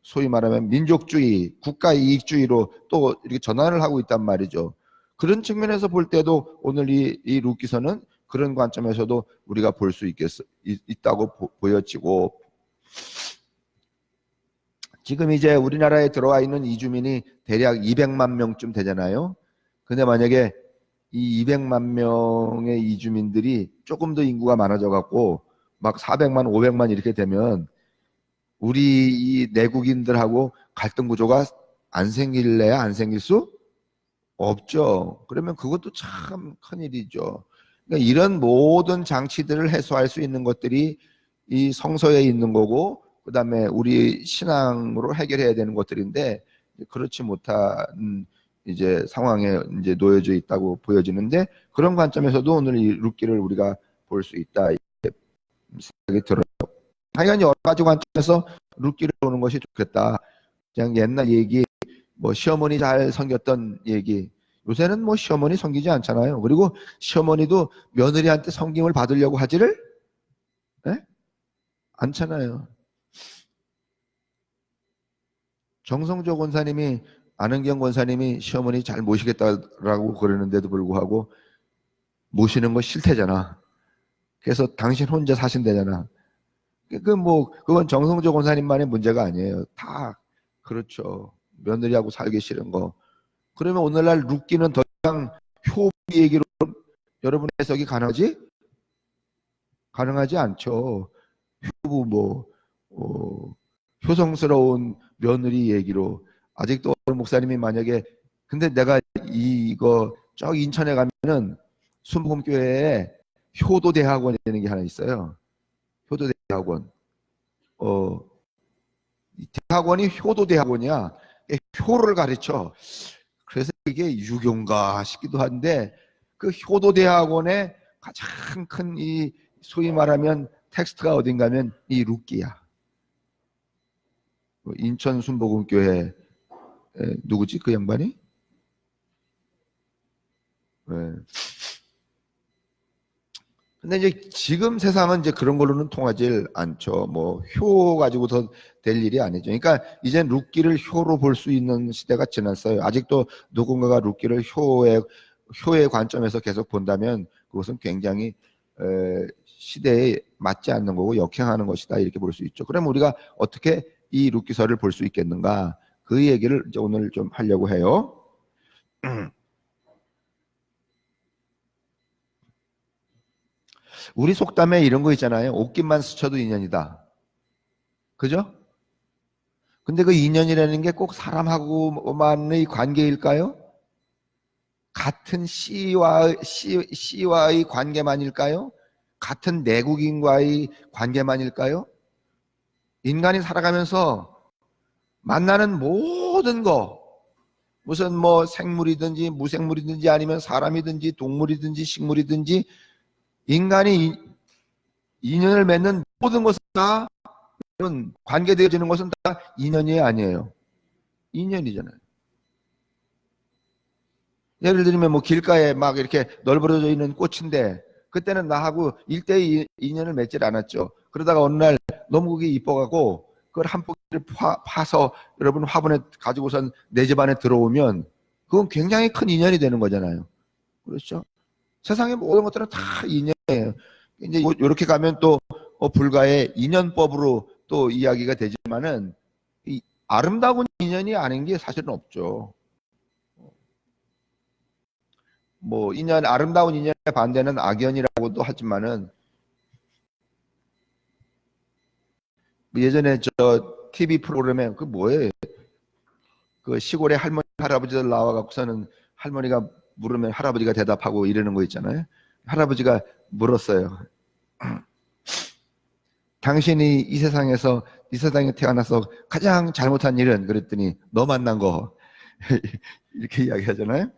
소위 말하면 민족주의, 국가 이익주의로 또 이렇게 전환을 하고 있단 말이죠. 그런 측면에서 볼 때도 오늘 이 룻기서는 그런 관점에서도 우리가 볼 수 있다고 보여지고, 지금 이제 우리나라에 들어와 있는 이주민이 대략 200만 명쯤 되잖아요. 근데 만약에 이 200만 명의 이주민들이 조금 더 인구가 많아져 갖고 막 400만, 500만 이렇게 되면 우리 이 내국인들하고 갈등 구조가 안 생길래야 안 생길 수 없죠. 그러면 그것도 참 큰일이죠. 그러니까 이런 모든 장치들을 해소할 수 있는 것들이 이 성서에 있는 거고, 그 다음에 우리 신앙으로 해결해야 되는 것들인데, 그렇지 못한 이제 상황에 이제 놓여져 있다고 보여지는데, 그런 관점에서도 오늘 이 룻기를 우리가 볼 수 있다, 이렇게 생각이 들어요. 당연히 여러 가지 관점에서 룻기를 보는 것이 좋겠다. 그냥 옛날 얘기, 뭐 시어머니 잘 섬겼던 얘기, 요새는 뭐 시어머니 섬기지 않잖아요. 그리고 시어머니도 며느리한테 섬김을 받으려고 하지를 않잖아요. 정성조 권사님이, 안은경 권사님이 시어머니 잘 모시겠다라고 그러는데도 불구하고 모시는 거 싫대잖아. 그래서 당신 혼자 사신대잖아. 그건 정성조 권사님만의 문제가 아니에요. 다 그렇죠. 며느리하고 살기 싫은 거. 그러면 오늘날 룻기는 더 이상 효부 얘기로 여러분 해석이 가능하지 않죠. 효부 효성스러운 며느리 얘기로. 아직도 어느 목사님이 만약에, 근데 내가 이거 저 인천에 가면은 순복음교회에 효도대학원이라는 게 하나 있어요. 효도대학원. 대학원이 효도대학원이야. 효를 가르쳐. 그래서 이게 유교인가 싶기도 한데, 그 효도대학원의 가장 큰 이 소위 말하면 텍스트가 어딘가면 이 룻기야. 인천 순복음교회 누구지 그 양반이? 네. 근데 이제 지금 세상은 이제 그런 걸로는 통하지 않죠. 뭐 효 가지고 더 될 일이 아니죠. 그러니까 이제 룻기를 효로 볼 수 있는 시대가 지났어요. 아직도 누군가가 룻기를 효의 관점에서 계속 본다면 그것은 굉장히 시대에 맞지 않는 거고 역행하는 것이다, 이렇게 볼 수 있죠. 그럼 우리가 어떻게 이 룻기서를 볼 수 있겠는가? 그 얘기를 이제 오늘 좀 하려고 해요. 우리 속담에 이런 거 있잖아요. 옷깃만 스쳐도 인연이다. 그죠? 근데 그 인연이라는 게 꼭 사람하고만의 관계일까요? 같은 씨와의 관계만일까요? 같은 내국인과의 관계만일까요? 인간이 살아가면서 만나는 모든 거, 무슨 뭐 생물이든지 무생물이든지 아니면 사람이든지 동물이든지 식물이든지, 인간이 인연을 맺는 모든 것은 다, 관계되어지는 것은 다 인연이 아니에요. 인연이잖아요. 예를 들면 뭐 길가에 막 이렇게 널브러져 있는 꽃인데 그때는 나하고 일대의 인연을 맺질 않았죠. 그러다가 어느 날 너무 그게 이뻐가고 그걸 한 포기를 파서 여러분 화분에 가지고선 내 집 안에 들어오면 그건 굉장히 큰 인연이 되는 거잖아요. 그렇죠? 세상의 모든 것들은 다 인연이에요. 이제 이렇게 가면 또 불가의 인연법으로 또 이야기가 되지만은 이 아름다운 인연이 아닌 게 사실은 없죠. 뭐 아름다운 인연의 반대는 악연이라고도 하지만은, 예전에 저 TV 프로그램에 그 뭐예요? 그 시골에 할머니 할아버지들 나와 갖고서는 할머니가 물으면 할아버지가 대답하고 이러는 거 있잖아요. 할아버지가 물었어요. 당신이 이 세상에 태어나서 가장 잘못한 일은? 그랬더니 너 만난 거. 이렇게 이야기하잖아요.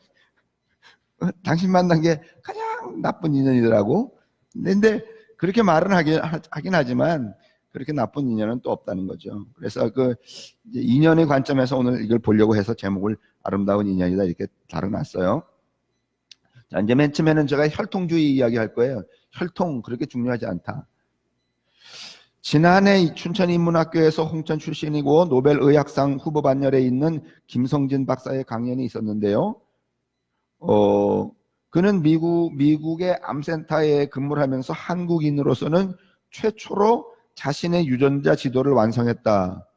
당신 만난 게 가장 나쁜 인연이더라고. 근데 그렇게 말은 하긴 하지만 그렇게 나쁜 인연은 또 없다는 거죠. 그래서 그 인연의 관점에서 오늘 이걸 보려고 해서 제목을 아름다운 인연이다 이렇게 달아놨어요. 자, 이제 맨 처음에는 제가 혈통주의 이야기 할 거예요. 혈통 그렇게 중요하지 않다. 지난해 춘천인문학교에서 홍천 출신이고 노벨 의학상 후보 반열에 있는 김성진 박사의 강연이 있었는데요. 그는 미국의 암센터에 근무를 하면서 한국인으로서는 최초로 자신의 유전자 지도를 완성했다.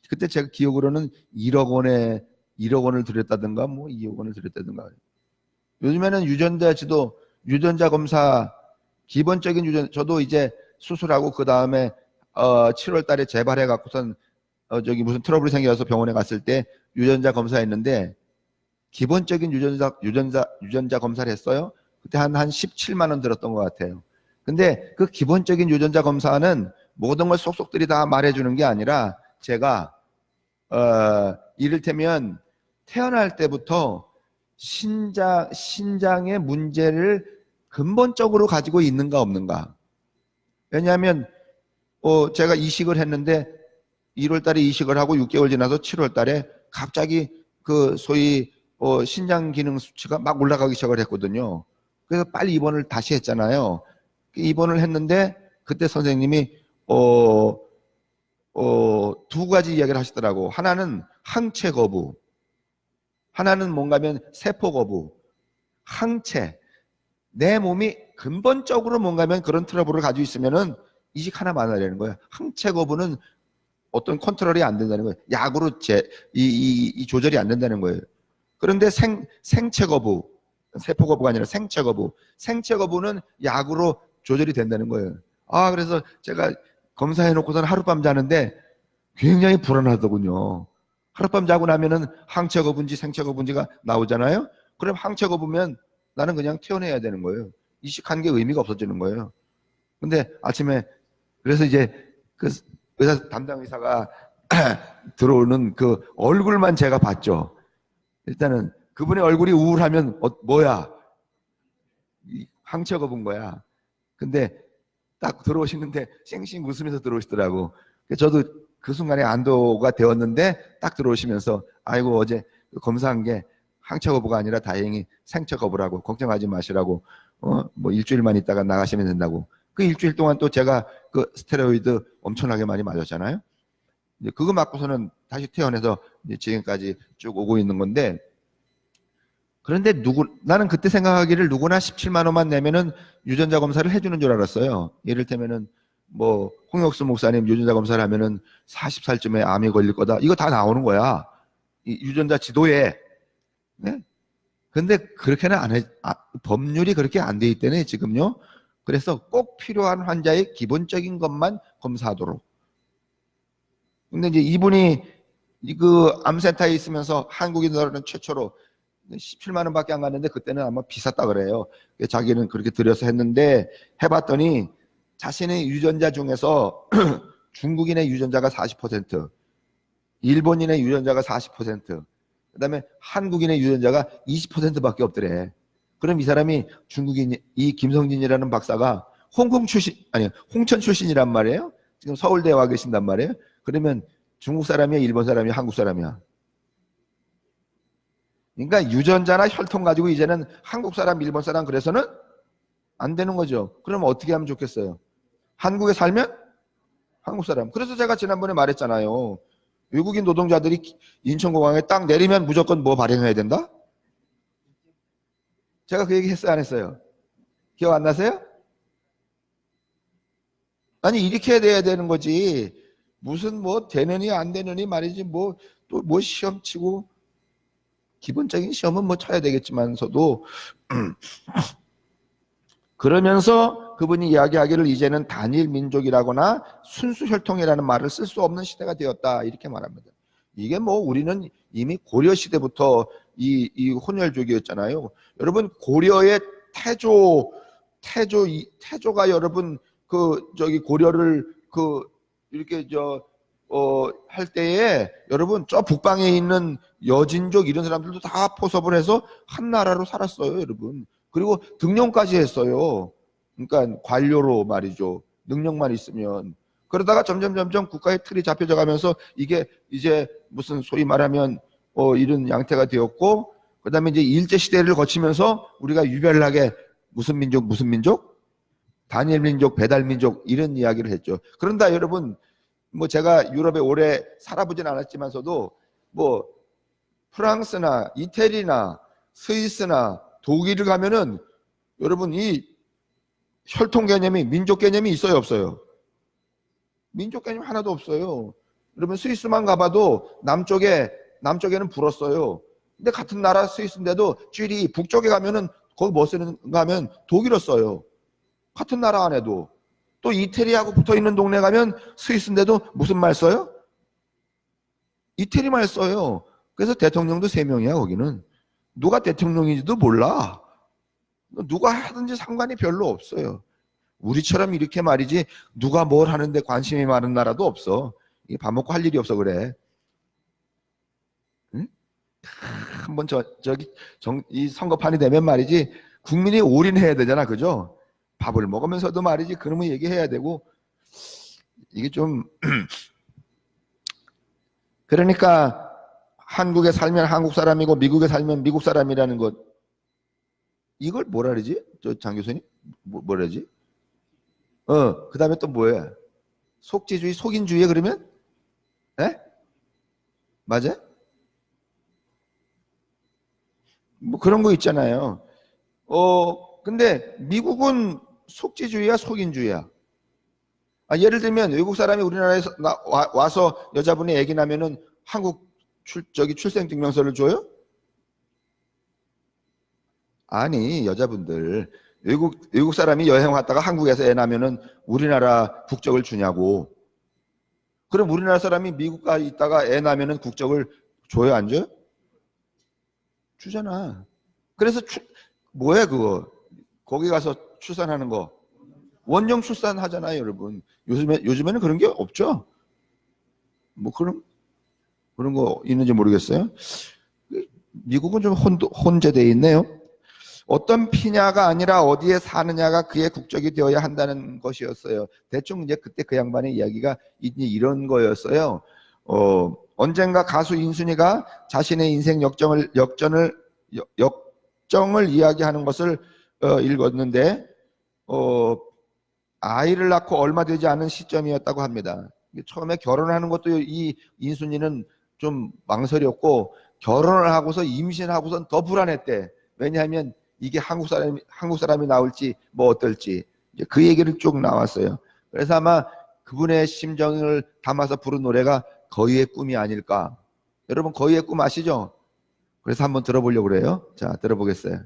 그때 제가 기억으로는 1억 원을 들였다든가 뭐 2억 원을 들였다든가. 요즘에는 유전자 지도, 유전자 검사, 기본적인 유전, 저도 이제 수술하고 그 다음에 7월 달에 재발해 갖고선 무슨 트러블이 생겨서 병원에 갔을 때 유전자 검사했는데 기본적인 유전자 검사를 했어요. 그때 한 17만 원 들었던 것 같아요. 근데 그 기본적인 유전자 검사는 모든 걸 속속들이 다 말해주는 게 아니라 제가 이를테면 태어날 때부터 신장의 문제를 근본적으로 가지고 있는가 없는가. 왜냐하면 제가 이식을 했는데 1월 달에 이식을 하고 6개월 지나서 7월 달에 갑자기 그 소위 신장 기능 수치가 막 올라가기 시작을 했거든요. 그래서 빨리 입원을 다시 했잖아요. 입원을 했는데 그때 선생님이 두 가지 이야기를 하시더라고. 하나는 항체 거부, 하나는 뭔가면 세포 거부. 항체, 내 몸이 근본적으로 뭔가면 그런 트러블을 가지고 있으면은 이식 하나 만나야 거예요. 항체 거부는 어떤 컨트롤이 안 된다는 거예요. 약으로 이 조절이 안 된다는 거예요. 그런데 생체 거부, 세포 거부가 아니라 생체 거부. 생체 거부는 약으로 조절이 된다는 거예요. 그래서 제가 검사해 놓고서는 하룻밤 자는데 굉장히 불안하더군요. 하룻밤 자고 나면은 항체 거부인지 생체 거부인지가 나오잖아요. 그럼 항체 거부면 나는 그냥 퇴원해야 되는 거예요. 이식한 게 의미가 없어지는 거예요. 근데 아침에 그래서 이제 그 의사 담당 의사가 들어오는 그 얼굴만 제가 봤죠. 일단은 그분의 얼굴이 우울하면 뭐야? 항체 거부인 거야. 근데 딱 들어오시는데 쌩쌩 웃으면서 들어오시더라고. 저도 그 순간에 안도가 되었는데 딱 들어오시면서 아이고 어제 검사한 게 항체 거부가 아니라 다행히 생체 거부라고 걱정하지 마시라고 뭐 일주일만 있다가 나가시면 된다고. 그 일주일 동안 또 제가 그 스테로이드 엄청나게 많이 맞았잖아요. 이제 그거 맞고서는 다시 퇴원해서 이제 지금까지 쭉 오고 있는 건데, 그런데 나는 그때 생각하기를 누구나 17만 원만 내면은 유전자 검사를 해주는 줄 알았어요. 이를테면은 뭐 홍역수 목사님 유전자 검사를 하면은 40살쯤에 암이 걸릴 거다. 이거 다 나오는 거야. 이 유전자 지도에. 네? 근데 그렇게는 안 해. 법률이 그렇게 안 돼 있다네 지금요. 그래서 꼭 필요한 환자의 기본적인 것만 검사하도록. 근데 이제 이분이 그 암센터에 있으면서 한국인으로는 최초로 17만 원밖에 안 갔는데 그때는 아마 비쌌다 그래요. 자기는 그렇게 들여서 했는데 해봤더니 자신의 유전자 중에서 중국인의 유전자가 40%, 일본인의 유전자가 40%, 그다음에 한국인의 유전자가 20%밖에 없더래. 그럼 이 사람이 중국인, 이 김성진이라는 박사가 홍천 출신이란 말이에요. 지금 서울대에 와 계신단 말이에요. 그러면 중국 사람이야, 일본 사람이야, 한국 사람이야. 그러니까 유전자나 혈통 가지고 이제는 한국 사람, 일본 사람 그래서는 안 되는 거죠. 그럼 어떻게 하면 좋겠어요? 한국에 살면 한국 사람. 그래서 제가 지난번에 말했잖아요. 외국인 노동자들이 인천공항에 딱 내리면 무조건 뭐 발행해야 된다? 제가 그 얘기 했어요, 안 했어요? 기억 안 나세요? 아니 이렇게 돼야 되는 거지. 무슨 뭐 되느니 안 되느니 말이지 뭐 또 뭐 시험 치고 기본적인 시험은 뭐 쳐야 되겠지만서도 그러면서 그분이 이야기하기를 이제는 단일 민족이라거나 순수 혈통이라는 말을 쓸 수 없는 시대가 되었다 이렇게 말합니다. 이게 뭐 우리는 이미 고려 시대부터 이 혼혈족이었잖아요. 여러분 고려의 태조가 여러분 고려를 이렇게 할 때에 여러분 저 북방에 있는 여진족 이런 사람들도 다 포섭을 해서 한 나라로 살았어요, 여러분. 그리고 등용까지 했어요. 그러니까 관료로 말이죠. 능력만 있으면. 그러다가 점점 국가의 틀이 잡혀져 가면서 이게 이제 무슨 소위 말하면 이런 양태가 되었고, 그다음에 이제 일제 시대를 거치면서 우리가 유별나게 무슨 민족 다니엘 민족, 배달 민족 이런 이야기를 했죠. 그런다 여러분, 뭐 제가 유럽에 오래 살아보진 않았지만서도 뭐 프랑스나 이태리나 스위스나 독일을 가면은 여러분 이 혈통 개념이, 민족 개념이 있어요, 없어요? 민족 개념 하나도 없어요. 여러분 스위스만 가봐도 남쪽에는 불었어요. 근데 같은 나라 스위스인데도 쥐리 북쪽에 가면은 거기 뭐 쓰는가 하면 독일어 써요. 같은 나라 안에도. 또 이태리하고 붙어 있는 동네 가면 스위스인데도 무슨 말 써요? 이태리 말 써요. 그래서 대통령도 3명이야 거기는. 누가 대통령인지도 몰라. 누가 하든지 상관이 별로 없어요. 우리처럼 이렇게 말이지 누가 뭘 하는데 관심이 많은 나라도 없어. 밥 먹고 할 일이 없어 그래. 응? 한번 이 선거판이 되면 말이지 국민이 올인해야 되잖아, 그죠? 밥을 먹으면서도 말이지 그러면 얘기해야 되고 이게 좀 그러니까 한국에 살면 한국 사람이고 미국에 살면 미국 사람이라는 것 이걸 뭐라 그러지? 저 장 교수님 뭐라 그러지? 그 다음에 또 뭐야? 속지주의, 속인주의 그러면? 에? 맞아? 뭐 그런 거 있잖아요. 근데 미국은 속지주의야, 속인주의야? 예를 들면 외국 사람이 우리나라에 와서 여자분이 애기 나면은 한국 출생증명서를 줘요? 아니, 여자분들. 외국 사람이 여행 왔다가 한국에서 애 나면은 우리나라 국적을 주냐고. 그럼 우리나라 사람이 미국 가 있다가 애 나면은 국적을 줘요, 안 줘요? 주잖아. 그래서 뭐야, 그거? 거기 가서 출산하는 거. 원정 출산하잖아요, 여러분. 요즘에는 그런 게 없죠? 뭐 그런 거 있는지 모르겠어요. 미국은 좀 혼재되어 있네요. 어떤 피냐가 아니라 어디에 사느냐가 그의 국적이 되어야 한다는 것이었어요. 대충 이제 그때 그 양반의 이야기가 이런 거였어요. 언젠가 가수 인순이가 자신의 인생 역정을 이야기하는 것을 읽었는데, 아이를 낳고 얼마 되지 않은 시점이었다고 합니다. 처음에 결혼하는 것도 이 인순이는 좀 망설였고, 결혼을 하고서 임신하고선 더 불안했대. 왜냐하면 이게 한국 사람이 나올지 뭐 어떨지 이제 그 얘기를 쭉 나왔어요. 그래서 아마 그분의 심정을 담아서 부른 노래가 거위의 꿈이 아닐까. 여러분 거위의 꿈 아시죠? 그래서 한번 들어보려고 그래요. 자, 들어보겠어요.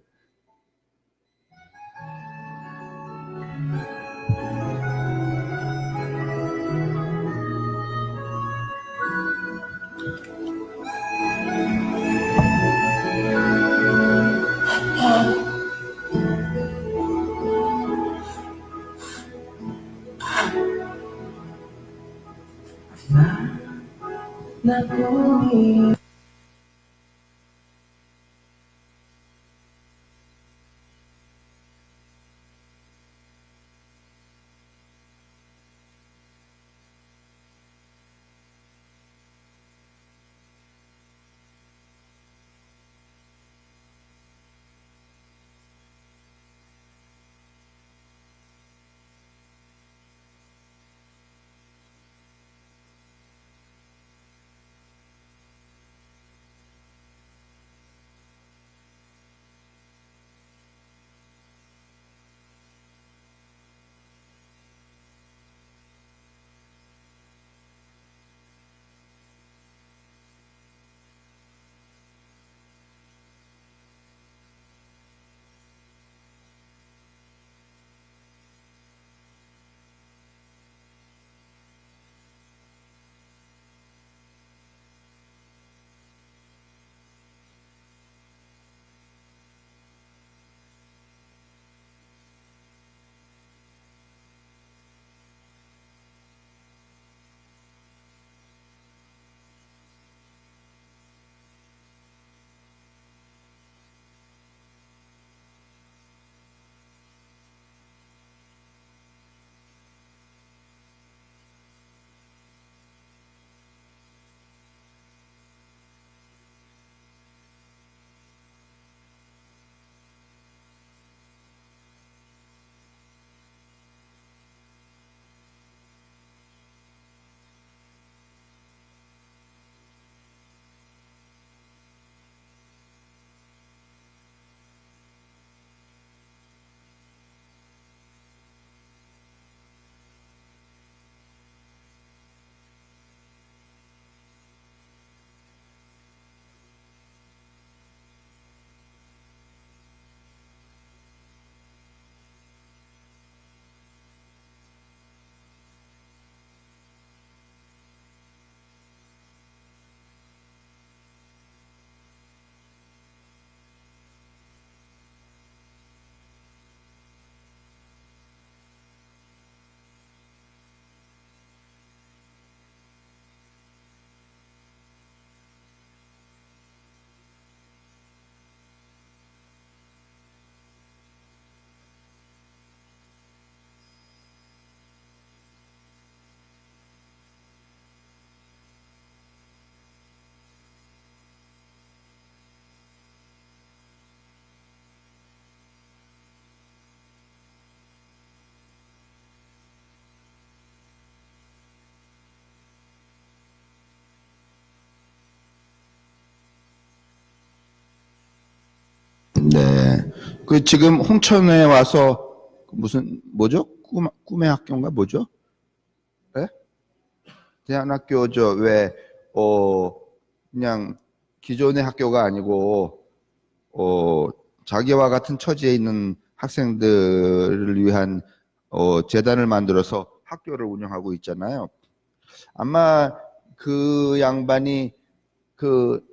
네. 그 지금 홍천에 와서 무슨 뭐죠? 꿈의 학교인가 뭐죠? 네? 대안학교 그냥 기존의 학교가 아니고 자기와 같은 처지에 있는 학생들을 위한 재단을 만들어서 학교를 운영하고 있잖아요. 아마 그 양반이 그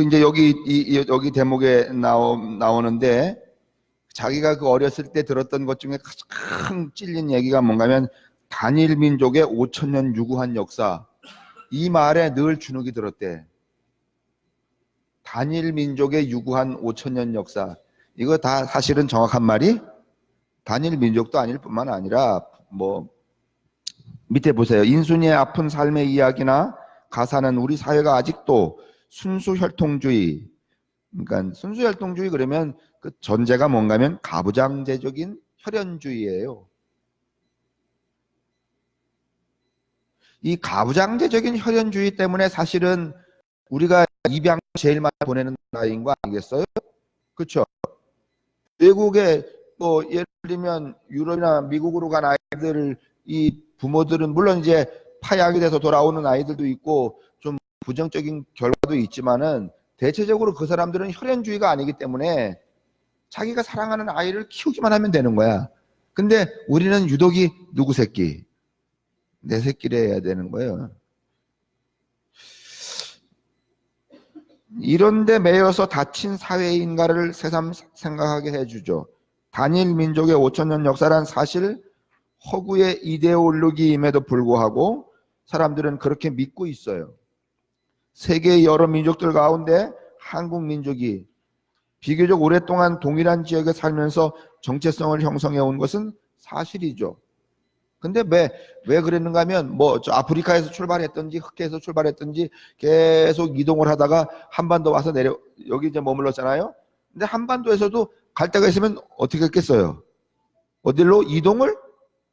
이제 여기 대목에 나오는데 자기가 그 어렸을 때 들었던 것 중에 가장 찔린 얘기가 뭔가면 단일 민족의 5천년 유구한 역사, 이 말에 늘 주눅이 들었대. 단일 민족의 유구한 5천년 역사. 이거 다 사실은 정확한 말이 단일 민족도 아닐 뿐만 아니라 밑에 보세요. 인순이의 아픈 삶의 이야기나 가사는 우리 사회가 아직도 순수 혈통주의, 그러니까 순수 혈통주의 그러면 그 전제가 뭔가면 가부장제적인 혈연주의예요. 이 가부장제적인 혈연주의 때문에 사실은 우리가 입양 제일 많이 보내는 나라인 거 아니겠어요? 그렇죠? 외국에 예를 들면 유럽이나 미국으로 간 아이들을 이 부모들은 물론 이제 파양이 돼서 돌아오는 아이들도 있고 좀 부정적인 결과도 있지만은 대체적으로 그 사람들은 혈연주의가 아니기 때문에 자기가 사랑하는 아이를 키우기만 하면 되는 거야. 근데 우리는 유독이 누구 새끼? 내 새끼를 해야 되는 거예요. 이런데 매여서 다친 사회인가를 새삼 생각하게 해주죠. 단일 민족의 5천년 역사란 사실 허구의 이데올로기임에도 불구하고 사람들은 그렇게 믿고 있어요. 세계의 여러 민족들 가운데 한국 민족이 비교적 오랫동안 동일한 지역에 살면서 정체성을 형성해 온 것은 사실이죠. 근데 왜 그랬는가 하면 저 아프리카에서 출발했든지 흑해에서 출발했든지 계속 이동을 하다가 한반도 와서 여기 이제 머물렀잖아요. 근데 한반도에서도 갈 데가 있으면 어떻게 했겠어요? 어디로 이동을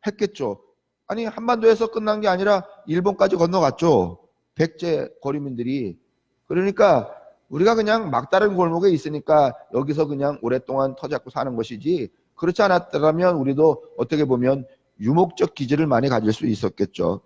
했겠죠. 아니 한반도에서 끝난 게 아니라 일본까지 건너갔죠. 백제 거류민들이. 그러니까 우리가 그냥 막다른 골목에 있으니까 여기서 그냥 오랫동안 터잡고 사는 것이지, 그렇지 않았다면 우리도 어떻게 보면 유목적 기질을 많이 가질 수 있었겠죠.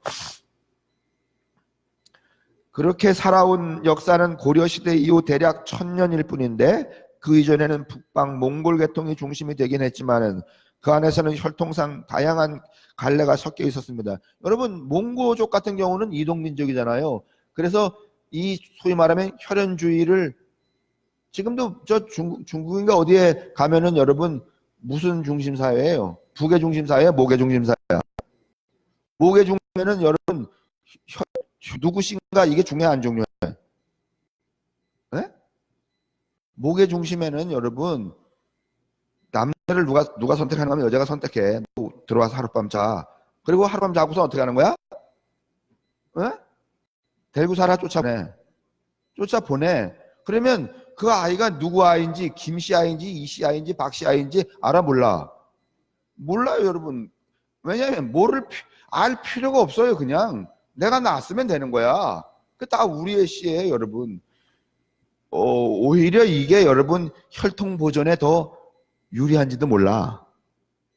그렇게 살아온 역사는 고려시대 이후 대략 1000년일 뿐인데 그 이전에는 북방 몽골 계통이 중심이 되긴 했지만은 그 안에서는 혈통상 다양한 갈래가 섞여 있었습니다. 여러분 몽고족 같은 경우는 이동민족이잖아요. 그래서 이 소위 말하면 혈연주의를 지금도 중국인가 어디에 가면은 여러분 무슨 중심사회예요? 북의 중심사회야? 목의 중심사회야? 목의 중심에는 여러분 누구신가 이게 중요해 안 중요해? 네? 목의 중심에는 여러분 남자를 누가 선택하는 거면 여자가 선택해. 들어와서 하룻밤 자. 그리고 하룻밤 자고서 어떻게 하는 거야? 네? 데리고 살아 쫓아보내. 그러면 그 아이가 누구 아이인지 김씨 아이인지 이씨 아이인지 박씨 아이인지 알아 몰라요 여러분. 왜냐하면 알 필요가 없어요. 그냥 내가 낳았으면 되는 거야. 그 다 우리의 씨예요 여러분. 오히려 이게 여러분 혈통 보존에 더 유리한지도 몰라.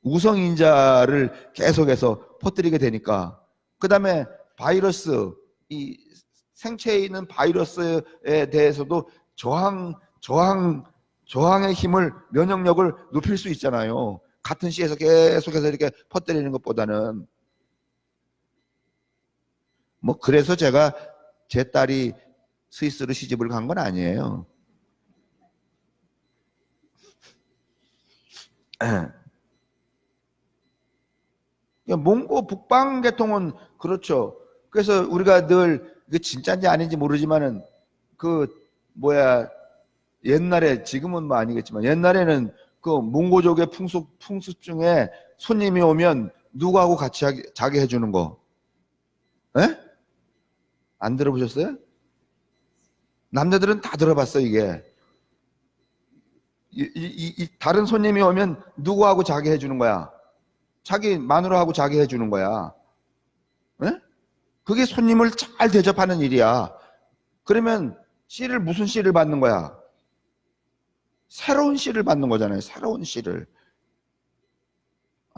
우성인자를 계속해서 퍼뜨리게 되니까. 그 다음에 바이러스, 이 생체에 있는 바이러스에 대해서도 저항의 힘을, 면역력을 높일 수 있잖아요. 같은 시에서 계속해서 이렇게 퍼뜨리는 것보다는. 그래서 제가 제 딸이 스위스로 시집을 간 건 아니에요. 몽고 북방 계통은 그렇죠. 그래서 우리가 늘 이게 진짜인지 아닌지 모르지만은 옛날에 지금은 아니겠지만 옛날에는 그 몽고족의 풍습 중에 손님이 오면 누구하고 같이 자게 해주는 거, 에? 안 들어보셨어요? 남자들은 다 들어봤어 이게. 다른 손님이 오면 누구하고 자게 해주는 거야? 자기 마누라하고 자게 해주는 거야. 에? 그게 손님을 잘 대접하는 일이야. 그러면 무슨 씨를 받는 거야? 새로운 씨를 받는 거잖아요. 새로운 씨를.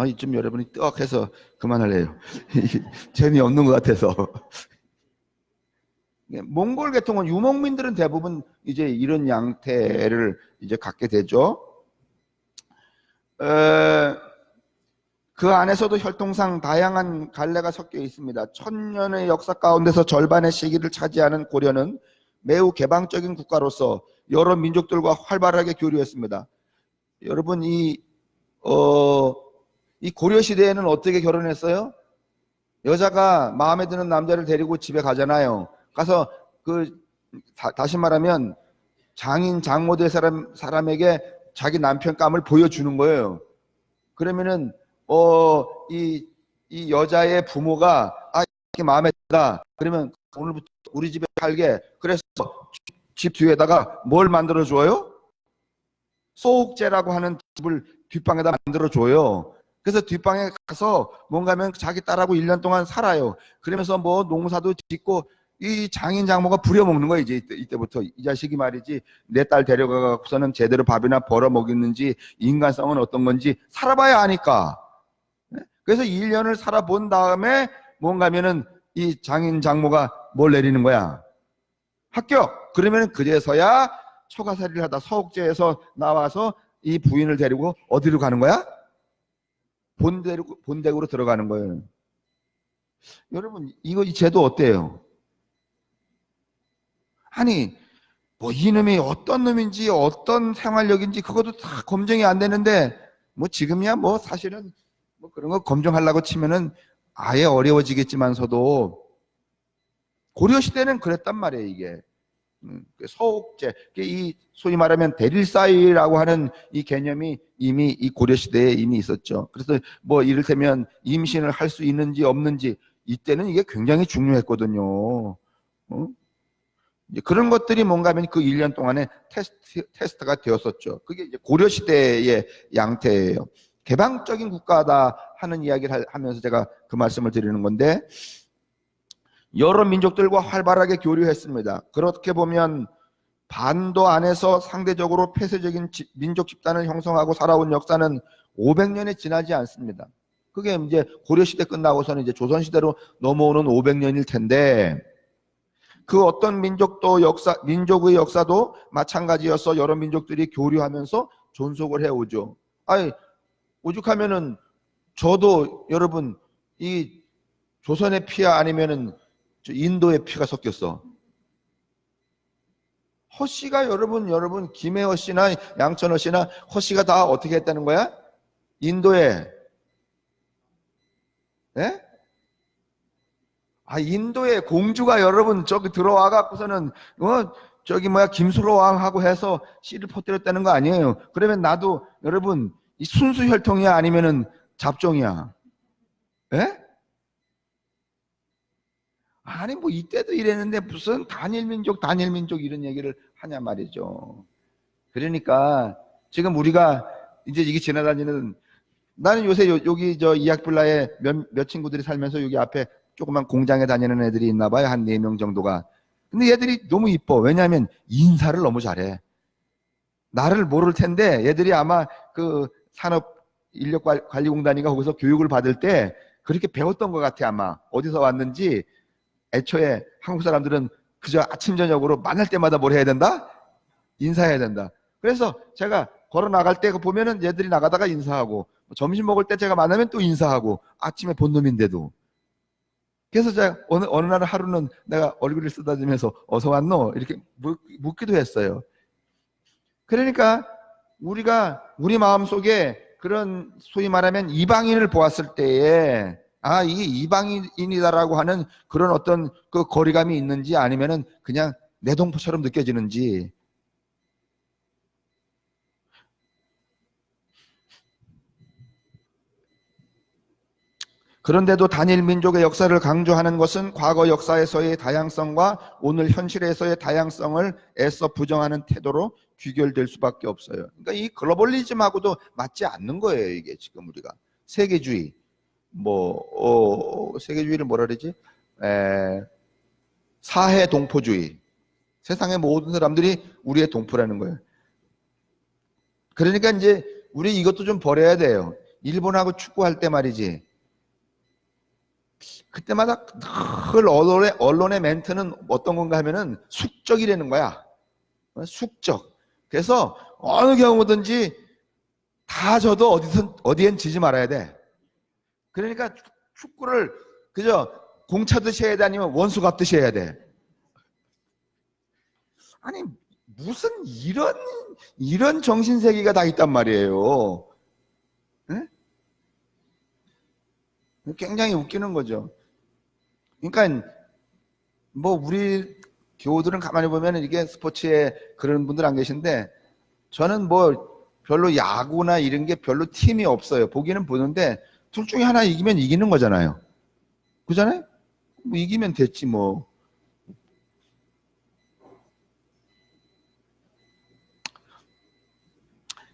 이쯤 여러분이 뜨악해서 그만할래요. 재미없는 것 같아서. 몽골 계통은 유목민들은 대부분 이제 이런 양태를 이제 갖게 되죠. 그 안에서도 혈통상 다양한 갈래가 섞여 있습니다. 천년의 역사 가운데서 절반의 시기를 차지하는 고려는 매우 개방적인 국가로서 여러 민족들과 활발하게 교류했습니다. 여러분 이 고려 시대에는 어떻게 결혼했어요? 여자가 마음에 드는 남자를 데리고 집에 가잖아요. 가서 다시 말하면 장인 장모될 사람에게 자기 남편감을 보여주는 거예요. 그러면은 이 여자의 부모가 이게 마음에 든다. 그러면 오늘부터 우리 집에 살게. 그래서 집 뒤에다가 뭘 만들어 줘요? 소옥제라고 하는 집을 뒷방에다 만들어 줘요. 그래서 뒷방에 가서 뭔가 하면 자기 딸하고 1년 동안 살아요. 그러면서 뭐 농사도 짓고 이 장인 장모가 부려먹는 거예요. 이제 이때부터 이 자식이 말이지 내 딸 데려가고서는 제대로 밥이나 벌어 먹였는지 인간성은 어떤 건지 살아봐야 아니까. 그래서 1년을 살아본 다음에 뭔가 하면은 이 장인 장모가 뭘 내리는 거야? 합격! 그러면 그제서야 처가살이를 하다 서옥제에서 나와서 이 부인을 데리고 어디로 가는 거야? 본댁으로 들어가는 거예요. 여러분 이 제도 어때요? 아니 뭐 이놈이 어떤 놈인지 어떤 생활력인지 그것도 다 검증이 안 되는데 뭐 지금이야 뭐 사실은 뭐 그런 거 검증하려고 치면은 아예 어려워지겠지만서도 고려 시대는 그랬단 말이에요. 이게 서옥제, 이 소위 말하면 대릴사이라고 하는 이 개념이 이미 이 고려 시대에 이미 있었죠. 그래서 뭐 이를테면 임신을 할 수 있는지 없는지 이때는 이게 굉장히 중요했거든요. 그런 것들이 뭔가 하면 그 1년 동안에 테스트가 되었었죠. 그게 이제 고려 시대의 양태예요. 개방적인 국가다 하는 이야기를 하면서 제가 그 말씀을 드리는 건데 여러 민족들과 활발하게 교류했습니다. 그렇게 보면 반도 안에서 상대적으로 폐쇄적인 민족 집단을 형성하고 살아온 역사는 500년이 지나지 않습니다. 그게 이제 고려시대 끝나고서는 이제 조선시대로 넘어오는 500년일 텐데 그 어떤 민족의 역사도 마찬가지여서 여러 민족들이 교류하면서 존속을 해오죠. 오죽하면은 저도 여러분 이 조선의 피야 아니면은 인도의 피가 섞였어. 허씨가 여러분 김혜허 씨나 양천허 씨나 허씨가 다 어떻게 했다는 거야? 인도에 인도의 공주가 여러분 저기 들어와 갖고서는 김수로 왕하고 해서 씨를 퍼뜨렸다는 거 아니에요. 그러면 나도 여러분 이 순수 혈통이야 아니면은 잡종이야? 아니 뭐 이때도 이랬는데 무슨 단일민족 이런 얘기를 하냐 말이죠. 그러니까 지금 우리가 이제 이게 지나다니는 나는 요새 여기 이악불라에 몇 친구들이 살면서 여기 앞에 조그만 공장에 다니는 애들이 있나 봐요. 한 4명 정도가. 근데 얘들이 너무 이뻐. 왜냐하면 인사를 너무 잘해. 나를 모를 텐데 얘들이 아마 그 산업인력관리공단인가 거기서 교육을 받을 때 그렇게 배웠던 것 같아. 아마 어디서 왔는지. 애초에 한국 사람들은 그저 아침 저녁으로 만날 때마다 뭘 해야 된다? 인사해야 된다. 그래서 제가 걸어 나갈 때 보면은 얘들이 나가다가 인사하고 점심 먹을 때 제가 만나면 또 인사하고 아침에 본 놈인데도. 그래서 제가 어느 날 하루는 내가 얼굴을 쓰다듬으면서 어서 왔노? 이렇게 묻기도 했어요. 그러니까 우리가 우리 마음속에 그런 소위 말하면 이방인을 보았을 때에 이게 이방인이다라고 하는 그런 어떤 그 거리감이 있는지 아니면은 그냥 내 동포처럼 느껴지는지. 그런데도 단일 민족의 역사를 강조하는 것은 과거 역사에서의 다양성과 오늘 현실에서의 다양성을 애써 부정하는 태도로 귀결될 수밖에 없어요. 그러니까 이 글로벌리즘하고도 맞지 않는 거예요. 이게 지금 우리가 세계주의. 세계주의를 뭐라 그러지? 사회 동포주의. 세상의 모든 사람들이 우리의 동포라는 거예요. 그러니까 이제 우리 이것도 좀 버려야 돼요. 일본하고 축구할 때 말이지. 그때마다 늘 언론의 멘트는 어떤 건가 하면은 숙적이라는 거야. 숙적. 그래서 어느 경우든지 다 져도 어디엔 지지 말아야 돼. 그러니까 축구를 그저 공차듯이 해야 돼, 아니면 원수 같듯이 해야 돼. 아니 무슨 이런 정신세계가 다 있단 말이에요. 네? 굉장히 웃기는 거죠. 그러니까 뭐 우리 교우들은 가만히 보면 이게 스포츠에 그런 분들 안 계신데, 저는 뭐 별로 야구나 이런 게 별로 팀이 없어요. 보기는 보는데 둘 중에 하나 이기면 이기는 거잖아요. 그잖아요? 뭐 이기면 됐지 뭐.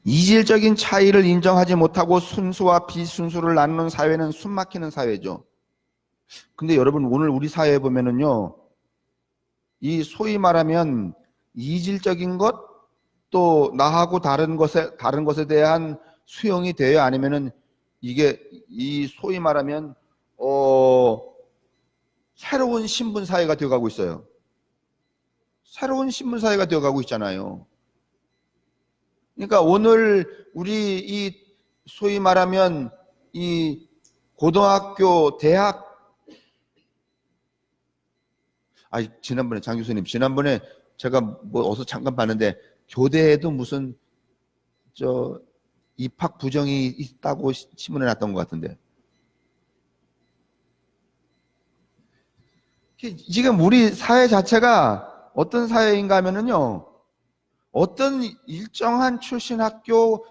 이질적인 차이를 인정하지 못하고 순수와 비순수를 나누는 사회는 숨막히는 사회죠. 근데 여러분 오늘 우리 사회에 보면은요, 이 소위 말하면 이질적인 것, 또 나하고 다른 것에 대한 수용이 돼요? 아니면은 이게 이 소위 말하면 새로운 신분 사회가 되어가고 있어요. 새로운 신분 사회가 되어가고 있잖아요. 그러니까 오늘 우리 이 소위 말하면 이 고등학교, 대학, 지난번에 장 교수님, 지난번에 제가 뭐 어서 잠깐 봤는데 교대에도 무슨 입학 부정이 있다고 신문에 났던 것 같은데, 지금 우리 사회 자체가 어떤 사회인가 하면은요, 어떤 일정한 출신 학교가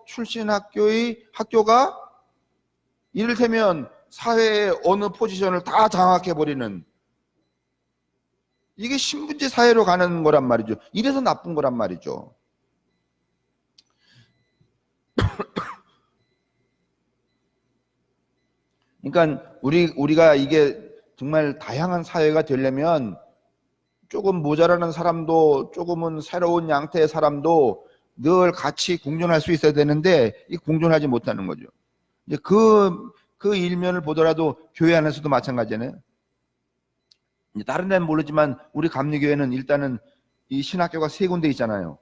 이를테면 사회의 어느 포지션을 다 장악해버리는, 이게 신분제 사회로 가는 거란 말이죠. 이래서 나쁜 거란 말이죠. 그러니까 우리가 이게 정말 다양한 사회가 되려면 조금 모자라는 사람도, 조금은 새로운 양태의 사람도 늘 같이 공존할 수 있어야 되는데, 이 공존하지 못하는 거죠. 이제 그 일면을 보더라도 교회 안에서도 마찬가지잖아요. 다른 데는 모르지만 우리 감리교회는 일단은 이 신학교가 3군데 있잖아요.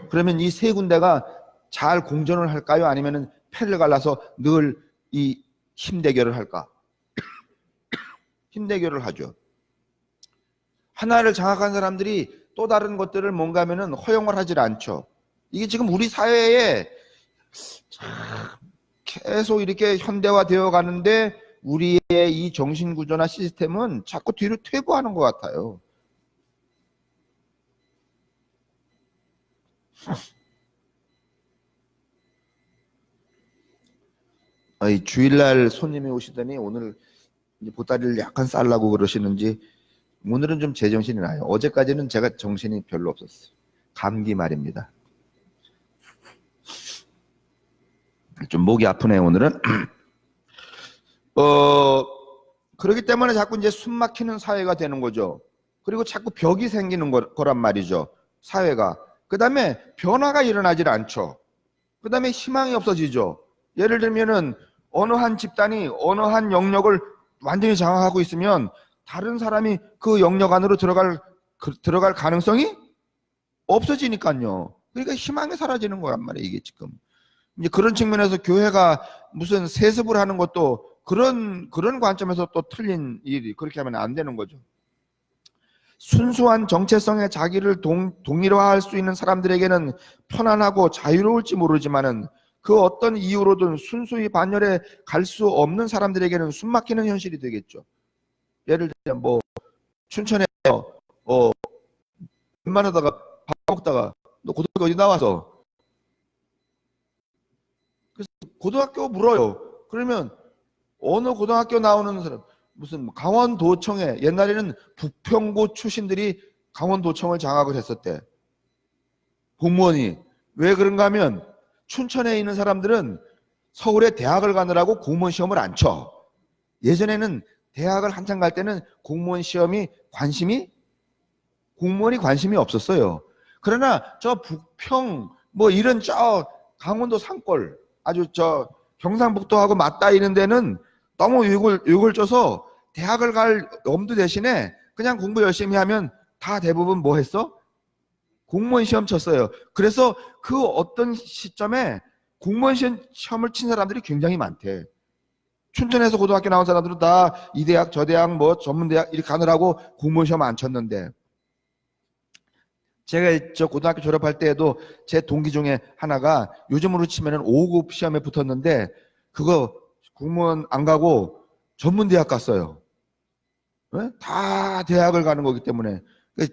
그러면 이 3군데가 잘 공존을 할까요? 아니면은 패를 갈라서 늘 이 힘대결을 할까? 힘대결을 하죠. 하나를 장악한 사람들이 또 다른 것들을 뭔가 하면은 허용을 하질 않죠. 이게 지금 우리 사회에 계속 이렇게 현대화되어 가는데, 우리의 이 정신구조나 시스템은 자꾸 뒤로 퇴보하는 것 같아요. 주일날 손님이 오시더니 오늘 이제 보따리를 약간 싸려고 그러시는지 오늘은 좀 제정신이 나요. 어제까지는 제가 정신이 별로 없었어요. 감기 말입니다. 좀 목이 아프네요 오늘은. 그렇기 때문에 자꾸 이제 숨 막히는 사회가 되는 거죠. 그리고 자꾸 벽이 생기는 거란 말이죠, 사회가. 그 다음에 변화가 일어나질 않죠. 그 다음에 희망이 없어지죠. 예를 들면은 어느 한 집단이 어느 한 영역을 완전히 장악하고 있으면 다른 사람이 그 영역 안으로 들어갈 가능성이 없어지니까요. 그러니까 희망이 사라지는 거란 말이에요, 이게 지금. 이제 그런 측면에서 교회가 무슨 세습을 하는 것도 그런 관점에서 또 틀린 일이, 그렇게 하면 안 되는 거죠. 순수한 정체성의 자기를 동일화할 수 있는 사람들에게는 편안하고 자유로울지 모르지만은, 그 어떤 이유로든 순수히 반열에 갈 수 없는 사람들에게는 숨막히는 현실이 되겠죠. 예를 들면 뭐 춘천에서 웬만하다가 밥 먹다가 너 고등학교 어디 나와서, 그래서 고등학교 물어요. 그러면 어느 고등학교 나오는 사람, 무슨 강원도청에, 옛날에는 부평고 출신들이 강원도청을 장악을 했었대, 공무원이. 왜 그런가 하면 춘천에 있는 사람들은 서울에 대학을 가느라고 공무원 시험을 안 쳐. 예전에는 대학을 한창 갈 때는 공무원이 관심이 없었어요. 그러나 저 부평 뭐 이런 저 강원도 산골 아주 저 경상북도하고 맞닿아 있는 데는 너무 욕을 줘서 대학을 갈 엄두 대신에 그냥 공부 열심히 하면 다 대부분 뭐 했어? 공무원 시험 쳤어요. 그래서 그 어떤 시점에 공무원 시험을 친 사람들이 굉장히 많대. 춘천에서 고등학교 나온 사람들은 다 이 대학 저 대학 뭐 전문대학 이렇게 가느라고 공무원 시험 안 쳤는데, 제가 저 고등학교 졸업할 때에도 제 동기 중에 하나가 요즘으로 치면은 5급 시험에 붙었는데 그거 공무원 안 가고 전문대학 갔어요. 네? 다 대학을 가는 거기 때문에.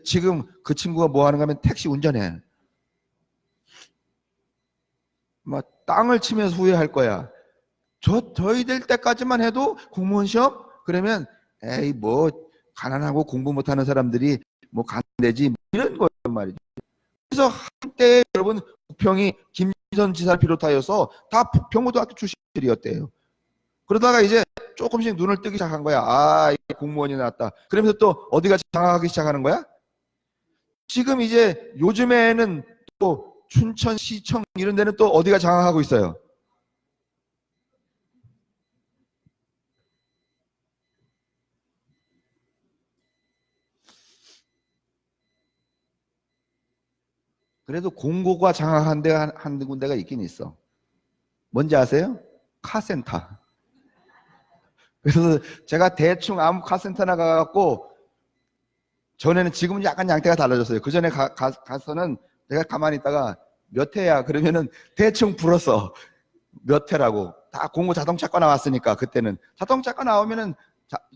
지금 그 친구가 뭐 하는가 하면 택시 운전해. 막 땅을 치면서 후회할 거야. 저희들 때까지만 해도 공무원 시험? 그러면 에이 뭐 가난하고 공부 못하는 사람들이 뭐 가면 되지 이런 거란 말이죠. 그래서 한때 여러분 부평이 김지선 지사를 비롯하여서 다 부평고등학교 출신들이었대요. 그러다가 이제 조금씩 눈을 뜨기 시작한 거야. 아, 이게 공무원이 나왔다. 그러면서 또 어디가 장악하기 시작하는 거야? 지금 이제 요즘에는 또 춘천, 시청 이런 데는 또 어디가 장악하고 있어요? 그래도 공고가 장악한 데가 한두 군데가 있긴 있어. 뭔지 아세요? 카센터. 그래서 제가 대충 아무 카센터나 가갖고, 전에는 지금은 약간 양태가 달라졌어요. 그 전에 가서는 내가 가만히 있다가 몇 회야? 그러면은 대충 불었어. 몇 회라고. 다 공고 자동차과 나왔으니까, 그때는. 자동차과 나오면은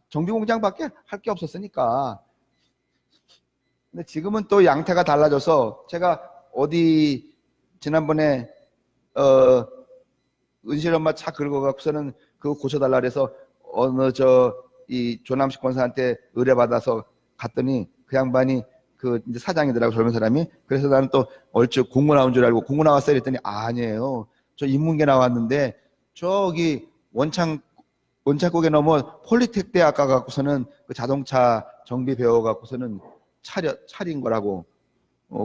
정비공장밖에 할 게 없었으니까. 근데 지금은 또 양태가 달라져서 제가 어디 지난번에 은실 엄마 차 긁어갖고서는 그거 고쳐달라 그래서 어느 이 조남식 권사한테 의뢰받아서 갔더니 그 양반이 그 이제 사장이더라고, 젊은 사람이. 그래서 나는 또 얼추 공고 나온 줄 알고 공고 나왔어요 그랬더니 아니에요. 저 인문계 나왔는데 저기 원창국에 넘어 폴리텍 대학 가갖고서는 그 자동차 정비 배워갖고서는 차린 거라고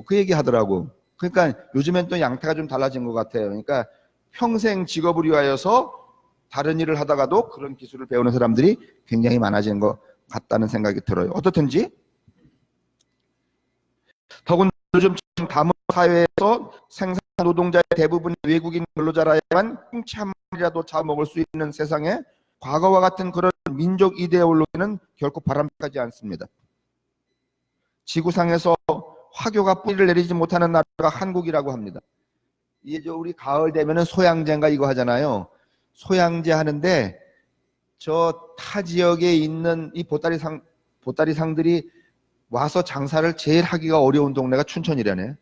그 얘기 하더라고. 그러니까 요즘엔 또 양태가 좀 달라진 것 같아요. 그러니까 평생 직업을 위하여서 다른 일을 하다가도 그런 기술을 배우는 사람들이 굉장히 많아지는 것 같다는 생각이 들어요. 어떻든지 더군다나 요즘 다문 사회에서 생산 노동자의 대부분 외국인 근로자라야만 꽁치 한 마리라도 잡아먹을 수 있는 세상에 과거와 같은 그런 민족 이데올로기는 결코 바람직하지 않습니다. 지구상에서 화교가 뿌리를 내리지 못하는 나라가 한국이라고 합니다. 이제 우리 가을 되면은 소양제인가 이거 하잖아요. 소양제 하는데 저 타 지역에 있는 이 보따리상들이 와서 장사를 제일 하기가 어려운 동네가 춘천이라네.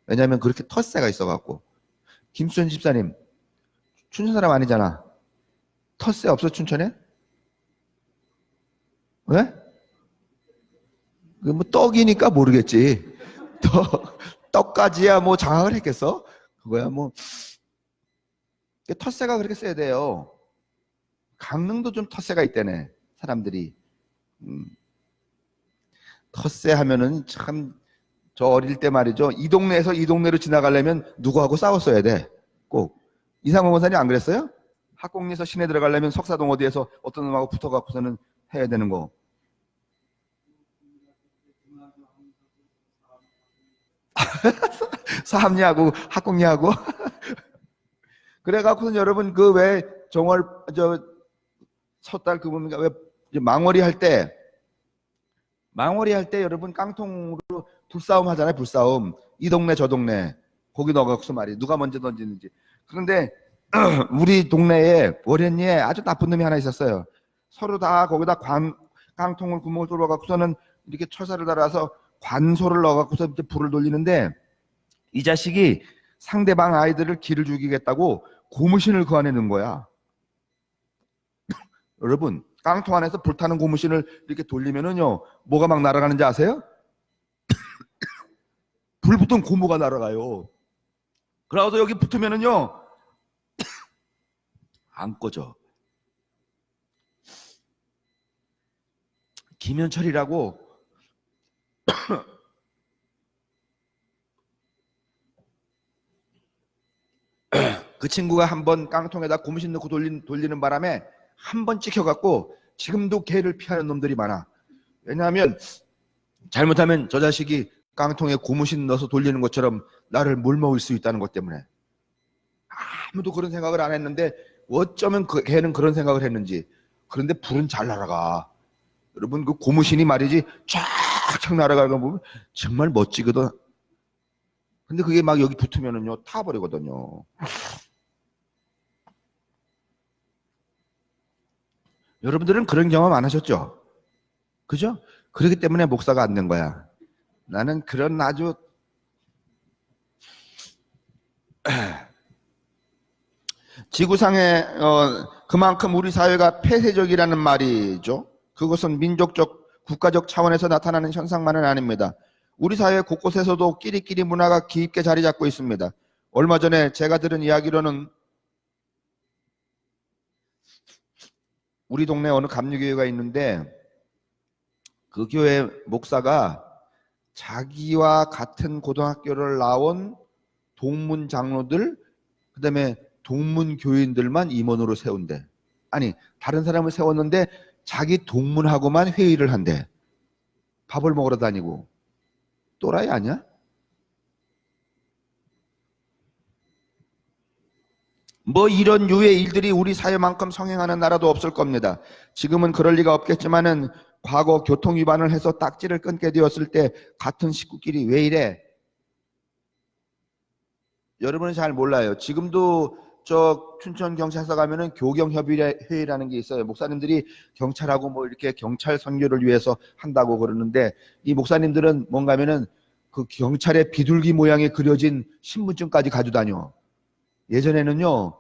왜냐하면 그렇게 텃세가 있어갖고. 김수현 집사님, 춘천 사람 아니잖아. 텃세 없어 춘천에? 왜? 뭐 떡이니까 모르겠지. 떡까지야 뭐 장악을 했겠어? 그거야 뭐. 텃세가 그렇게 세야 돼요. 강릉도 좀 텃세가 있다네 사람들이. 텃세 하면은 참, 저 어릴 때 말이죠, 이 동네에서 이 동네로 지나가려면 누구하고 싸웠어야 돼. 꼭. 이상호 원사님 안 그랬어요? 학공리에서 시내 들어가려면 석사동 어디에서 어떤 놈하고 붙어갖고서는 해야 되는 거. 사합리하고 학공리하고. 그래갖고는 여러분 그 왜 정월 저 섣달 그분가 왜 망월이 할 때 여러분 깡통으로 불싸움 하잖아요. 불싸움. 이 동네 저 동네 거기 넣어갖고서 말이에요. 누가 먼저 던지는지. 그런데 우리 동네에 월현리에 아주 나쁜 놈이 하나 있었어요. 서로 다 거기다 깡통을 구멍을 뚫어갖고서는 이렇게 철사를 달아서 관소를 넣어갖고서 이제 불을 돌리는데, 이 자식이 상대방 아이들을 기를 죽이겠다고 고무신을 그 안에 넣은 거야. 여러분 깡통 안에서 불타는 고무신을 이렇게 돌리면은요 뭐가 막 날아가는지 아세요? 불 붙은 고무가 날아가요. 그러고서 여기 붙으면은요 안 꺼져. 김현철이라고 그 친구가 한번 깡통에다 고무신 넣고 돌리는 바람에 한 번 찍혀갖고 지금도 개를 피하는 놈들이 많아. 왜냐하면 잘못하면 저 자식이 깡통에 고무신 넣어서 돌리는 것처럼 나를 물먹을 수 있다는 것 때문에. 아무도 그런 생각을 안 했는데 어쩌면 그 개는 그런 생각을 했는지. 그런데 불은 잘 날아가. 여러분 그 고무신이 말이지 쫙쫙 날아가는 거 보면 정말 멋지거든. 근데 그게 막 여기 붙으면은요 타버리거든요. 여러분들은 그런 경험 안 하셨죠? 그죠? 그렇기 때문에 목사가 안 된 거야. 나는 그런 아주 지구상에 그만큼 우리 사회가 폐쇄적이라는 말이죠. 그것은 민족적, 국가적 차원에서 나타나는 현상만은 아닙니다. 우리 사회 곳곳에서도 끼리끼리 문화가 깊게 자리 잡고 있습니다. 얼마 전에 제가 들은 이야기로는 우리 동네 어느 감리교회가 있는데 그 교회 목사가 자기와 같은 고등학교를 나온 동문 장로들, 그 다음에 동문 교인들만 임원으로 세운대. 아니 다른 사람을 세웠는데 자기 동문하고만 회의를 한대. 밥을 먹으러 다니고. 또라이 아니야? 뭐 이런 유의 일들이 우리 사회만큼 성행하는 나라도 없을 겁니다. 지금은 그럴 리가 없겠지만은 과거 교통 위반을 해서 딱지를 끊게 되었을 때 같은 식구끼리 왜 이래? 여러분은 잘 몰라요. 지금도 저 춘천 경찰서 가면은 교경협의회라는 게 있어요. 목사님들이 경찰하고 뭐 이렇게 경찰 선교를 위해서 한다고 그러는데 이 목사님들은 뭔가 하면은 그 경찰의 비둘기 모양이 그려진 신분증까지 가지고 다녀. 예전에는요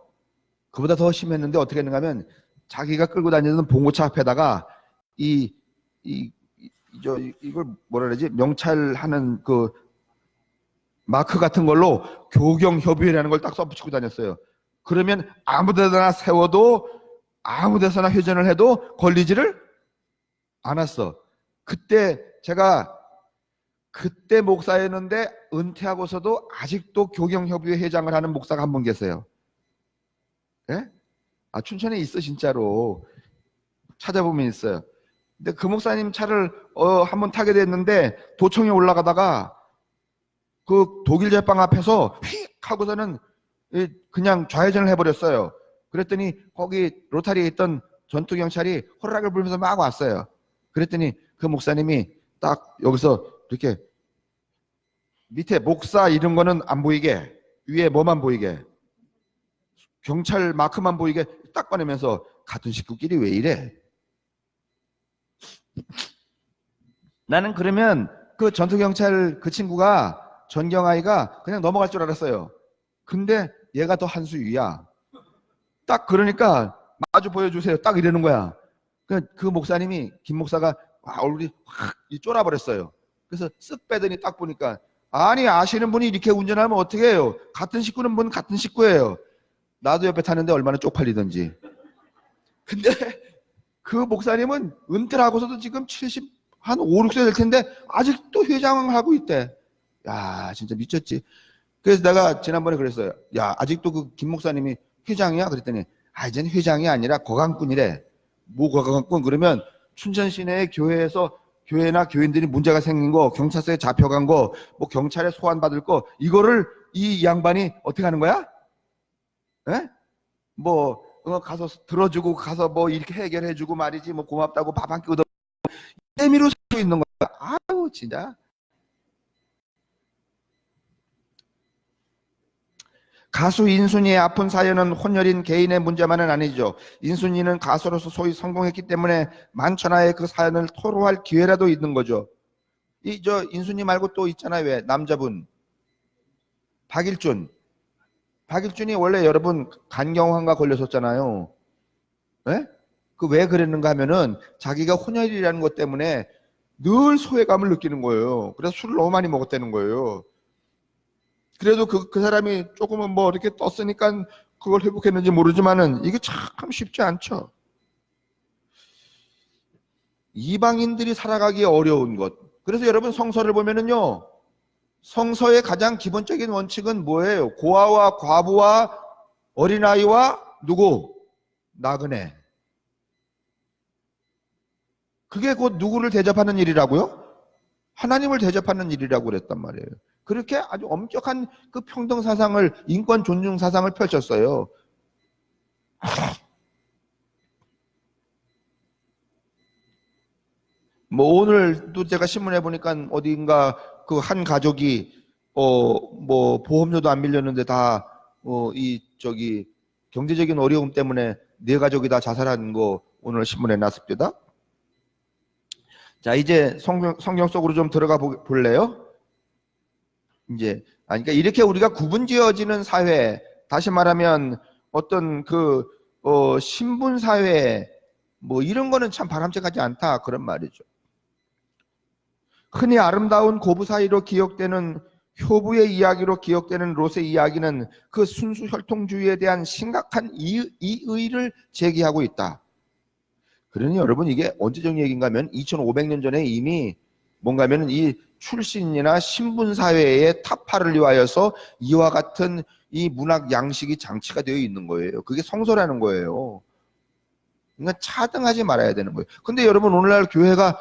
그보다 더 심했는데 어떻게 했는가 하면 자기가 끌고 다니는 봉고차 앞에다가 이걸 뭐라 그러지? 명찰하는 그 마크 같은 걸로 교경협의회라는 걸 딱 써붙이고 다녔어요. 그러면 아무 데나 세워도 아무 데서나 회전을 해도 걸리지를 않았어. 제가 그때 목사였는데 은퇴하고서도 아직도 교경협의회 회장을 하는 목사가 한 분 계세요. 예? 아, 춘천에 있어 진짜로. 찾아보면 있어요. 근데 그 목사님 차를 한번 타게 됐는데 도청에 올라가다가 그 독일 제빵 앞에서 휙 하고서는 그냥 좌회전을 해버렸어요. 그랬더니 거기 로타리에 있던 전투경찰이 호락을 불면서 막 왔어요. 그랬더니 그 목사님이 딱 여기서 이렇게 밑에 목사 이런 거는 안 보이게 위에 뭐만 보이게 경찰 마크만 보이게 딱 꺼내면서 같은 식구끼리 왜 이래? 나는 그러면 그 전투경찰 그 친구가 전경아이가 그냥 넘어갈 줄 알았어요. 근데 얘가 더 한 수 위야. 딱 그러니까 마주 보여주세요. 딱 이러는 거야. 그 목사님이 김 목사가 얼굴이 확 쫄아버렸어요. 그래서 쓱 빼더니 딱 보니까 아니 아시는 분이 이렇게 운전하면 어떻게 해요? 같은 식구는 뭔 같은 식구예요. 나도 옆에 타는데 얼마나 쪽팔리던지. 근데 그 목사님은 은퇴를 하고서도 지금 70, 한 5, 6세 될 텐데 아직도 회장을 하고 있대. 야 진짜 미쳤지. 그래서 내가 지난번에 그랬어요. 야 아직도 그 김 목사님이 회장이야? 그랬더니 이제는 회장이 아니라 거강꾼이래. 뭐 거강꾼? 그러면 춘천 시내의 교회에서 교회나 교인들이 문제가 생긴 거, 경찰서에 잡혀간 거, 뭐 경찰에 소환받을 거, 이거를 이 양반이 어떻게 하는 거야? 에? 뭐 가서 들어주고 가서 뭐 이렇게 해결해주고 말이지, 뭐 고맙다고 밥 한 끼 얻어 때미로 살고 있는 거야. 아유 진짜. 가수 인순이의 아픈 사연은 혼혈인 개인의 문제만은 아니죠. 인순이는 가수로서 소위 성공했기 때문에 만천하에 그 사연을 토로할 기회라도 있는 거죠. 인순이 말고 또 있잖아요. 왜? 남자분. 박일준. 박일준이 원래 여러분 간경화가 걸렸었잖아요. 네? 그 왜 그랬는가 하면은 자기가 혼혈이라는 것 때문에 늘 소외감을 느끼는 거예요. 그래서 술을 너무 많이 먹었다는 거예요. 그래도 그 사람이 조금은 뭐 이렇게 떴으니까 그걸 회복했는지 모르지만은 이게 참 쉽지 않죠. 이방인들이 살아가기 어려운 것. 그래서 여러분 성서를 보면은요, 성서의 가장 기본적인 원칙은 뭐예요? 고아와 과부와 어린아이와 누구? 나그네. 그게 곧 누구를 대접하는 일이라고요? 하나님을 대접하는 일이라고 그랬단 말이에요. 그렇게 아주 엄격한 그 평등 사상을, 인권 존중 사상을 펼쳤어요. 뭐 오늘도 제가 신문에 보니까 어딘가 그 한 가족이 뭐 보험료도 안 밀렸는데 다 경제적인 어려움 때문에 네 가족이 다 자살한 거 오늘 신문에 났습니다. 자, 이제 성경 속으로 좀 들어가 볼래요? 이제 그러니까 이렇게 우리가 구분지어지는 사회, 다시 말하면 어떤 신분 사회 뭐 이런 거는 참 바람직하지 않다 그런 말이죠. 흔히 아름다운 고부 사이로 기억되는 효부의 이야기로 기억되는 롯의 이야기는 그 순수 혈통주의에 대한 심각한 이의를 제기하고 있다. 그러니 여러분 이게 언제적 얘기인가 하면 2500년 전에 이미 뭔가 하면 이 출신이나 신분 사회의 타파를 위하여서 이와 같은 이 문학 양식이 장치가 되어 있는 거예요. 그게 성서라는 거예요. 그러니까 차등하지 말아야 되는 거예요. 근데 여러분 오늘날 교회가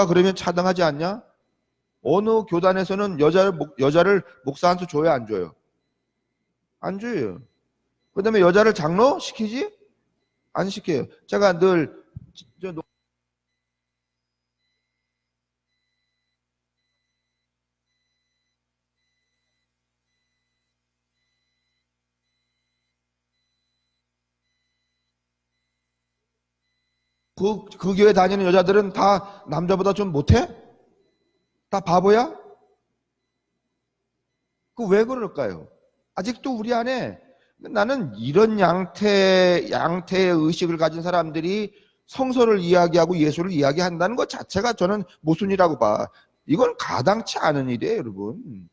그러면 차등하지 않냐? 어느 교단에서는 여자를 목사 한 수 줘요, 안 줘요? 안 줘요. 그 다음에 여자를 장로 시키지? 안 시켜요. 제가 늘 그 교회 다니는 여자들은 다 남자보다 좀 못해? 다 바보야? 그 왜 그럴까요? 아직도 우리 안에 나는 이런 양태의 의식을 가진 사람들이 성서를 이야기하고 예수를 이야기한다는 것 자체가 저는 모순이라고 봐. 이건 가당치 않은 일이에요, 여러분.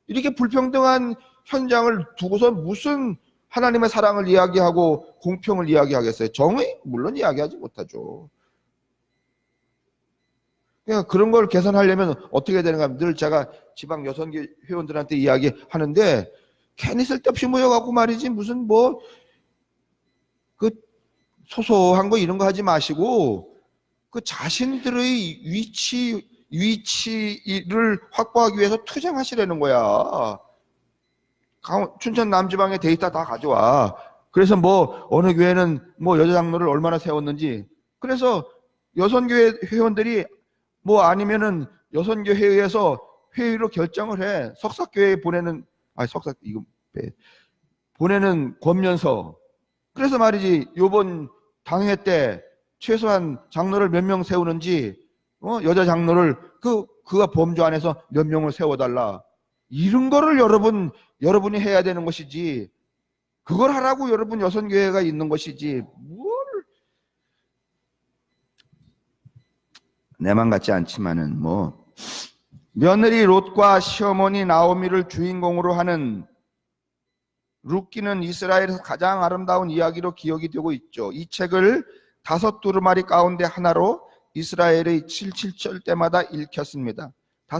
이렇게 불평등한 현장을 두고서 무슨 하나님의 사랑을 이야기하고 공평을 이야기하겠어요? 정의? 물론 이야기하지 못하죠. 그러니까 그런 걸 개선하려면 어떻게 해야 되는가 하면 늘 제가 지방 여성계 회원들한테 이야기하는데 괜히 쓸데없이 모여갖고 말이지 무슨 소소한 거 이런 거 하지 마시고 그 자신들의 위치를 확보하기 위해서 투쟁하시라는 거야. 춘천 남지방에 데이터 다 가져와. 그래서 어느 교회는 여자 장로를 얼마나 세웠는지. 그래서 여선교회 회원들이 아니면은 여선교회에서 회의로 결정을 해. 석사교회에 보내는 권면서. 그래서 말이지 요번 당회 때 최소한 장로를 몇 명 세우는지 여자 장로를 그가 범주 안에서 몇 명을 세워달라. 이런 거를 여러분이 해야 되는 것이지. 그걸 하라고 여러분 여선교회가 있는 것이지. 내 맘 같지 않지만은 며느리 롯과 시어머니 나오미를 주인공으로 하는 룻기는 이스라엘에서 가장 아름다운 이야기로 기억이 되고 있죠. 이 책을 5 두루마리 가운데 하나로 이스라엘의 7.7절 때마다 읽혔습니다. 5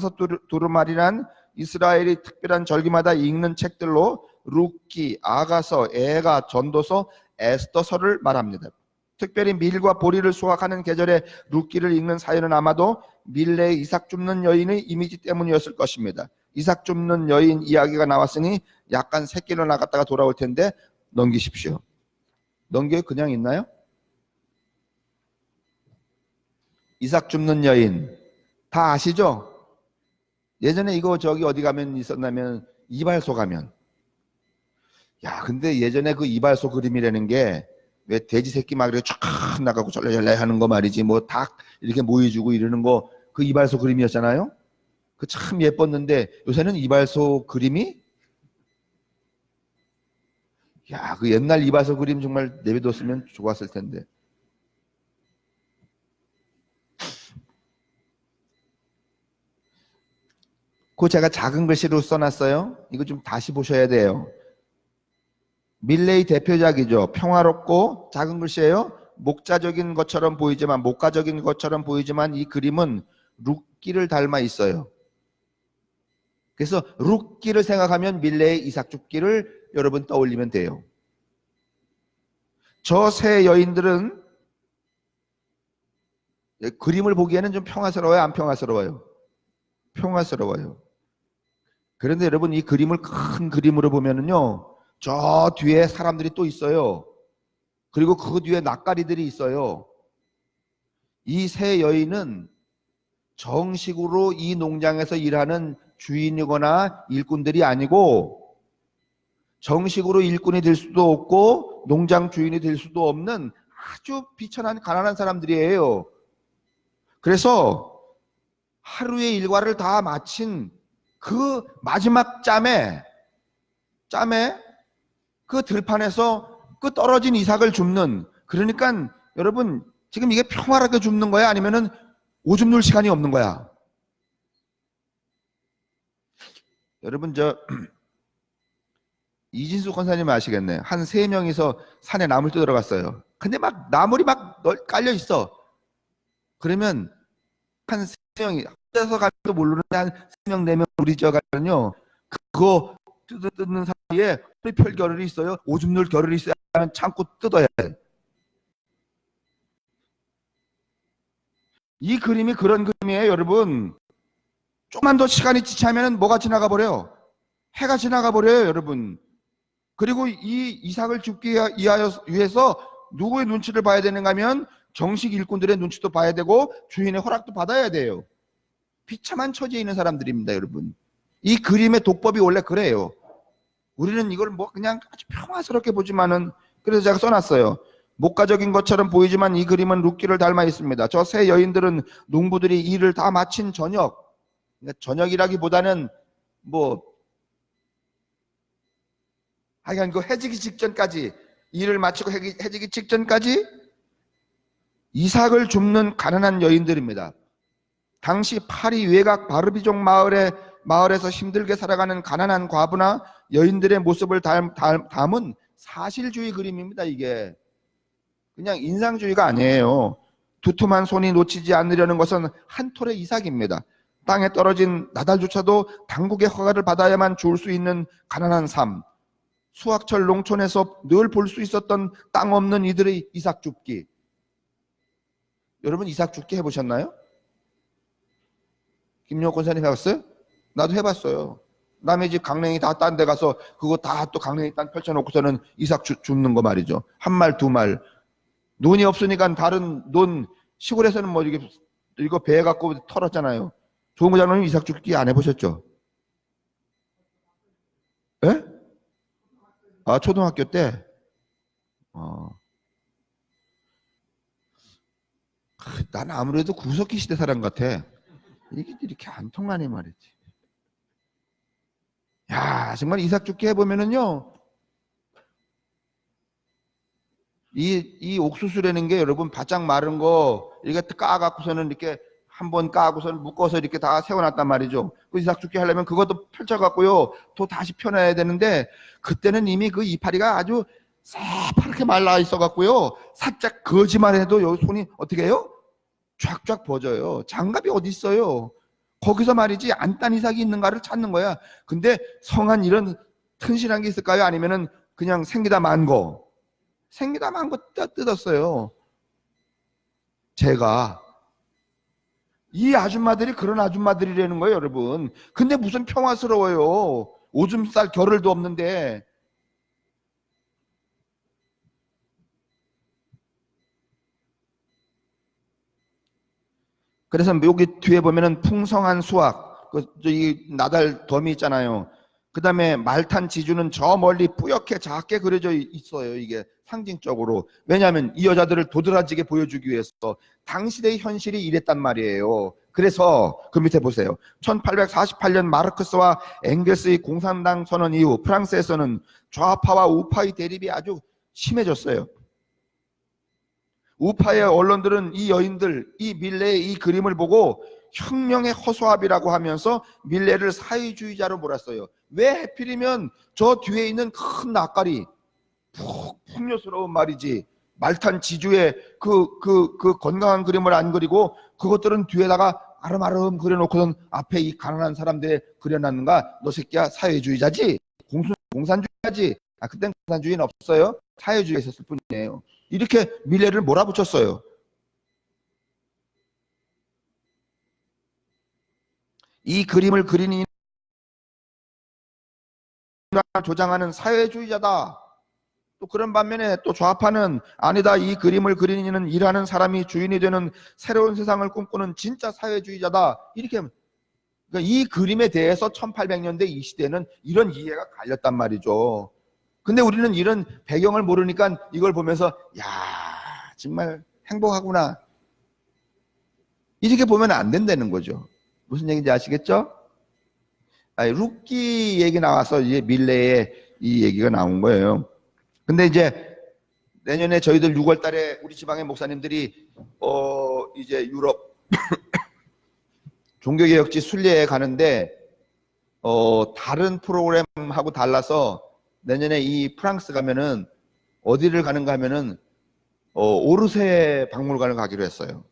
두루마리란 이스라엘이 특별한 절기마다 읽는 책들로 룻기, 아가서, 에가, 전도서, 에스더서를 말합니다. 특별히 밀과 보리를 수확하는 계절에 룻기를 읽는 사연은 아마도 밀레의 이삭 줍는 여인의 이미지 때문이었을 것입니다. 이삭 줍는 여인 이야기가 나왔으니 약간 새끼로 나갔다가 돌아올 텐데 넘기십시오. 넘겨요? 그냥 있나요? 이삭 줍는 여인 다 아시죠? 예전에 이거 어디 가면 있었냐면 이발소 가면 근데 예전에 그 이발소 그림이라는 게 왜 돼지 새끼 막 이렇게 쫙 나가고 절레절레 하는 거 말이지 닭 이렇게 모여주고 이러는 거 그 이발소 그림이었잖아요. 그 참 예뻤는데 요새는 이발소 그림이 그 옛날 이발소 그림 정말 내비뒀으면 좋았을 텐데. 그거 제가 작은 글씨로 써놨어요. 이거 좀 다시 보셔야 돼요. 밀레의 대표작이죠. 평화롭고 작은 글씨예요. 목자적인 것처럼 보이지만 목가적인 것처럼 보이지만 이 그림은 룻기를 닮아 있어요. 그래서 룻기를 생각하면 밀레의 이삭 죽기를 여러분 떠올리면 돼요. 저 세 여인들은 그림을 보기에는 좀 평화스러워요? 안 평화스러워요? 평화스러워요. 그런데 여러분 이 그림을 큰 그림으로 보면은요, 저 뒤에 사람들이 또 있어요. 그리고 그 뒤에 낯가리들이 있어요. 이 세 여인은 정식으로 이 농장에서 일하는 주인이거나 일꾼들이 아니고 정식으로 일꾼이 될 수도 없고 농장 주인이 될 수도 없는 아주 비천한 가난한 사람들이에요. 그래서 하루의 일과를 다 마친 그 마지막 짬에 그 들판에서 그 떨어진 이삭을 줍는, 그러니까 여러분 지금 이게 평화롭게 줍는 거야? 아니면은 오줌 눌 시간이 없는 거야? 여러분 이진수 권사님 아시겠네. 한 3명이서 산에 나물 뜯으러 갔어요. 근데 막 나물이 막 깔려 있어. 그러면 한 3명이 혼자서 가도 모르는데 한 3명 4명 우리 가면요, 그거 뜯는 사이에 펼 겨를이 있어요. 오줌 눌 겨를이 있어야 참고 뜯어야 돼. 이 그림이 그런 그림이에요, 여러분. 조금만 더 시간이 지체하면 뭐가 지나가 버려요? 해가 지나가 버려요, 여러분. 그리고 이 이삭을 죽기 위해서 누구의 눈치를 봐야 되는가 하면 정식 일꾼들의 눈치도 봐야 되고 주인의 허락도 받아야 돼요. 비참한 처지에 있는 사람들입니다, 여러분. 이 그림의 독법이 원래 그래요. 우리는 이걸 뭐 그냥 아주 평화스럽게 보지만은, 그래서 제가 써놨어요. 목가적인 것처럼 보이지만 이 그림은 룻기를 닮아 있습니다. 저 세 여인들은 농부들이 일을 다 마친 저녁, 그러니까 저녁이라기보다는 뭐 하여간 그 해지기 직전까지, 일을 마치고 해지기 직전까지 이삭을 줍는 가난한 여인들입니다. 당시 파리 외곽 바르비족 마을에서 힘들게 살아가는 가난한 과부나 여인들의 모습을 담은 사실주의 그림입니다. 이게 그냥 인상주의가 아니에요. 두툼한 손이 놓치지 않으려는 것은 한 톨의 이삭입니다. 땅에 떨어진 나달조차도 당국의 허가를 받아야만 줄 수 있는 가난한 삶. 수확철 농촌에서 늘 볼 수 있었던 땅 없는 이들의 이삭 줍기. 여러분 이삭 줍기 해보셨나요? 김용호 권사님 해봤어요? 나도 해봤어요. 남의 집 강냉이 다 딴 데 가서 그거 다 또 강냉이 땅 펼쳐놓고서는 이삭 줍는 거 말이죠. 한 말, 두 말. 논이 없으니까 다른 논, 시골에서는 뭐 이거 배에 갖고 털었잖아요. 조은구 장로님 이삭 줍기 안 해보셨죠? 예? 아, 초등학교 때? 난 아무래도 구석기 시대 사람 같아. 이게 이렇게 안 통하네 말이지. 야, 정말 이삭 줍기 해보면은요, 이 옥수수라는 게 여러분 바짝 마른 거 이렇게 까갖고서는 이렇게 한번 까고서는 묶어서 이렇게 다 세워놨단 말이죠. 그 이삭 줍기 하려면 그것도 펼쳐갖고요, 또 다시 펴놔야 되는데 그때는 이미 그 이파리가 아주 새파랗게 말라 있어갖고요, 살짝 거지만 해도 여기 손이 어떻게 해요? 쫙쫙 퍼져요. 장갑이 어디 있어요? 거기서 말이지 안 딴 이삭이 있는가를 찾는 거야. 근데 성한 이런 튼실한 게 있을까요? 아니면은 그냥 생기다 만 거? 생기다 만 거 뜯었어요. 제가 이 아줌마들이 그런 아줌마들이라는 거예요, 여러분. 근데 무슨 평화스러워요. 오줌 쌀 겨를도 없는데. 그래서 여기 뒤에 보면은 풍성한 수확, 이 나달 덤이 있잖아요. 그 다음에 말탄 지주는 저 멀리 뿌옇게 작게 그려져 있어요. 이게 상징적으로. 왜냐하면 이 여자들을 도드라지게 보여주기 위해서 당시의 현실이 이랬단 말이에요. 그래서 그 밑에 보세요. 1848년 마르크스와 엥겔스의 공산당 선언 이후 프랑스에서는 좌파와 우파의 대립이 아주 심해졌어요. 우파의 언론들은 이 여인들, 이 밀레의 이 그림을 보고 혁명의 허수아비라고 하면서 밀레를 사회주의자로 몰았어요. 왜 하필이면 저 뒤에 있는 큰 낯가리, 풍요스러운 말이지, 말탄 지주의 그 건강한 그림을 안 그리고 그것들은 뒤에다가 아름아름 그려놓고선 앞에 이 가난한 사람들 그려놨는가? 너 새끼야 사회주의자지? 공산주의자지? 그땐 공산주의는 없어요. 사회주의가 있었을 뿐이에요. 이렇게 밀레를 몰아붙였어요. 이 그림을 그린 이는 조장하는 사회주의자다. 또 그런 반면에 또 좌파는 아니다. 이 그림을 그린 이는 일하는 사람이 주인이 되는 새로운 세상을 꿈꾸는 진짜 사회주의자다. 이렇게 그러니까 이 그림에 대해서 1800년대 이 시대는 이런 이해가 갈렸단 말이죠. 근데 우리는 이런 배경을 모르니까 이걸 보면서 야 정말 행복하구나 이렇게 보면 안 된다는 거죠. 무슨 얘기인지 아시겠죠? 룻기 얘기 나와서 이제 밀레의 이 얘기가 나온 거예요. 근데 이제 내년에 저희들 6월 달에 우리 지방의 목사님들이 이제 유럽 종교개혁지 순례에 가는데 다른 프로그램하고 달라서 내년에 이 프랑스 가면은 어디를 가는가 하면은 오르세 박물관을 가기로 했어요.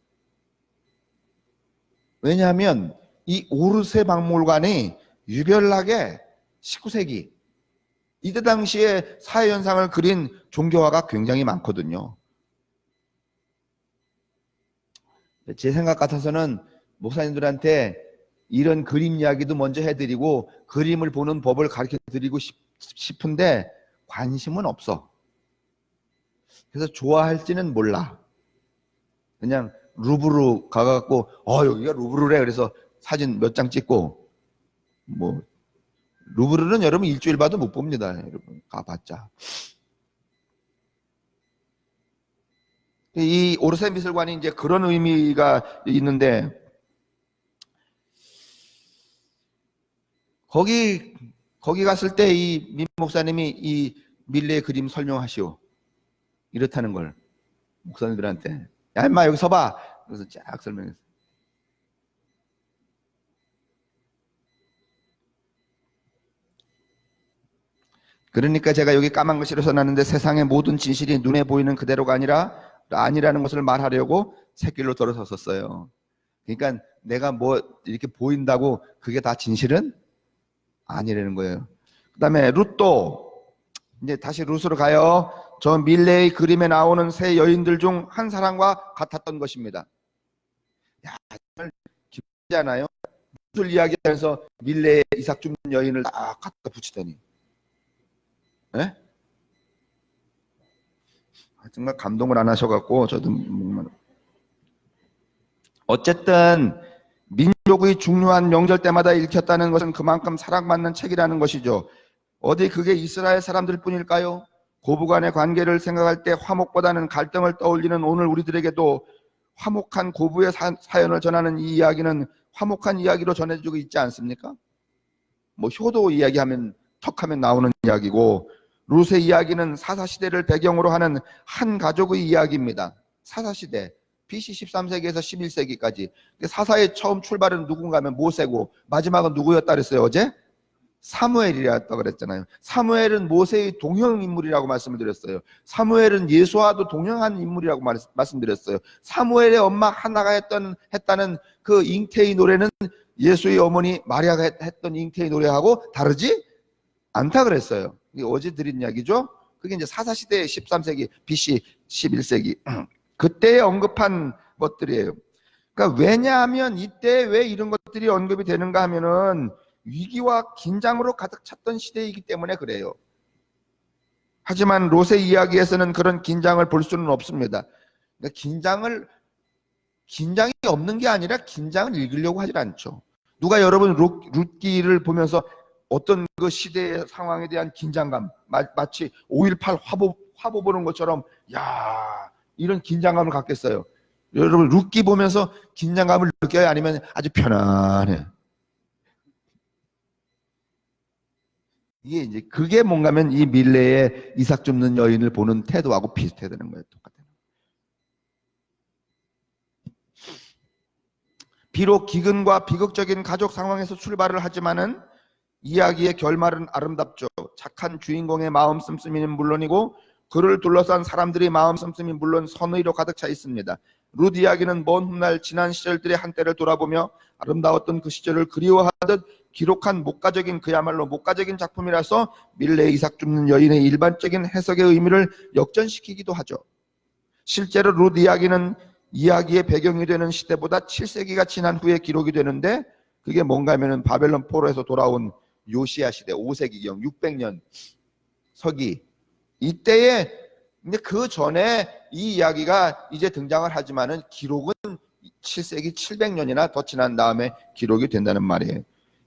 왜냐하면 이 오르세 박물관이 유별나게 19세기 이때 당시에 사회현상을 그린 종교화가 굉장히 많거든요. 제 생각 같아서는 목사님들한테 이런 그림 이야기도 먼저 해드리고 그림을 보는 법을 가르쳐드리고 싶은데 관심은 없어. 그래서 좋아할지는 몰라. 그냥 루브르 가갖고 여기가 루브르래 그래서 사진 몇 장 찍고 뭐 루브르는 여러분 일주일 봐도 못 봅니다. 여러분 가봤자. 이 오르세 미술관이 이제 그런 의미가 있는데 거기 갔을 때 이 민 목사님이 이 밀레 그림 설명하시오. 이렇다는 걸 목사님들한테 야 임마 여기 서봐. 그래서 쫙 설명했어. 그러니까 제가 여기 까만 글씨로 써놨는데 세상의 모든 진실이 눈에 보이는 그대로가 아니라는 것을 말하려고 새길로 들어섰었어요. 그러니까 내가 뭐 이렇게 보인다고 그게 다 진실은 아니라는 거예요. 그 다음에 룻도 이제 다시 룻으로 가요. 저 밀레의 그림에 나오는 세 여인들 중 한 사람과 같았던 것입니다. 야 정말 기쁘지 않아요? 룻을 이야기하면서 밀레의 이삭 줍는 여인을 딱 갖다 붙이더니 네? 정말 감동을 안 하셔갖고 저도 어쨌든 민족의 중요한 명절 때마다 읽혔다는 것은 그만큼 사랑받는 책이라는 것이죠. 어디 그게 이스라엘 사람들 뿐일까요? 고부간의 관계를 생각할 때 화목보다는 갈등을 떠올리는 오늘 우리들에게도 화목한 고부의 사연을 전하는 이 이야기는 화목한 이야기로 전해지고 있지 않습니까? 뭐 효도 이야기하면 턱하면 나오는 이야기고 룻의 이야기는 사사시대를 배경으로 하는 한 가족의 이야기입니다. 사사시대 BC 13세기에서 11세기까지 사사의 처음 출발은 누군가 하면 모세고 마지막은 누구였다 그랬어요 어제? 사무엘이었다고 그랬잖아요. 사무엘은 모세의 동형인물이라고 말씀을 드렸어요. 사무엘은 예수와도 동형한 인물이라고 말씀드렸어요. 사무엘의 엄마 하나가 했다는 그 잉태의 노래는 예수의 어머니 마리아가 했던 잉태의 노래하고 다르지 않다 그랬어요. 이게 어제 드린 이야기죠. 그게 이제 사사시대의 13세기 BC 11세기 그때 언급한 것들이에요. 그러니까 왜냐하면 이때 왜 이런 것들이 언급이 되는가 하면은 위기와 긴장으로 가득 찼던 시대이기 때문에 그래요. 하지만 롯의 이야기에서는 그런 긴장을 볼 수는 없습니다. 그러니까 긴장이 없는 게 아니라 긴장을 읽으려고 하질 않죠. 누가 여러분 룻기를 보면서 어떤 그 시대의 상황에 대한 긴장감 마치 5.18 화보 보는 것처럼 야 이런 긴장감을 갖겠어요. 여러분 룻기 보면서 긴장감을 느껴요? 아니면 아주 편안해? 이게 이제 그게 뭔가면 이 밀레의 이삭 줍는 여인을 보는 태도하고 비슷해야 되는 거예요. 똑같아요. 비록 기근과 비극적인 가족 상황에서 출발을 하지만은 이야기의 결말은 아름답죠. 착한 주인공의 마음 씀씀이는 물론이고 그를 둘러싼 사람들의 마음 씀씀이 물론 선의로 가득 차 있습니다. 룻 이야기는 먼 훗날 지난 시절들의 한때를 돌아보며 아름다웠던 그 시절을 그리워하듯 기록한 목가적인, 그야말로 목가적인 작품이라서 밀레 이삭 줍는 여인의 일반적인 해석의 의미를 역전시키기도 하죠. 실제로 룻 이야기는 이야기의 배경이 되는 시대보다 7세기가 지난 후에 기록이 되는데, 그게 뭔가 하면은 바벨론 포로에서 돌아온 요시야 시대 5세기경 600년 서기 이때에, 근데 그 전에 이 이야기가 이제 등장을 하지만은 기록은 7세기 700년이나 더 지난 다음에 기록이 된다는 말이에요.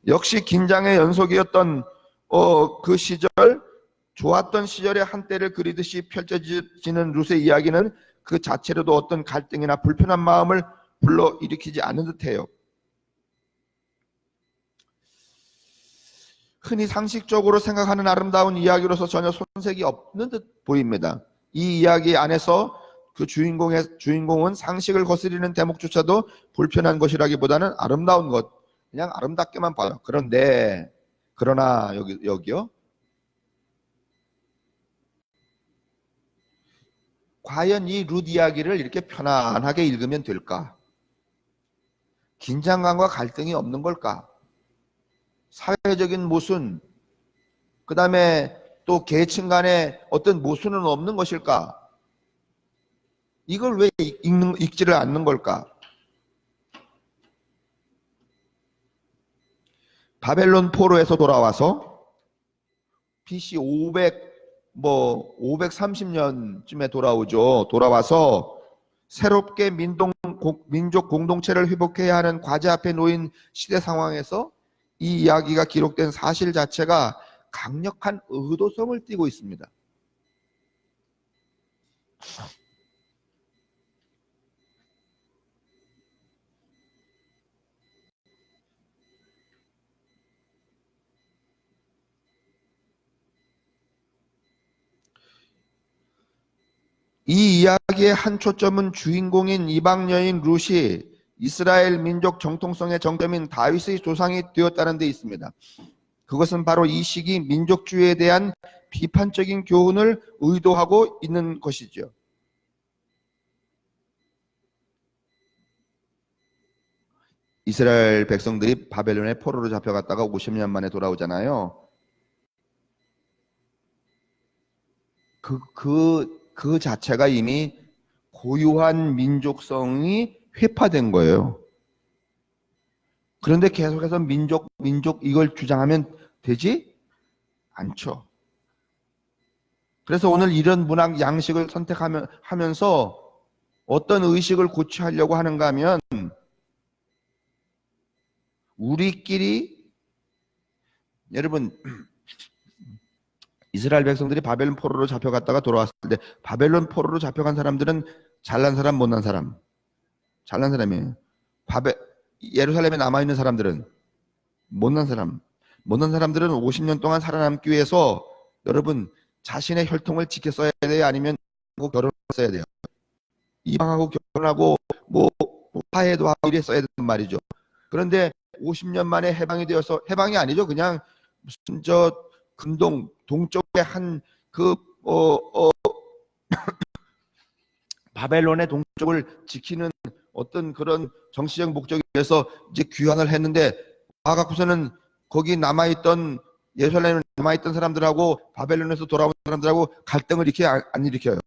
역시 긴장의 연속이었던 그 시절, 좋았던 시절의 한때를 그리듯이 펼쳐지는 룻의 이야기는 그 자체로도 어떤 갈등이나 불편한 마음을 불러일으키지 않은 듯해요. 흔히 상식적으로 생각하는 아름다운 이야기로서 전혀 손색이 없는 듯 보입니다. 이 이야기 안에서 그 주인공은 상식을 거스리는 대목조차도 불편한 것이라기보다는 아름다운 것, 그냥 아름답게만 봐요. 그러나 여기요. 과연 이 룻 이야기를 이렇게 편안하게 읽으면 될까? 긴장감과 갈등이 없는 걸까? 사회적인 모순, 그 다음에 또 계층 간의 어떤 모순은 없는 것일까? 이걸 왜 읽지를 않는 걸까? 바벨론 포로에서 돌아와서 BC 530년쯤에 돌아와서 새롭게 민족 공동체를 회복해야 하는 과제 앞에 놓인 시대 상황에서 이 이야기가 기록된 사실 자체가 강력한 의도성을 띠고 있습니다. 이 이야기의 한 초점은 주인공인 이방 여인 룻이 이스라엘 민족 정통성의 정점인 다윗의 조상이 되었다는 데 있습니다. 그것은 바로 이 시기 민족주의에 대한 비판적인 교훈을 의도하고 있는 것이죠. 이스라엘 백성들이 바벨론의 포로로 잡혀갔다가 50년 만에 돌아오잖아요. 그 자체가 이미 고유한 민족성이 회파된 거예요. 그런데 계속해서 민족 이걸 주장하면 되지 않죠. 그래서 오늘 이런 문학 양식을 선택하면서 어떤 의식을 고취하려고 하는가 하면, 우리끼리, 여러분, 이스라엘 백성들이 바벨론 포로로 잡혀갔다가 돌아왔을 때 바벨론 포로로 잡혀간 사람들은 잘난 사람, 못난 사람? 잘난 사람이에요. 예루살렘에 남아있는 사람들은 못난 사람. 못난 사람들은 50년 동안 살아남기 위해서 여러분 자신의 혈통을 지켰어야 돼요? 아니면 결혼했어야 돼요? 이방하고 결혼하고 뭐 화해도 하고 이랬어야 된단 말이죠. 그런데 50년 만에 해방이 되어서, 해방이 아니죠. 그냥 무슨 근동 동쪽의 한 바벨론의 동쪽을 지키는 어떤 그런 정치적 목적에 의해서 이제 귀환을 했는데, 와갖고서는 거기 남아있던, 예루살렘에 남아있던 사람들하고 바벨론에서 돌아온 사람들하고 갈등을 일으키 안 일으켜요?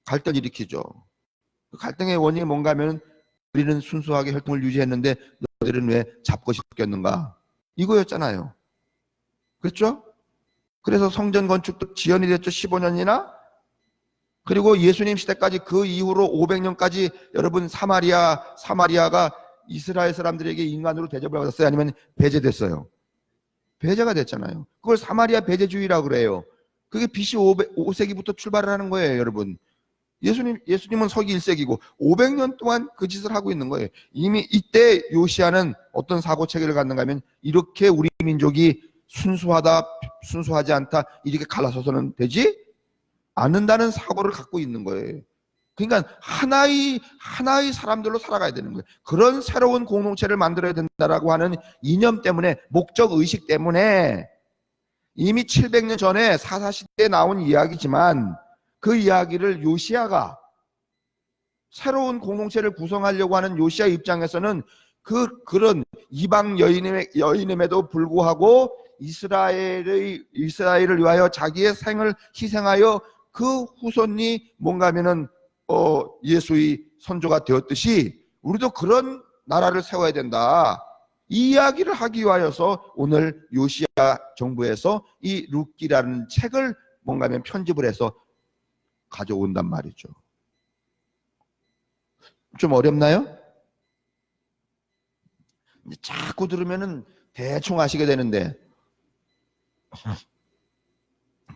갈등을 일으키죠. 그 갈등의 원인이 뭔가 하면, 우리는 순수하게 혈통을 유지했는데 너희들은 왜 잡고 싶겠는가? 이거였잖아요. 그렇죠? 그래서 성전 건축도 지연이 됐죠. 15년이나. 그리고 예수님 시대까지, 그 이후로 500년까지 여러분 사마리아가 이스라엘 사람들에게 인간으로 대접을 받았어요? 아니면 배제됐어요? 배제가 됐잖아요. 그걸 사마리아 배제주의라고 그래요. 그게 BC 5세기부터 출발을 하는 거예요, 여러분. 예수님은 서기 1세기고 500년 동안 그 짓을 하고 있는 거예요. 이미 이때 요시아는 어떤 사고 체계를 갖는가 하면, 이렇게 우리 민족이 순수하다, 순수하지 않다, 이렇게 갈라서서는 되지 않는다는 사고를 갖고 있는 거예요. 그러니까 하나의 사람들로 살아가야 되는 거예요. 그런 새로운 공동체를 만들어야 된다라고 하는 이념 때문에, 목적 의식 때문에, 이미 700년 전에 사사시대에 나온 이야기지만 그 이야기를 요시야가 새로운 공동체를 구성하려고 하는 요시야 입장에서는 그런 이방 여인임에도 불구하고 이스라엘을 위하여 자기의 생을 희생하여 그 후손이 뭔가 하면은 예수의 선조가 되었듯이 우리도 그런 나라를 세워야 된다. 이 이야기를 하기 위하여서 오늘 요시야 정부에서 이 룻기라는 책을 뭔가 하면 편집을 해서 가져온단 말이죠. 좀 어렵나요? 자꾸 들으면은 대충 아시게 되는데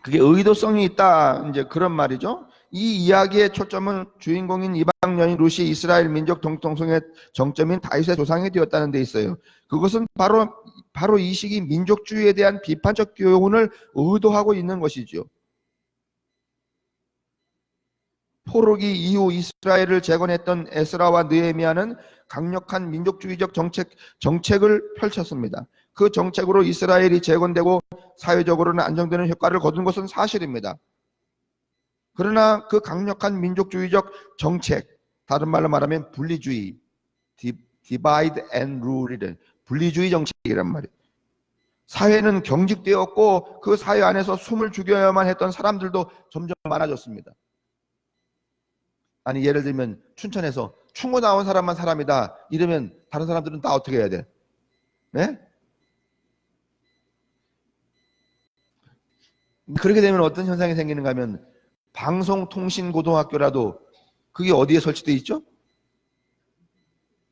그게 의도성이 있다 이제 그런 말이죠. 이 이야기의 초점은 주인공인 이방 여인 룻이 이스라엘 민족 정통성의 정점인 다윗의 조상이 되었다는 데 있어요. 그것은 바로 이 시기 민족주의에 대한 비판적 교훈을 의도하고 있는 것이죠. 포로기 이후 이스라엘을 재건했던 에스라와 느헤미야는 강력한 민족주의적 정책을 펼쳤습니다. 그 정책으로 이스라엘이 재건되고 사회적으로는 안정되는 효과를 거둔 것은 사실입니다. 그러나 그 강력한 민족주의적 정책, 다른 말로 말하면 분리주의, divide and rule이래, 분리주의 정책이란 말이에요. 사회는 경직되었고 그 사회 안에서 숨을 죽여야만 했던 사람들도 점점 많아졌습니다. 아니 예를 들면 춘천에서 충고 나온 사람만 사람이다 이러면 다른 사람들은 다 어떻게 해야 돼? 네? 그렇게 되면 어떤 현상이 생기는가 하면 방송통신고등학교라도 그게 어디에 설치되어 있죠?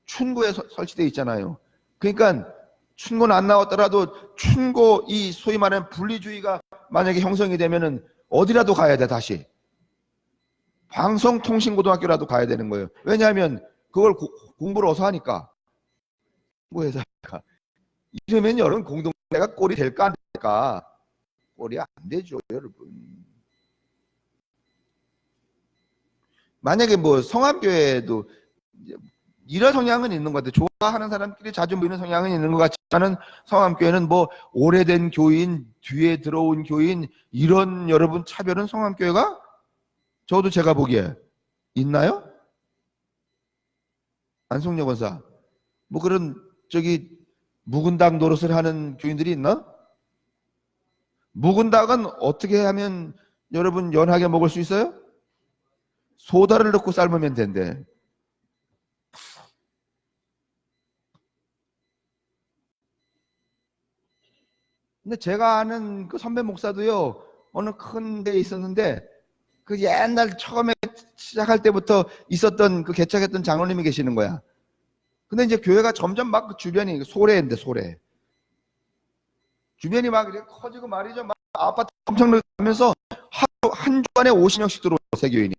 춘고에 설치되어 있잖아요. 그러니까 춘고는 안 나왔더라도 춘고 이 소위 말하는 분리주의가 만약에 형성이 되면은 어디라도 가야 돼 다시. 방송통신고등학교라도 가야 되는 거예요. 왜냐하면 그걸 공부를 어디서 하니까. 공부해서 하니까. 이러면 여러분 공동체가 꼴이 될까 안 될까? 꼴이 안 되죠 여러분. 만약에 뭐 성암교회도 이런 성향은 있는 것 같아요. 좋아하는 사람끼리 자주 모이는 성향은 있는 것 같지만은 성암교회는 뭐 오래된 교인, 뒤에 들어온 교인 이런 여러분 차별은 성암교회가 저도 제가 보기에 있나요? 안성녀 권사 뭐 그런 묵은닭 노릇을 하는 교인들이 있나? 묵은닭은 어떻게 하면 여러분 연하게 먹을 수 있어요? 소다를 넣고 삶으면 된대. 근데 제가 아는 그 선배 목사도요 어느 큰 데에 있었는데 그 옛날 처음에 시작할 때부터 있었던 그 개척했던 장로님이 계시는 거야. 근데 이제 교회가 점점 막 그 주변이 소래인데 소래. 주변이 막 이렇게 커지고 말이죠. 막 아파트 엄청 늘면서 한 주간에 50명씩 들어오고 세교인이.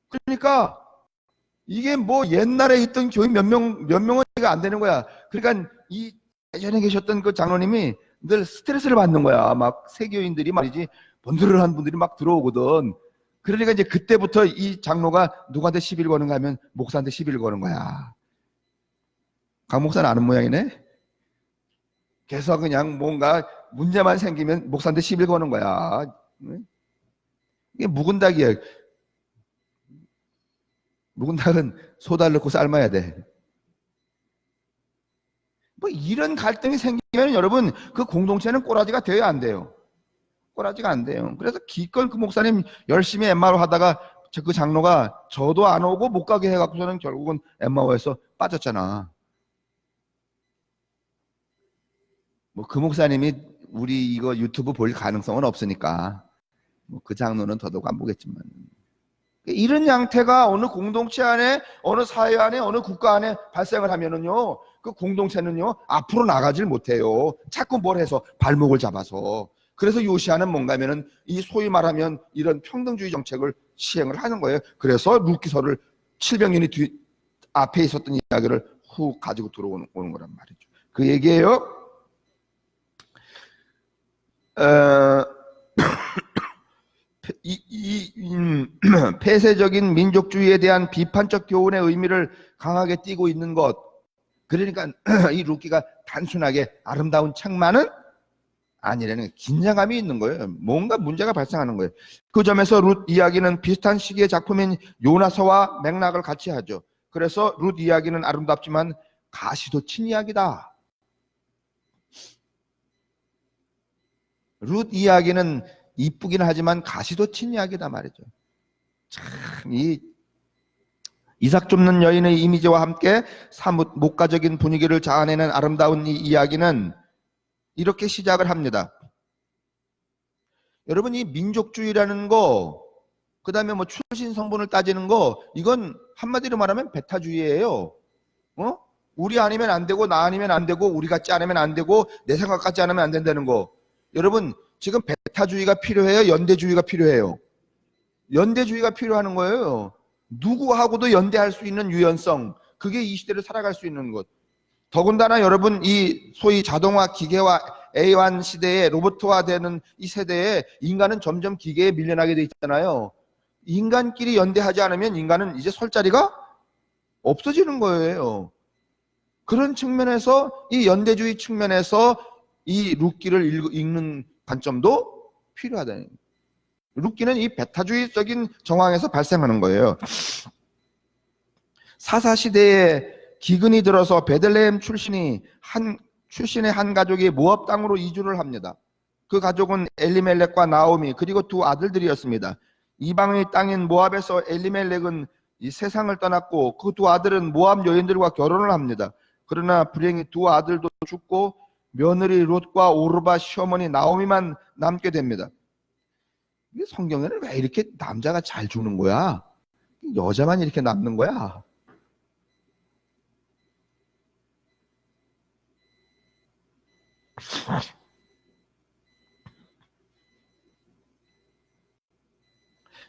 그러니까 이게 뭐 옛날에 있던 교인 몇 명은 안 되는 거야. 그러니까 이 예전에 계셨던 그 장로님이 늘 스트레스를 받는 거야. 막 세교인들이 말이지 번들을 분들이 막 들어오거든. 그러니까 이제 그때부터 이 장로가 누구한테 시비를 거는가 하면 목사한테 시비를 거는 거야. 강 목사는 아는 모양이네. 그래서 그냥 뭔가 문제만 생기면 목사한테 시비를 거는 거야. 이게 묵은닭이야. 묵은닭은 소다를 넣고 삶아야 돼. 뭐 이런 갈등이 생기면 여러분 그 공동체는 꼬라지가 되어야 안 돼요. 꼬라지가 안 돼요. 그래서 기껏 그 목사님 열심히 엠마오 하다가 그 장로가 저도 안 오고 못 가게 해갖고서는 결국은 엠마오에서 빠졌잖아. 뭐 그 목사님이 우리 이거 유튜브 볼 가능성은 없으니까 뭐 그 장로는 더더욱 안 보겠지만 이런 양태가 어느 공동체 안에 어느 사회 안에 어느 국가 안에 발생을 하면은요 그 공동체는요 앞으로 나가질 못해요. 자꾸 뭘 해서 발목을 잡아서. 그래서 요시아는 뭔가 하면은 이 소위 말하면 이런 평등주의 정책을 시행을 하는 거예요. 그래서 룻기서를 700년이 앞에 있었던 이야기를 후 가지고 들어오는 거란 말이죠. 그 얘기예요. 폐쇄적인 민족주의에 대한 비판적 교훈의 의미를 강하게 띠고 있는 것. 그러니까 이 룻기가 단순하게 아름다운 책만은 아니라는 긴장감이 있는 거예요. 뭔가 문제가 발생하는 거예요. 그 점에서 룻 이야기는 비슷한 시기의 작품인 요나서와 맥락을 같이 하죠. 그래서 룻 이야기는 아름답지만 가시돋친 이야기다. 룻 이야기는 이쁘긴 하지만 가시돋친 이야기다 말이죠. 참, 이 이삭 줍는 여인의 이미지와 함께 사뭇 목가적인 분위기를 자아내는 아름다운 이 이야기는 이렇게 시작을 합니다. 여러분, 이 민족주의라는 거, 그 다음에 뭐 출신 성분을 따지는 거, 이건 한마디로 말하면 배타주의예요. 우리 아니면 안 되고, 나 아니면 안 되고, 우리 같지 않으면 안 되고, 내 생각 같지 않으면 안 된다는 거. 여러분, 지금 배타주의가 필요해요? 연대주의가 필요해요? 연대주의가 필요한 거예요. 누구하고도 연대할 수 있는 유연성, 그게 이 시대를 살아갈 수 있는 것. 더군다나 여러분, 이 소위 자동화 기계화 A1 시대에 로봇화되는 이 세대에 인간은 점점 기계에 밀려나게 돼 있잖아요. 인간끼리 연대하지 않으면 인간은 이제 설 자리가 없어지는 거예요. 그런 측면에서, 이 연대주의 측면에서 이 룻기를 읽는 관점도 필요하다. 룻기는 이 배타주의적인 정황에서 발생하는 거예요. 사사시대에 기근이 들어서 베들레헴 출신의 한 가족이 모압 땅으로 이주를 합니다. 그 가족은 엘리멜렉과 나오미 그리고 두 아들들이었습니다. 이방의 땅인 모압에서 엘리멜렉은 이 세상을 떠났고 그 두 아들은 모압 여인들과 결혼을 합니다. 그러나 불행히 두 아들도 죽고 며느리 롯과 오르바 시어머니 나오미만 남게 됩니다. 성경에는 왜 이렇게 남자가 잘 죽는 거야? 여자만 이렇게 남는 거야?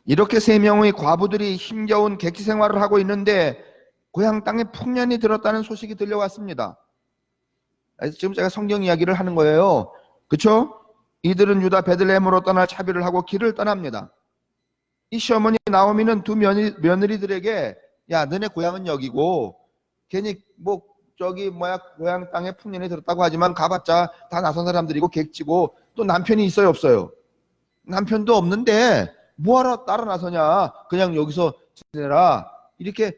이렇게 세 명의 과부들이 힘겨운 객지 생활을 하고 있는데 고향 땅에 풍년이 들었다는 소식이 들려왔습니다. 그래서 지금 제가 성경 이야기를 하는 거예요. 그렇죠? 이들은 유다 베들레헴으로 떠날 차비를 하고 길을 떠납니다. 이 시어머니 나오미는 두 며느리들에게 야, 너네 고향은 여기고 괜히 뭐 저기 고향 땅에 풍년이 들었다고 하지만 가봤자 다 나선 사람들이고 객지고 또 남편이 있어요, 없어요? 남편도 없는데 뭐하러 따라 나서냐? 그냥 여기서 지내라. 이렇게.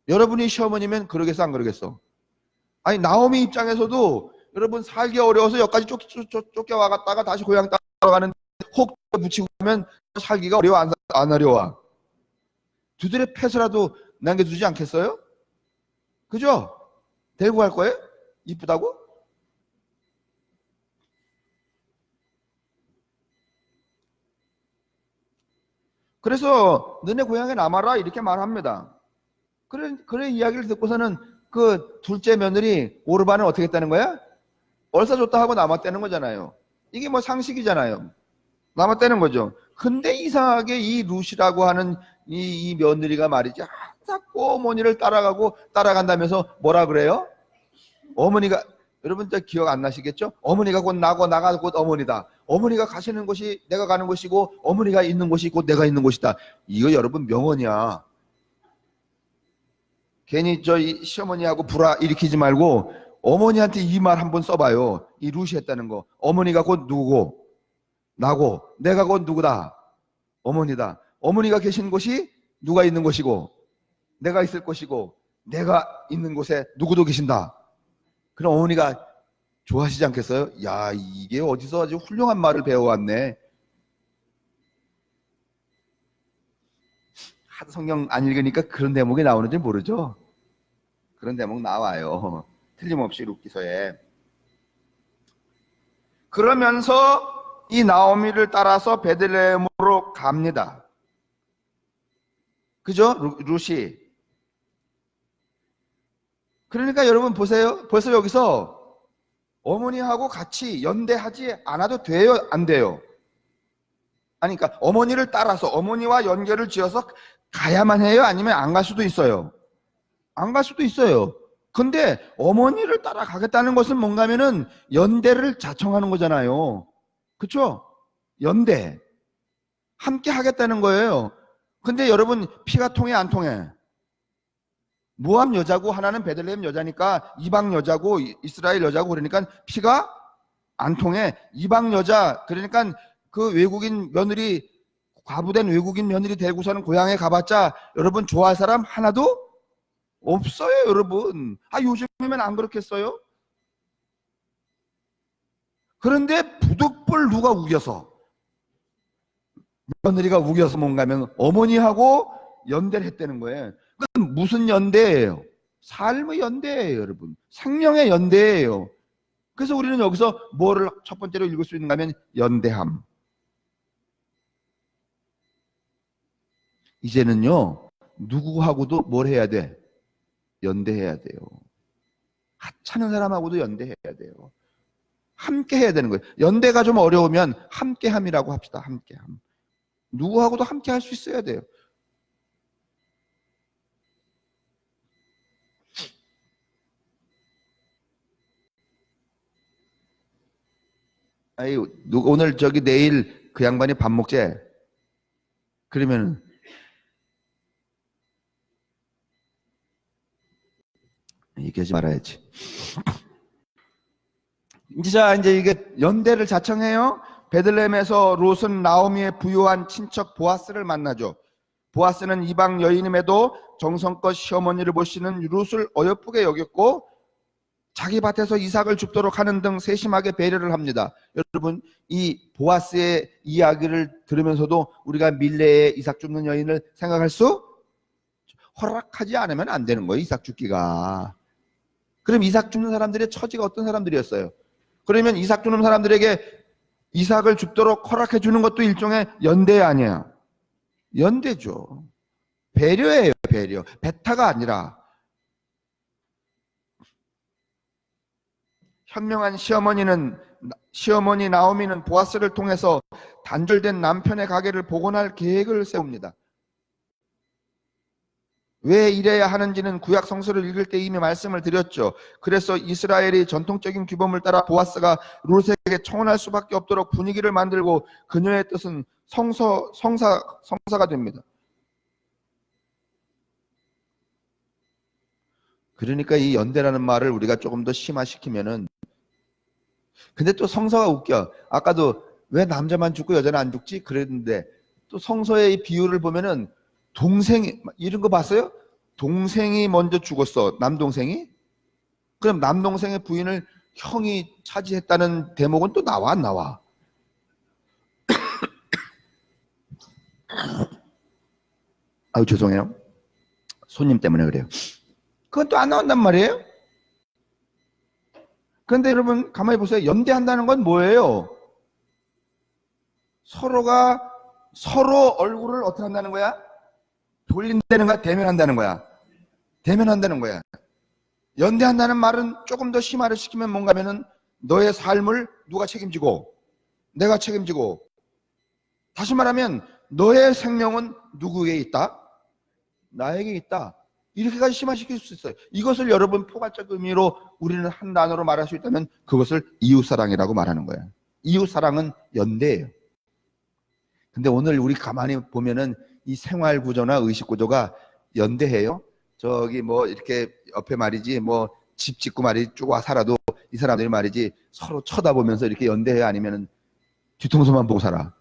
여러분이 시어머니면 그러겠어, 안 그러겠어? 아니, 나오미 입장에서도 여러분 살기 어려워서 여기까지 쫓겨와갔다가 다시 고향 땅으로 가는데 혹 붙이고 가면 살기가 어려워, 안 어려워? 두들의 패스라도 남겨두지 않겠어요? 그죠? 데리고 갈 거예요? 이쁘다고? 그래서 너네 고향에 남아라 이렇게 말합니다. 그래 이야기를 듣고서는 그 둘째 며느리 오르바는 어떻게 했다는 거야? 얼싸 줬다 하고 남았다는 거잖아요. 이게 뭐 상식이잖아요. 남았다는 거죠. 근데 이상하게 이 룻이라고 하는 이 며느리가 말이지 자꾸 어머니를 따라간다면서 뭐라 그래요? 어머니가, 여러분 기억 안 나시겠죠? 어머니가 곧 나고 나가 곧 어머니다. 어머니가 가시는 곳이 내가 가는 곳이고 어머니가 있는 곳이 곧 내가 있는 곳이다. 이거 여러분 명언이야. 괜히 이 시어머니하고 불화 일으키지 말고 어머니한테 이 말 한번 써봐요. 이 룻이 했다는 거. 어머니가 곧 누구고 나고 내가 곧 누구다. 어머니다. 어머니가 계신 곳이 누가 있는 곳이고 내가 있을 곳이고 내가 있는 곳에 누구도 계신다. 그럼 어머니가 좋아하시지 않겠어요? 야, 이게 어디서 아주 훌륭한 말을 배워왔네. 하도 성경 안 읽으니까 그런 대목이 나오는지 모르죠? 그런 대목 나와요. 틀림없이 룻기서에. 그러면서 이 나오미를 따라서 베들레헴으로 갑니다. 그죠? 룻이. 그러니까 여러분 보세요. 벌써 여기서 어머니하고 같이 연대하지 않아도 돼요? 안 돼요? 아니, 그러니까 어머니를 따라서 어머니와 연결을 지어서 가야만 해요? 아니면 안 갈 수도 있어요? 안 갈 수도 있어요. 근데 어머니를 따라가겠다는 것은 뭔가 하면은 연대를 자청하는 거잖아요. 그렇죠? 연대. 함께 하겠다는 거예요. 근데 여러분 피가 통해 안 통해? 모압 여자고 하나는 베들레헴 여자니까 이방 여자고 이스라엘 여자고 그러니까 피가 안 통해. 이방 여자, 그러니까 그 외국인 며느리, 과부된 외국인 며느리 대구서는 고향에 가봤자 여러분 좋아할 사람 하나도 없어요, 여러분. 요즘이면 안 그렇겠어요? 그런데 부득불 누가 우겨서, 며느리가 우겨서 뭔가 하면 어머니하고 연대를 했다는 거예요. 그건 무슨 연대예요? 삶의 연대예요, 여러분. 생명의 연대예요. 그래서 우리는 여기서 뭐를 첫 번째로 읽을 수 있는가 하면 연대함. 이제는요, 누구하고도 뭘 해야 돼? 연대해야 돼요. 하찮은 사람하고도 연대해야 돼요. 함께 해야 되는 거예요. 연대가 좀 어려우면 함께함이라고 합시다. 함께함. 누구하고도 함께 할 수 있어야 돼요. 오늘 내일 그 양반이 밥 먹재? 그러면은 얘기하지 말아야지. 이제 이게 연대를 자청해요. 베들레헴에서 롯은 나오미의 부유한 친척 보아스를 만나죠. 보아스는 이방 여인임에도 정성껏 시어머니를 모시는 롯을 어여쁘게 여겼고 자기 밭에서 이삭을 줍도록 하는 등 세심하게 배려를 합니다. 여러분, 이 보아스의 이야기를 들으면서도 우리가 밀레에 이삭 줍는 여인을 생각할 수, 허락하지 않으면 안 되는 거예요, 이삭 줍기가. 그럼 이삭 줍는 사람들의 처지가 어떤 사람들이었어요? 그러면 이삭 주는 사람들에게 이삭을 줍도록 허락해 주는 것도 일종의 연대 아니에요? 연대죠. 배려예요, 배려. 배타가 아니라. 현명한 시어머니 나오미는 보아스를 통해서 단절된 남편의 가게를 복원할 계획을 세웁니다. 왜 이래야 하는지는 구약 성서를 읽을 때 이미 말씀을 드렸죠. 그래서 이스라엘의 전통적인 규범을 따라 보아스가 롯에게 청혼할 수밖에 없도록 분위기를 만들고 그녀의 뜻은 성사가 됩니다. 그러니까 이 연대라는 말을 우리가 조금 더 심화시키면은, 근데 또 성서가 웃겨. 아까도 왜 남자만 죽고 여자는 안 죽지? 그랬는데 또 성서의 이 비유를 보면은 동생이, 이런 거 봤어요? 동생이 먼저 죽었어, 남동생이. 그럼 남동생의 부인을 형이 차지했다는 대목은 또 나와, 안 나와? 죄송해요, 손님 때문에 그래요. 그건 또 안 나온단 말이에요. 그런데 여러분 가만히 보세요. 연대한다는 건 뭐예요? 서로가 서로 얼굴을 어떻게 한다는 거야? 돌린다는 거야? 대면한다는 거야? 대면한다는 거야. 연대한다는 말은 조금 더 심화를 시키면 뭔가 하면은 너의 삶을 누가 책임지고 내가 책임지고, 다시 말하면 너의 생명은 누구에게 있다? 나에게 있다. 이렇게까지 심화시킬 수 있어요. 이것을 여러분 포괄적 의미로 우리는 한 단어로 말할 수 있다면 그것을 이웃사랑이라고 말하는 거예요. 이웃사랑은 연대예요. 근데 오늘 우리 가만히 보면은 이 생활 구조나 의식 구조가 연대해요. 저기 뭐 이렇게 옆에 말이지 뭐 집 짓고 말이지 쭉 와 살아도 이 사람들이 말이지 서로 쳐다보면서 이렇게 연대해요? 아니면은 뒤통수만 보고 살아?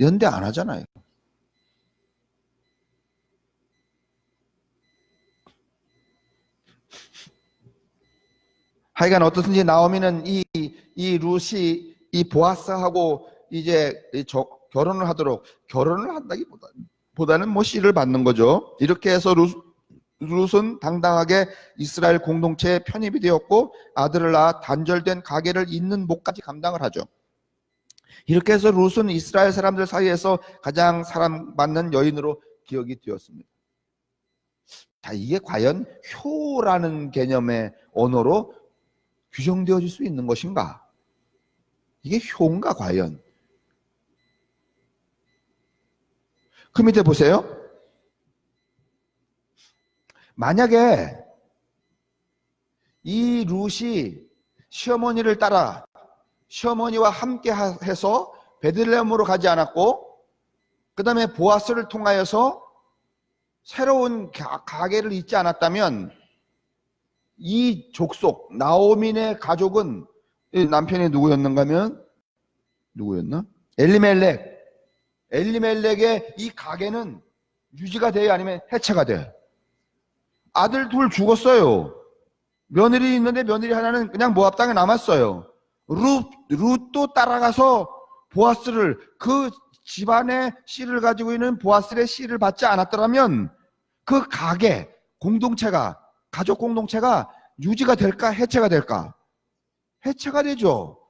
연대 안 하잖아요. 하여간 어떻든지 나오미는 이 룻이 이 보아스하고 이제 결혼을 한다기보다는 뭐 씨를 받는 거죠. 이렇게 해서 룻은 당당하게 이스라엘 공동체에 편입이 되었고 아들을 낳아 단절된 가계를 잇는 몫까지 감당을 하죠. 이렇게 해서 룻은 이스라엘 사람들 사이에서 가장 사랑받는 여인으로 기억이 되었습니다. 자, 이게 과연 효라는 개념의 언어로 규정되어질 수 있는 것인가? 이게 효인가 과연? 그 밑에 보세요. 만약에 이 룻이 시어머니를 따라 시어머니와 함께 해서 베들레헴으로 가지 않았고 그 다음에 보아스를 통하여서 새로운 가계를 잇지 않았다면 이 족속 나오미네 가족은 이 남편이 누구였는가 하면 누구였나? 엘리멜렉. 엘리멜렉의 이 가게는 유지가 돼요? 아니면 해체가 돼? 아들 둘 죽었어요. 며느리 있는데 며느리 하나는 그냥 모압 땅에 남았어요. 룻도 따라가서 보아스를, 그 집안의 씨를 가지고 있는 보아스의 씨를 받지 않았더라면 그 가게, 공동체가, 가족 공동체가 유지가 될까? 해체가 될까? 해체가 되죠.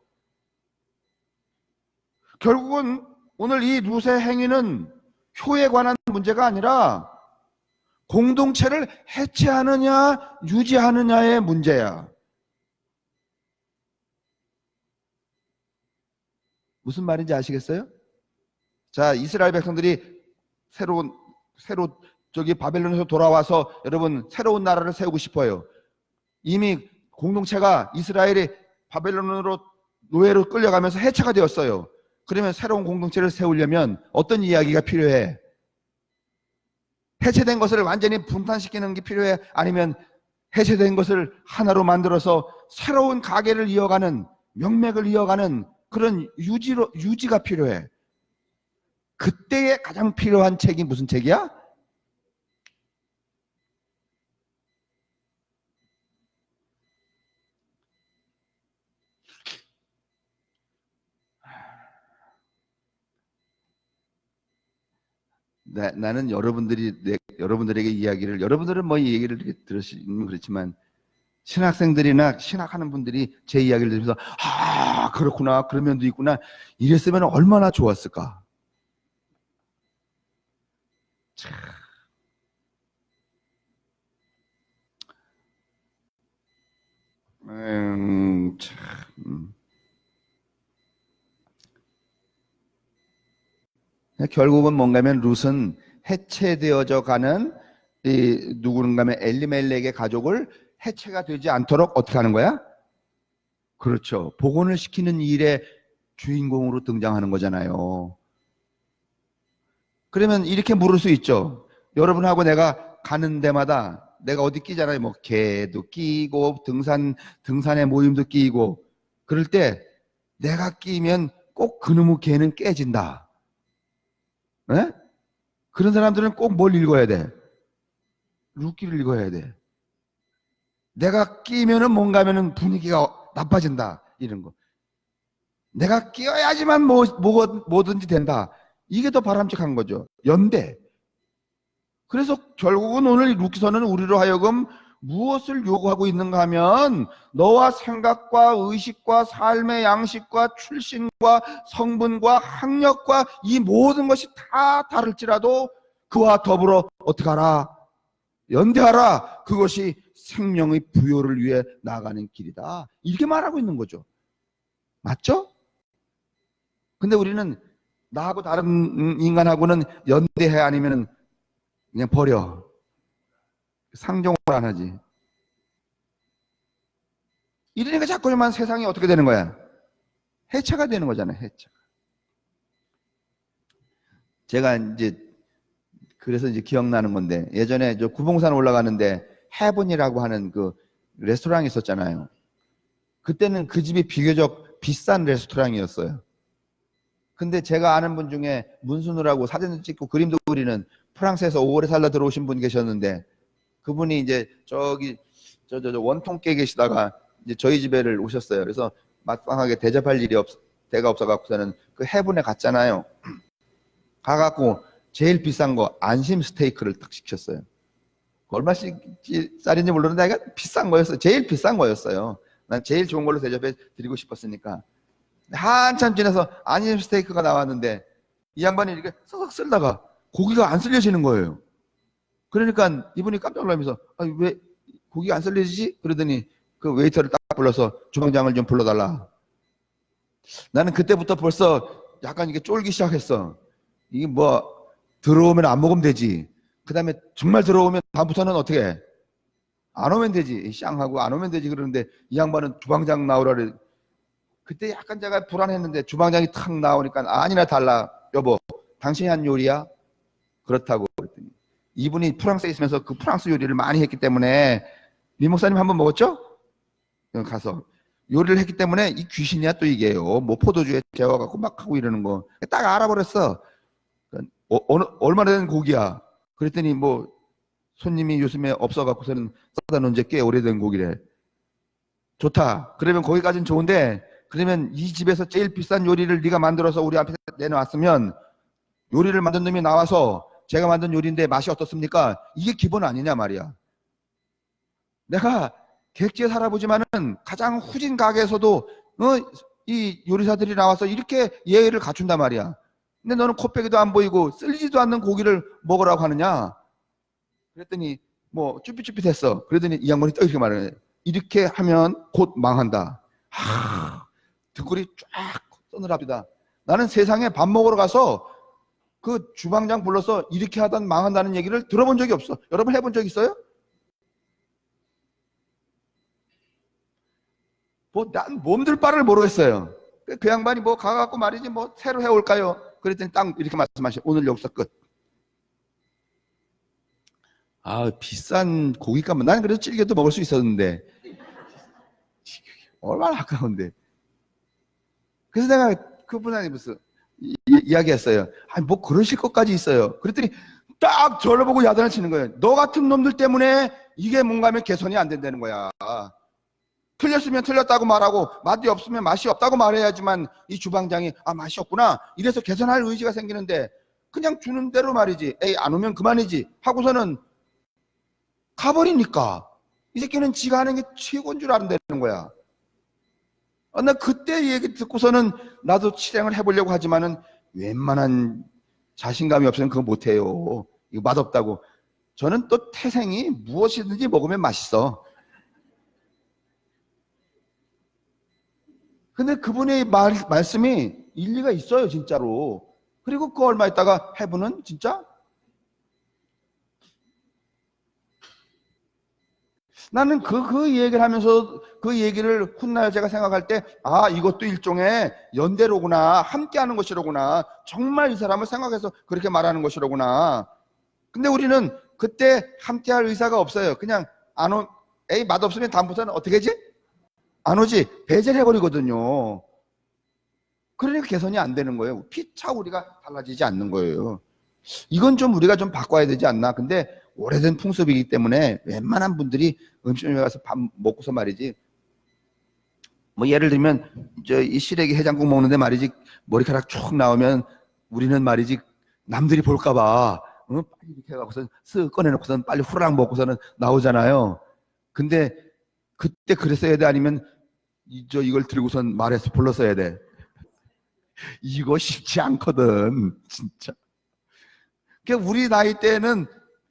결국은 오늘 이 룻의 행위는 효에 관한 문제가 아니라 공동체를 해체하느냐 유지하느냐의 문제야. 무슨 말인지 아시겠어요? 자, 이스라엘 백성들이 새로 저기 바벨론에서 돌아와서 여러분 새로운 나라를 세우고 싶어요. 이미 공동체가 이스라엘이 바벨론으로 노예로 끌려가면서 해체가 되었어요. 그러면 새로운 공동체를 세우려면 어떤 이야기가 필요해? 해체된 것을 완전히 분탄시키는 게 필요해? 아니면 해체된 것을 하나로 만들어서 새로운 가계를 이어가는, 명맥을 이어가는 그런 유지가 필요해. 그때에 가장 필요한 책이 무슨 책이야? 나는 여러분들에게 이야기를, 여러분들은 뭐 이 얘기를 이렇게 들으시면 그렇지만 신학생들이나 신학하는 분들이 제 이야기를 들으면서 아 그렇구나, 그런 면도 있구나, 이랬으면 얼마나 좋았을까. 참. 참. 결국은 뭔가면 룻은 해체되어져 가는 누구는가 하면 엘리멜렉의 가족을 해체가 되지 않도록 어떻게 하는 거야? 그렇죠. 복원을 시키는 일의 주인공으로 등장하는 거잖아요. 그러면 이렇게 물을 수 있죠. 여러분하고 내가 가는 데마다 내가 어디 끼잖아요. 뭐 개도 끼고 등산의 모임도 끼고, 그럴 때 내가 끼면 꼭 그놈의 개는 깨진다. 네? 그런 사람들은 꼭 뭘 읽어야 돼? 룻기를 읽어야 돼. 내가 끼면은 뭔가 하면은 분위기가 나빠진다, 이런 거. 내가 끼어야지만 뭐든지 된다. 이게 더 바람직한 거죠. 연대. 그래서 결국은 오늘 룻기서는 우리로 하여금 무엇을 요구하고 있는가 하면 너와 생각과 의식과 삶의 양식과 출신과 성분과 학력과 이 모든 것이 다 다를지라도 그와 더불어 어떻게 하라? 연대하라. 그것이 생명의 부여를 위해 나아가는 길이다. 이렇게 말하고 있는 거죠. 맞죠? 근데 우리는 나하고 다른 인간하고는 연대해, 아니면 그냥 버려. 상종을 안 하지. 이러니까 자꾸만 세상이 어떻게 되는 거야? 해체가 되는 거잖아요. 해체. 제가 그래서 기억나는 건데, 예전에 저 구봉산 올라가는데 해븐이라고 하는 그 레스토랑이 있었잖아요. 그때는 그 집이 비교적 비싼 레스토랑이었어요. 근데 제가 아는 분 중에 문순우라고 사진도 찍고 그림도 그리는 프랑스에서 오래 살다 들어오신 분 계셨는데, 그분이 이제 저기 저 원통께 계시다가 이제 저희 집에를 오셨어요. 그래서 막방하게 대접할 데가 없어갖고서는 그 해븐에 갔잖아요. 가갖고 제일 비싼 거 안심 스테이크를 딱 시켰어요. 얼마짜리인지 모르는데 내가 비싼 거였어요. 제일 비싼 거였어요. 난 제일 좋은 걸로 대접해 드리고 싶었으니까. 한참 지나서 안심 스테이크가 나왔는데 이 양반이 이렇게 썩 쓸다가 고기가 안 쓸려지는 거예요. 그러니까 이분이 깜짝 놀라면서 왜 고기가 안 쓸려지지? 그러더니 그 웨이터를 딱 불러서 주방장을 좀 불러달라. 나는 그때부터 벌써 약간 이게 쫄기 시작했어. 이게 뭐 들어오면 안 먹으면 되지. 그 다음에 정말 들어오면 다음부터는 어떻게 해? 안 오면 되지. 쌍하고 안 오면 되지. 그러는데 이 양반은 주방장 나오라 그래. 그때 약간 제가 불안했는데 주방장이 탁 나오니까 아니나 달라. 여보, 당신이 한 요리야? 그렇다고 그랬더니 이분이 프랑스에 있으면서 그 프랑스 요리를 많이 했기 때문에 미 목사님 한번 먹었죠? 가서 요리를 했기 때문에 이 귀신이야 또 이게요. 뭐 포도주에 재워갖고 막 하고 이러는 거. 딱 알아버렸어. 얼마나 된 고기야. 그랬더니 뭐 손님이 요즘에 없어갖고서는 싸다 놓은 지 꽤 오래된 고기래. 좋다. 그러면 거기까지는 좋은데, 그러면 이 집에서 제일 비싼 요리를 네가 만들어서 우리 앞에 내놓았으면 요리를 만든 놈이 나와서 제가 만든 요리인데 맛이 어떻습니까? 이게 기본 아니냐 말이야. 내가 객지에 살아보지만은 가장 후진 가게에서도 이 요리사들이 나와서 이렇게 예의를 갖춘단 말이야. 근데 너는 코빼기도 안 보이고 쓸리지도 않는 고기를 먹으라고 하느냐? 그랬더니 뭐 쭈삣쭈삣했어. 그러더니 이 양반이 또 이렇게 말해. 이렇게 하면 곧 망한다. 등골이 쫙 서늘합니다. 나는 세상에 밥 먹으러 가서 그 주방장 불러서 이렇게 하던 망한다는 얘기를 들어본 적이 없어. 여러분 해본 적 있어요? 뭐 난 몸둘 바를 모르겠어요. 그 양반이 뭐 가갖고 말이지 뭐 새로 해올까요? 그랬더니 딱 이렇게 말씀하셔. 오늘 여기서 끝. 비싼 고깃값만. 나는 그래도 질겨도 먹을 수 있었는데 얼마나 아까운데. 그래서 내가 그분한테 무슨 이야기했어요. 뭐 그러실 것까지 있어요. 그랬더니 딱 저를 보고 야단을 치는 거예요. 너 같은 놈들 때문에 이게 뭔가 하면 개선이 안 된다는 거야. 틀렸으면 틀렸다고 말하고 맛이 없으면 맛이 없다고 말해야지만 이 주방장이 맛이 없구나 이래서 개선할 의지가 생기는데, 그냥 주는 대로 말이지. 에이 안 오면 그만이지 하고서는 가버리니까 이 새끼는 지가 하는 게 최고인 줄 아는다는 거야. 나 그때 얘기 듣고서는 나도 실행을 해보려고 하지만은 웬만한 자신감이 없으면 그거 못해요. 이거 맛없다고. 저는 또 태생이 무엇이든지 먹으면 맛있어. 근데 그분의 말씀이 일리가 있어요, 진짜로. 그리고 그 얼마 있다가 해보는 진짜 나는 그 얘기를 하면서 그 얘기를 훗날 제가 생각할 때 이것도 일종의 연대로구나, 함께하는 것이로구나, 정말 이 사람을 생각해서 그렇게 말하는 것이로구나. 근데 우리는 그때 함께할 의사가 없어요. 그냥 에이 맛없으면 다음부터는 어떻게 하지? 안 오지. 배제해버리거든요. 그러니까 개선이 안 되는 거예요. 피차 우리가 달라지지 않는 거예요. 이건 좀 우리가 좀 바꿔야 되지 않나. 근데 오래된 풍습이기 때문에 웬만한 분들이 음식점에 가서 밥 먹고서 말이지, 뭐 예를 들면 이 시래기 해장국 먹는데 말이지 머리카락 쭉 나오면 우리는 말이지 남들이 볼까봐 빨리 이렇게 해갖고서 쓱 꺼내놓고서는 빨리 후루락 먹고서는 나오잖아요. 근데 그때 그랬어야 돼? 아니면 이걸 들고선 말해서 불렀어야 돼? 이거 쉽지 않거든, 진짜. 그러니까 우리 나이 때는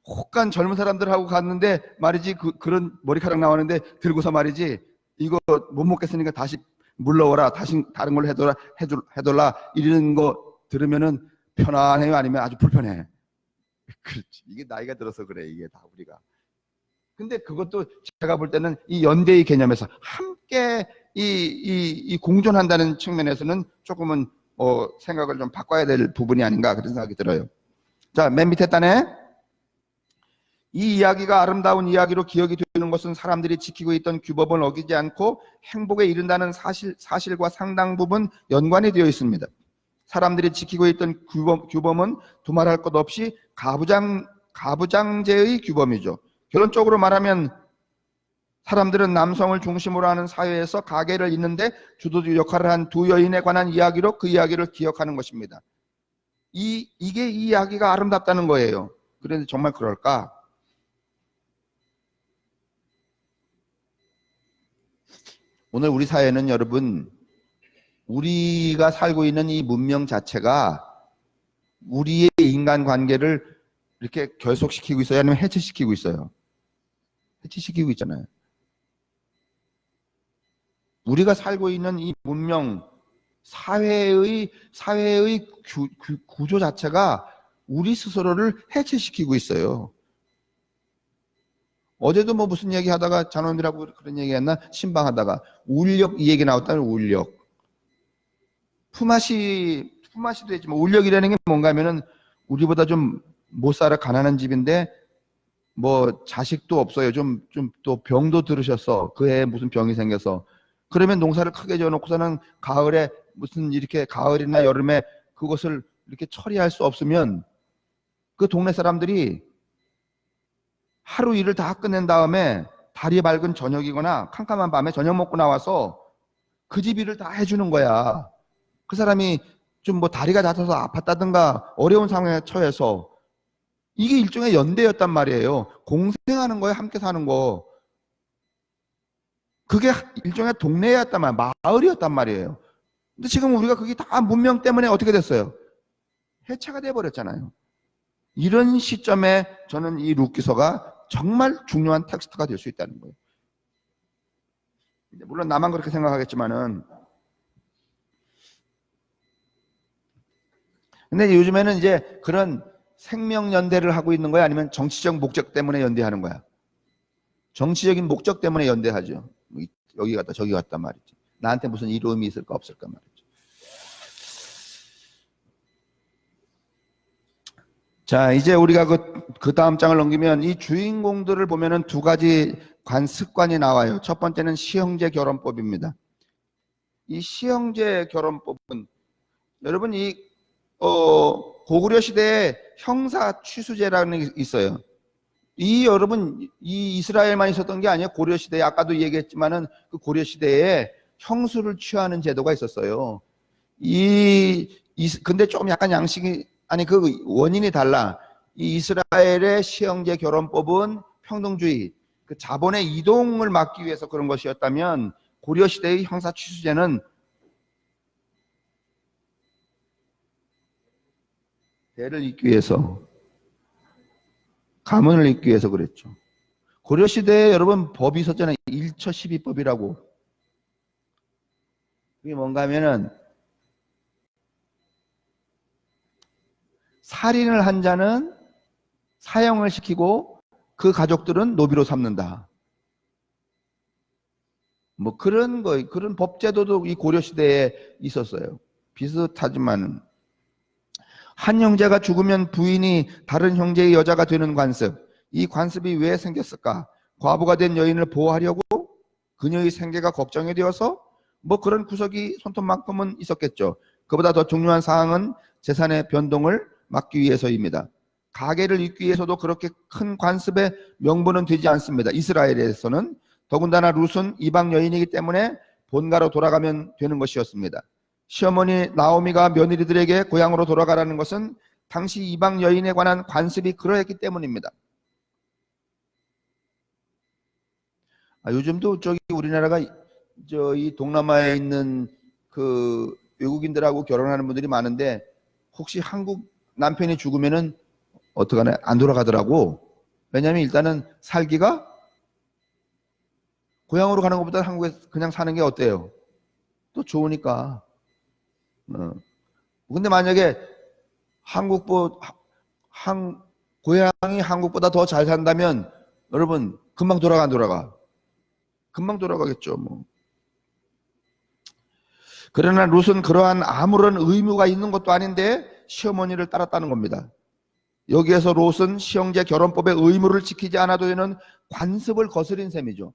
혹간 젊은 사람들하고 갔는데 말이지 그런 머리카락 나오는데 들고서 말이지 이거 못 먹겠으니까 다시 물러오라, 다시 다른 걸 해달라 이러는 거 들으면은 편안해요? 아니면 아주 불편해? 그렇지. 이게 나이가 들어서 그래, 이게 다 우리가. 근데 그것도 제가 볼 때는 이 연대의 개념에서 함께 이 공존한다는 측면에서는 조금은 생각을 좀 바꿔야 될 부분이 아닌가 그런 생각이 들어요. 자, 맨 밑에 단에 이 이야기가 아름다운 이야기로 기억이 되는 것은 사람들이 지키고 있던 규범을 어기지 않고 행복에 이른다는 사실과 상당 부분 연관이 되어 있습니다. 사람들이 지키고 있던 규범은 두말할 것 없이 가부장제의 규범이죠. 결론적으로 말하면 사람들은 남성을 중심으로 하는 사회에서 가계를 잇는데 주도적 역할을 한 두 여인에 관한 이야기로 그 이야기를 기억하는 것입니다. 이게 이 이야기가 아름답다는 거예요. 그런데 정말 그럴까? 오늘 우리 사회는 여러분, 우리가 살고 있는 이 문명 자체가 우리의 인간관계를 이렇게 결속시키고 있어요? 아니면 해체시키고 있어요? 해체시키고 있잖아요. 우리가 살고 있는 이 문명, 사회의 구조 자체가 우리 스스로를 해체시키고 있어요. 어제도 뭐 무슨 얘기 하다가 장로님들하고 그런 얘기 했나? 신방하다가 울력 이 얘기 나왔다는 울력. 품앗이도 했지만 울력이라는 게 뭔가 하면은 우리보다 좀 못 살아 가난한 집인데 뭐 자식도 없어요. 좀 또 병도 들으셨어. 그 해에 무슨 병이 생겨서. 그러면 농사를 크게 지어놓고서는 가을에 무슨 이렇게 가을이나 여름에 그것을 이렇게 처리할 수 없으면 그 동네 사람들이 하루 일을 다 끝낸 다음에 달이 밝은 저녁이거나 캄캄한 밤에 저녁 먹고 나와서 그 집 일을 다 해주는 거야. 그 사람이 좀 뭐 다리가 다쳐서 아팠다든가 어려운 상황에 처해서 이게 일종의 연대였단 말이에요. 공생하는 거에 함께 사는 거. 그게 일종의 동네였단 말이에요. 마을이었단 말이에요. 근데 지금 우리가 그게 다 문명 때문에 어떻게 됐어요? 해체가 돼버렸잖아요. 이런 시점에 저는 이 룻기서가 정말 중요한 텍스트가 될 수 있다는 거예요. 물론 나만 그렇게 생각하겠지만은, 근데 요즘에는 이제 그런 생명 연대를 하고 있는 거야? 아니면 정치적 목적 때문에 연대하는 거야? 정치적인 목적 때문에 연대하죠. 여기 갔다 저기 갔다 말이죠. 나한테 무슨 이로움이 있을까 없을까 말이죠. 자, 이제 우리가 그 다음 장을 넘기면 이 주인공들을 보면은 두 가지 습관이 나와요. 첫 번째는 시형제 결혼법입니다. 이 시형제 결혼법은 여러분 고구려 시대에 형사 취수제라는 게 있어요. 여러분 이 이스라엘만 있었던 게 아니에요. 고려 시대에 아까도 얘기했지만은 그 고려 시대에 형수를 취하는 제도가 있었어요. 근데 조금 약간 양식이 그 원인이 달라. 이 이스라엘의 시형제 결혼법은 평등주의, 그 자본의 이동을 막기 위해서 그런 것이었다면 고려 시대의 형사 취수제는 대를 잇기 위해서, 가문을 잇기 위해서 그랬죠. 고려 시대에 여러분 법이 있었잖아요. 일처12법이라고. 그게 뭔가 하면은 살인을 한 자는 사형을 시키고 그 가족들은 노비로 삼는다. 뭐 그런 법제도도 이 고려 시대에 있었어요. 비슷하지만은 한 형제가 죽으면 부인이 다른 형제의 여자가 되는 관습. 이 관습이 왜 생겼을까? 과부가 된 여인을 보호하려고? 그녀의 생계가 걱정이 되어서? 뭐 그런 구석이 손톱만큼은 있었겠죠. 그보다 더 중요한 사항은 재산의 변동을 막기 위해서입니다. 가계를 잇기 위해서도 그렇게 큰 관습의 명분은 되지 않습니다. 이스라엘에서는. 더군다나 룻은 이방 여인이기 때문에 본가로 돌아가면 되는 것이었습니다. 시어머니 나오미가 며느리들에게 고향으로 돌아가라는 것은 당시 이방 여인에 관한 관습이 그러했기 때문입니다. 요즘도 우리나라가 이 동남아에 있는 그 외국인들하고 결혼하는 분들이 많은데 혹시 한국 남편이 죽으면은 어떡하나 안 돌아가더라고. 왜냐하면 일단은 살기가 고향으로 가는 것보다 한국에 그냥 사는 게 어때요? 또 좋으니까. 근데 만약에 고향이 한국보다 더 잘 산다면 여러분 금방 돌아가 안 돌아가? 금방 돌아가겠죠. 뭐. 그러나 룻은 그러한 아무런 의무가 있는 것도 아닌데 시어머니를 따랐다는 겁니다. 여기에서 롯은 시형제 결혼법의 의무를 지키지 않아도 되는 관습을 거스린 셈이죠.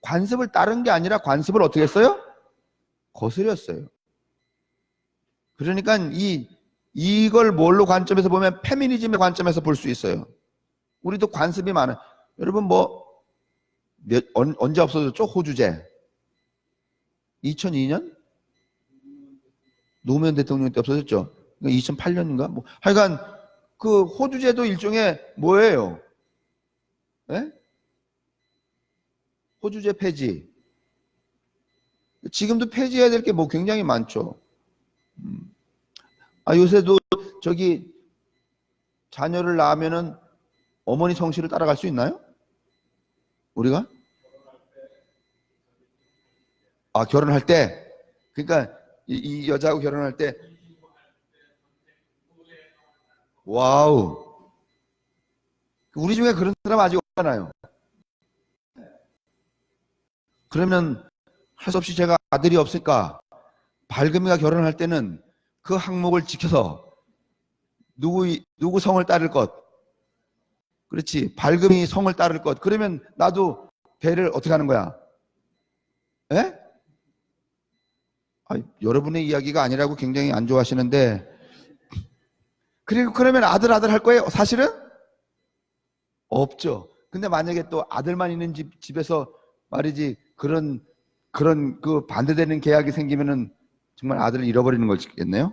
관습을 따른 게 아니라 관습을 어떻게 했어요? 거스렸어요. 그러니까 이걸 뭘로 관점에서 보면 페미니즘의 관점에서 볼 수 있어요. 우리도 관습이 많아요. 여러분 언제 없어졌죠? 호주제. 2002년? 노무현 대통령 때 없어졌죠. 2008년인가? 하여간 그 호주제도 일종의 뭐예요? 네? 호주제 폐지. 지금도 폐지해야 될 게 굉장히 많죠. 요새도 자녀를 낳으면은 어머니 성씨를 따라갈 수 있나요? 우리가? 결혼할 때. 그러니까 이 여자하고 결혼할 때. 와우. 우리 중에 그런 사람 아직 없잖아요. 그러면 할 수 없이 제가 아들이 없을까? 발금이가 결혼할 때는 그 항목을 지켜서 누구 성을 따를 것. 그렇지. 발금이 성을 따를 것. 그러면 나도 대를 어떻게 하는 거야? 예? 여러분의 이야기가 아니라고 굉장히 안 좋아하시는데, 그리고 그러면 아들 할 거예요? 사실은 없죠. 근데 만약에 또 아들만 있는 집에서 말이지 그런 그 반대되는 계약이 생기면은 정말 아들을 잃어버리는 걸지겠네요.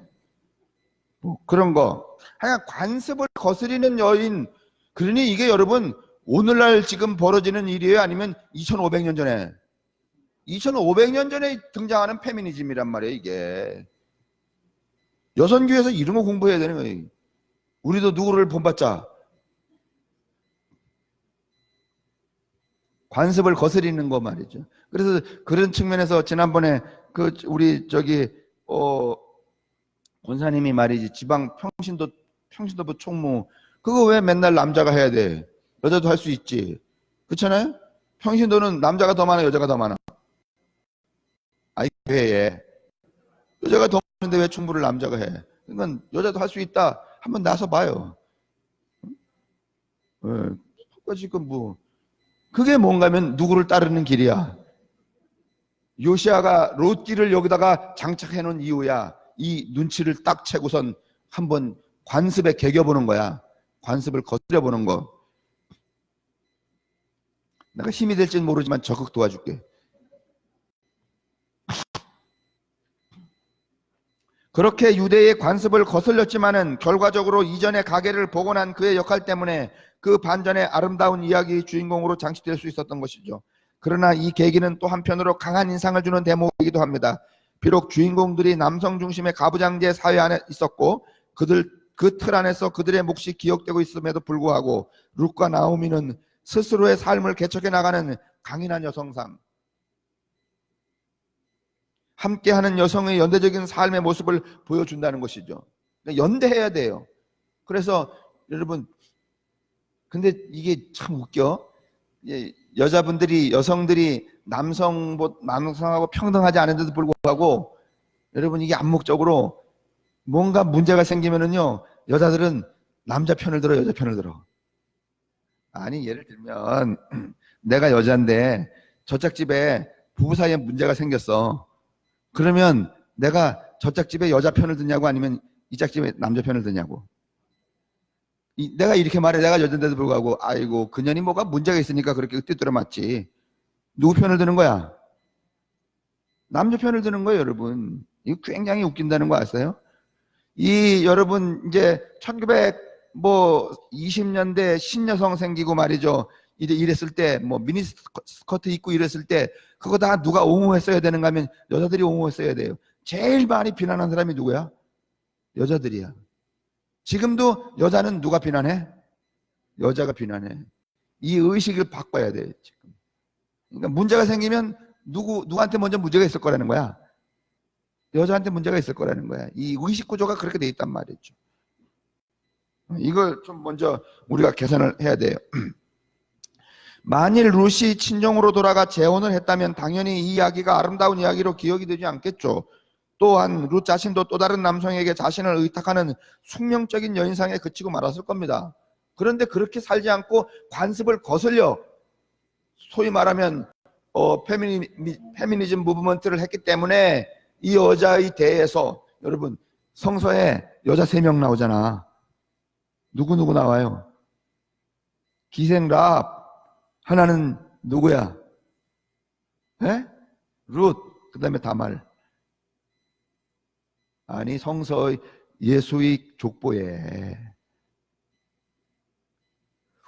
뭐 그런 거. 하여간 관습을 거스리는 여인. 그러니 이게 여러분 오늘날 지금 벌어지는 일이에요? 아니면 2500년 전에? 2500년 전에 등장하는 페미니즘이란 말이에요, 이게. 여선교에서 이런 거 공부해야 되는 거예요. 우리도 누구를 본받자. 관습을 거스리는 거 말이죠. 그래서 그런 측면에서 지난번에 그 우리 권사님이 말이지 지방 평신도부 총무 그거 왜 맨날 남자가 해야 돼? 여자도 할 수 있지. 그렇잖아요? 평신도는 남자가 더 많아, 여자가 더 많아? 아이 교회에 여자가 더 많은데 왜 충부를 남자가 해? 그러니까 여자도 할 수 있다. 한번 나서 봐요. 지금 뭐 그게 뭔가면 누구를 따르는 길이야. 요시아가 롯길을 여기다가 장착해 놓은 이유야. 이 눈치를 딱 채고선 한번 관습에 개겨보는 거야. 관습을 거스려 보는 거. 내가 힘이 될지는 모르지만 적극 도와줄게. 그렇게 유대의 관습을 거슬렸지만은 결과적으로 이전의 가계를 복원한 그의 역할 때문에 그 반전의 아름다운 이야기의 주인공으로 장식될 수 있었던 것이죠. 그러나 이 계기는 또 한편으로 강한 인상을 주는 대목이기도 합니다. 비록 주인공들이 남성 중심의 가부장제 사회 안에 있었고 그 틀 안에서 그들의 몫이 기억되고 있음에도 불구하고 룻과 나오미는 스스로의 삶을 개척해 나가는 강인한 여성상, 함께하는 여성의 연대적인 삶의 모습을 보여준다는 것이죠. 연대해야 돼요. 그래서 여러분, 근데 이게 참 웃겨. 여성들이 남성하고 평등하지 않은데도 불구하고 여러분 이게 암묵적으로 뭔가 문제가 생기면은요, 여자들은 남자 편을 들어, 여자 편을 들어. 아니, 예를 들면 내가 여자인데 저짝 집에 부부 사이에 문제가 생겼어. 그러면 내가 저짝 집에 여자 편을 드냐고 아니면 이짝 집에 남자 편을 드냐고. 내가 이렇게 말해. 내가 여자인데도 불구하고 아이고 그년이 뭐가 문제가 있으니까 그렇게 뜯들어 맞지. 누구 편을 드는 거야? 남자 편을 드는 거예요, 여러분. 이거 굉장히 웃긴다는 거 아세요? 여러분 이제 1920년대 신여성 생기고 말이죠. 이랬을 때 뭐 미니스커트 입고 이랬을 때 그거 다 누가 옹호했어야 되는가 하면 여자들이 옹호했어야 돼요. 제일 많이 비난한 사람이 누구야? 여자들이야. 지금도 여자는 누가 비난해? 여자가 비난해. 이 의식을 바꿔야 돼, 지금. 그러니까 문제가 생기면 누구한테 먼저 문제가 있을 거라는 거야. 여자한테 문제가 있을 거라는 거야. 이 의식 구조가 그렇게 돼 있단 말이죠. 이걸 좀 먼저 우리가 개선을 해야 돼요. 만일 룻이 친정으로 돌아가 재혼을 했다면 당연히 이 이야기가 아름다운 이야기로 기억이 되지 않겠죠. 또한 룻 자신도 또 다른 남성에게 자신을 의탁하는 숙명적인 여인상에 그치고 말았을 겁니다. 그런데 그렇게 살지 않고 관습을 거슬려 소위 말하면 페미니즘 무브먼트를 했기 때문에 이 여자의 대에서 여러분 성서에 여자 3명 나오잖아. 누구 나와요? 기생 라합. 하나는 누구야? 룻. 그 다음에 다말. 아니 성서의 예수의 족보에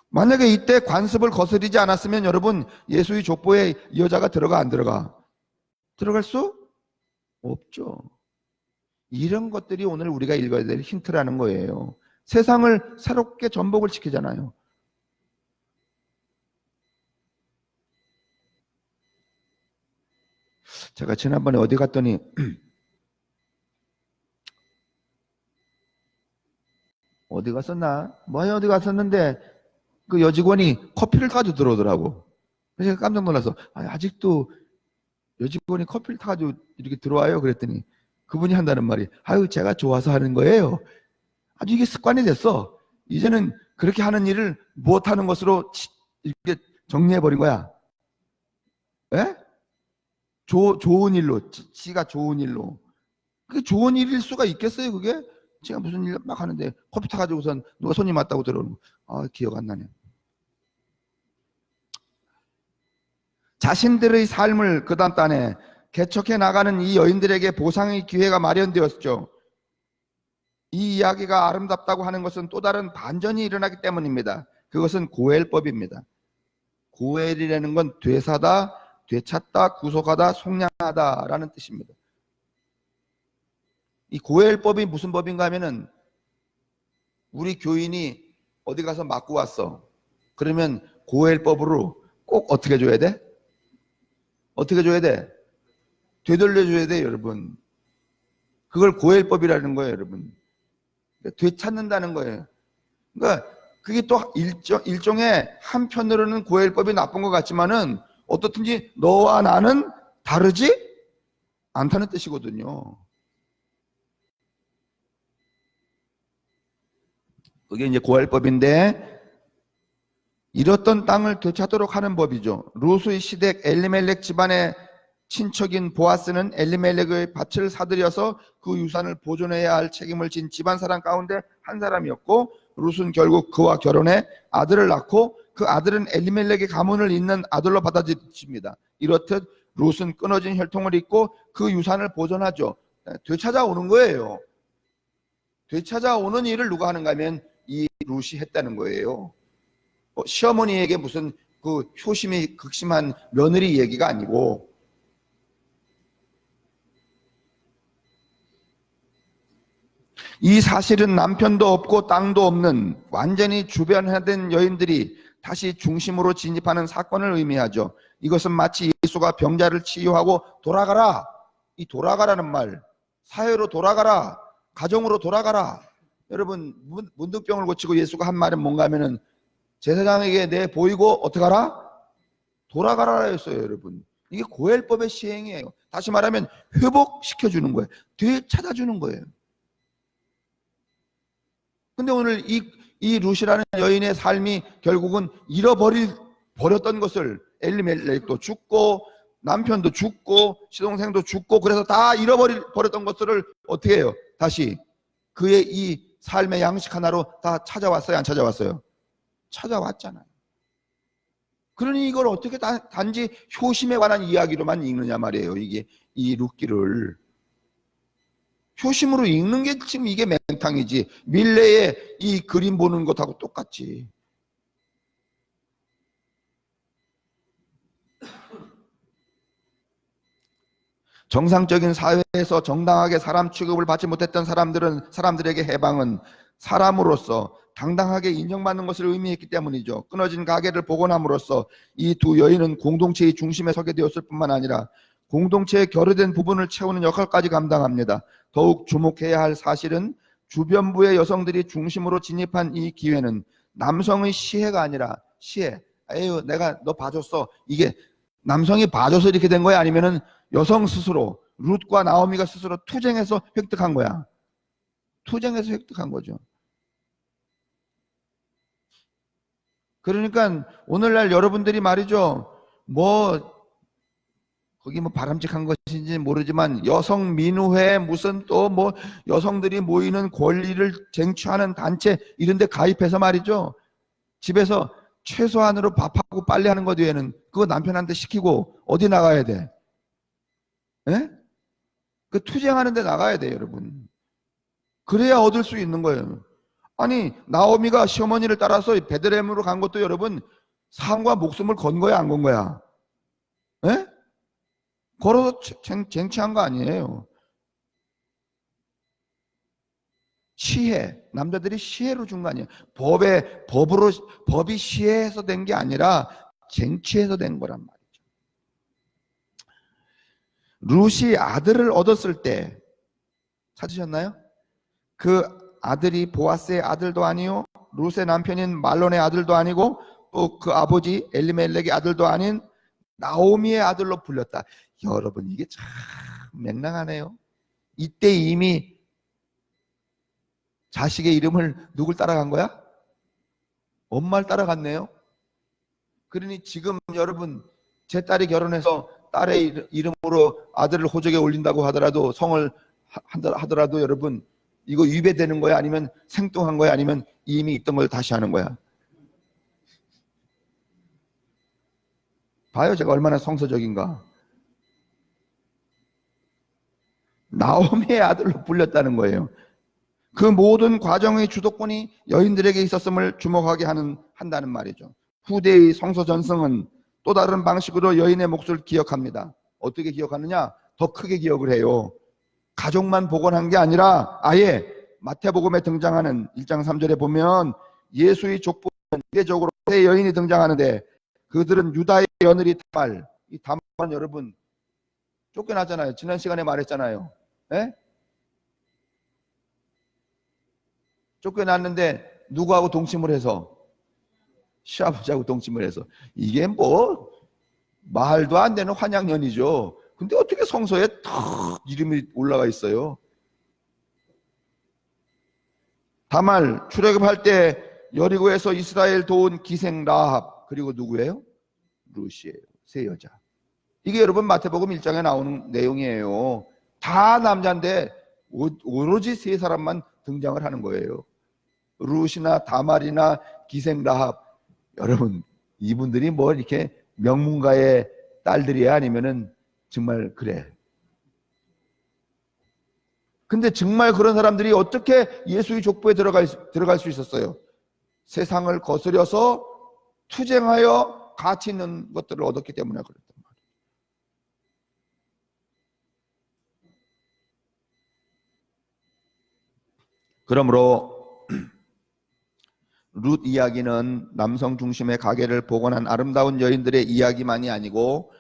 만약에 이때 관습을 거스리지 않았으면 여러분 예수의 족보에 이 여자가 들어가 안 들어가? 들어갈 수 없죠. 이런 것들이 오늘 우리가 읽어야 될 힌트라는 거예요. 세상을 새롭게 전복을 시키잖아요. 제가 지난번에 어디 갔더니 어디 갔었나? 어디 갔었는데 그 여직원이 커피를 타가지고 들어오더라고. 그래서 제가 깜짝 놀라서 아직도 여직원이 커피를 타가지고 이렇게 들어와요? 그랬더니 그분이 한다는 말이 제가 좋아서 하는 거예요. 아주 이게 습관이 됐어. 이제는 그렇게 하는 일을 못하는 것으로 이렇게 정리해버린 거야. 에? 좋은 일로, 지가 좋은 일로. 그게 좋은 일일 수가 있겠어요, 그게? 제가 무슨 일 막 하는데 컴퓨터 가지고선 누가 손님 왔다고 들어오는 거. 아, 기억 안 나네. 자신들의 삶을 그 다음 단에 개척해 나가는 이 여인들에게 보상의 기회가 마련되었죠. 이 이야기가 아름답다고 하는 것은 또 다른 반전이 일어나기 때문입니다. 그것은 고엘법입니다. 고엘이라는 건 되사다, 되찾다, 구속하다, 속량하다라는 뜻입니다. 이 고엘법이 무슨 법인가 하면은 우리 교인이 어디 가서 맞고 왔어. 그러면 고엘법으로 꼭 어떻게 줘야 돼? 어떻게 줘야 돼? 되돌려줘야 돼, 여러분. 그걸 고엘법이라는 거예요, 여러분. 되찾는다는 거예요. 그러니까 그게 또 일종의 한편으로는 고엘법이 나쁜 것 같지만은 어떻든지 너와 나는 다르지 않다는 뜻이거든요. 그게 이제 고엘법인데 잃었던 땅을 되찾도록 하는 법이죠. 루스의 시댁 엘리멜렉 집안의 친척인 보아스는 엘리멜렉의 밭을 사들여서 그 유산을 보존해야 할 책임을 진 집안 사람 가운데 한 사람이었고, 루스는 결국 그와 결혼해 아들을 낳고 그 아들은 엘리멜렉의 가문을 잇는 아들로 받아들입니다. 이렇듯 루스는 끊어진 혈통을 잇고 그 유산을 보존하죠. 되찾아오는 거예요. 되찾아오는 일을 누가 하는가 하면 이 루시 했다는 거예요. 시어머니에게 무슨 그 효심이 극심한 며느리 얘기가 아니고, 이 사실은 남편도 없고 땅도 없는 완전히 주변화된 여인들이 다시 중심으로 진입하는 사건을 의미하죠. 이것은 마치 예수가 병자를 치유하고 돌아가라, 이 돌아가라는 말, 사회로 돌아가라, 가정으로 돌아가라. 여러분, 문득병을 고치고 예수가 한 말은 뭔가 하면은 제사장에게 내 보이고 어떻게 하라? 돌아가라 했어요, 여러분. 이게 고엘법의 시행이에요. 다시 말하면 회복시켜주는 거예요. 되찾아주는 거예요. 근데 오늘 이 루시라는 여인의 삶이 결국은 버렸던 것을, 엘리멜렉도 죽고 남편도 죽고 시동생도 죽고 그래서 다 버렸던 것들을 어떻게 해요? 다시 그의 이 삶의 양식 하나로 다 찾아왔어요? 안 찾아왔어요? 찾아왔잖아요. 그러니 이걸 어떻게 단지 효심에 관한 이야기로만 읽느냐 말이에요. 이게 이 룻기를 효심으로 읽는 게 지금 이게 맹탕이지, 밀레의 이 그림 보는 것하고 똑같지. 정상적인 사회에서 정당하게 사람 취급을 받지 못했던 사람들에게 해방은 사람으로서 당당하게 인정받는 것을 의미했기 때문이죠. 끊어진 가게를 복원함으로써 이 두 여인은 공동체의 중심에 서게 되었을 뿐만 아니라 공동체의 결여된 부분을 채우는 역할까지 감당합니다. 더욱 주목해야 할 사실은 주변부의 여성들이 중심으로 진입한 이 기회는 남성의 시혜가 아니라 에휴 내가 너 봐줬어, 이게 남성이 봐줘서 이렇게 된 거야? 아니면은 여성 스스로, 룻과 나오미가 스스로 투쟁해서 획득한 거야? 투쟁해서 획득한 거죠. 그러니까 오늘날 여러분들이 말이죠, 거기 바람직한 것인지 모르지만 여성 민우회, 무슨 또 여성들이 모이는 권리를 쟁취하는 단체 이런 데 가입해서 말이죠, 집에서 최소한으로 밥하고 빨래하는 것 외에는 그거 남편한테 시키고 어디 나가야 돼? 예? 그 투쟁하는 데 나가야 돼요, 여러분. 그래야 얻을 수 있는 거예요. 아니, 나오미가 시어머니를 따라서 베들레헴으로 간 것도 여러분 삶과 목숨을 건 거야, 안 건 거야? 예? 걸어서 쟁취한 거 아니에요. 시혜, 남자들이 시혜로 준 거 아니에요. 법이 시혜해서 된 게 아니라 쟁취해서 된 거란 말이에요. 룻이 아들을 얻었을 때 찾으셨나요? 그 아들이 보아스의 아들도 아니요, 룻의 남편인 말론의 아들도 아니고 또 그 아버지 엘리멜렉의 아들도 아닌 나오미의 아들로 불렸다. 여러분, 이게 참 맹랑하네요. 이때 이미 자식의 이름을 누굴 따라간 거야? 엄마를 따라갔네요. 그러니 지금 여러분, 제 딸이 결혼해서 딸의 이름으로 아들을 호적에 올린다고 하더라도 성을 하더라도 여러분 이거 위배되는 거야? 아니면 생뚱한 거야? 아니면 이미 있던 걸 다시 하는 거야? 봐요, 제가 얼마나 성서적인가. 나오미의 아들로 불렸다는 거예요. 그 모든 과정의 주도권이 여인들에게 있었음을 주목하게 한다는 말이죠. 후대의 성서 전승은 또 다른 방식으로 여인의 몫을 기억합니다. 어떻게 기억하느냐? 더 크게 기억을 해요. 가족만 복원한 게 아니라 아예 마태복음에 등장하는 1장 3절에 보면 예수의 족보는 세계적으로 세 여인이 등장하는데 그들은 유다의 며느리 다말. 이 다말은 여러분 쫓겨나잖아요. 지난 시간에 말했잖아요. 예? 쫓겨났는데 누구하고 동침을 해서? 시아버지하고 동침을 해서. 이게 뭐 말도 안 되는 환양년이죠. 근데 어떻게 성서에 탁 이름이 올라가 있어요? 다말 출애굽할 때 여리고에서 이스라엘 도운 기생 라합, 그리고 누구예요? 룻이에요. 세 여자. 이게 여러분 마태복음 1장에 나오는 내용이에요. 다 남자인데 오로지 세 사람만 등장을 하는 거예요. 룻이나 다말이나 기생 라합. 여러분 이분들이 뭐 이렇게 명문가의 딸들이야? 아니면은 정말 그래. 근데 정말 그런 사람들이 어떻게 예수의 족보에 들어갈 수 있었어요? 세상을 거스려서 투쟁하여 가치 있는 것들을 얻었기 때문에 그랬단 말이에요. 그러므로 룻 이야기는 남성 중심의 가게를 복원한 아름다운 여인들의 이야기만이 아니고,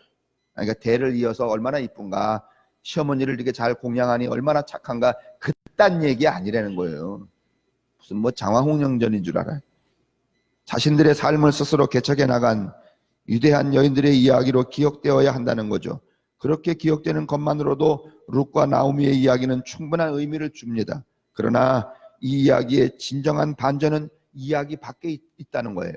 그러니까 대를 이어서 얼마나 이쁜가, 시어머니를 이렇게 잘 공양하니 얼마나 착한가, 그딴 얘기 아니라는 거예요. 무슨 뭐 장화홍련전인 줄 알아요. 자신들의 삶을 스스로 개척해 나간 위대한 여인들의 이야기로 기억되어야 한다는 거죠. 그렇게 기억되는 것만으로도 룻과 나오미의 이야기는 충분한 의미를 줍니다. 그러나 이 이야기의 진정한 반전은 이야기 밖에 있다는 거예요.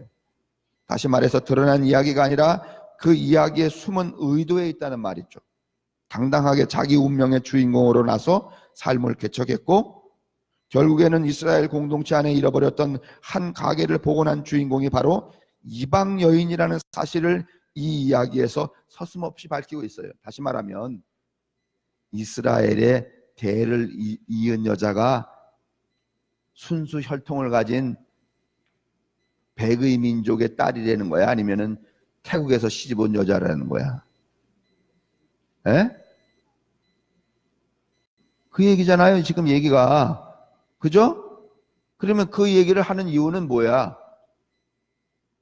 다시 말해서 드러난 이야기가 아니라 그 이야기의 숨은 의도에 있다는 말이죠. 당당하게 자기 운명의 주인공으로 나서 삶을 개척했고, 결국에는 이스라엘 공동체 안에 잃어버렸던 한 가게를 복원한 주인공이 바로 이방 여인이라는 사실을 이 이야기에서 서슴없이 밝히고 있어요. 다시 말하면 이스라엘의 대를 이은 여자가 순수 혈통을 가진 백의 민족의 딸이라는 거야? 아니면은 태국에서 시집 온 여자라는 거야? 에? 그 얘기잖아요, 지금 얘기가. 그죠? 그러면 그 얘기를 하는 이유는 뭐야?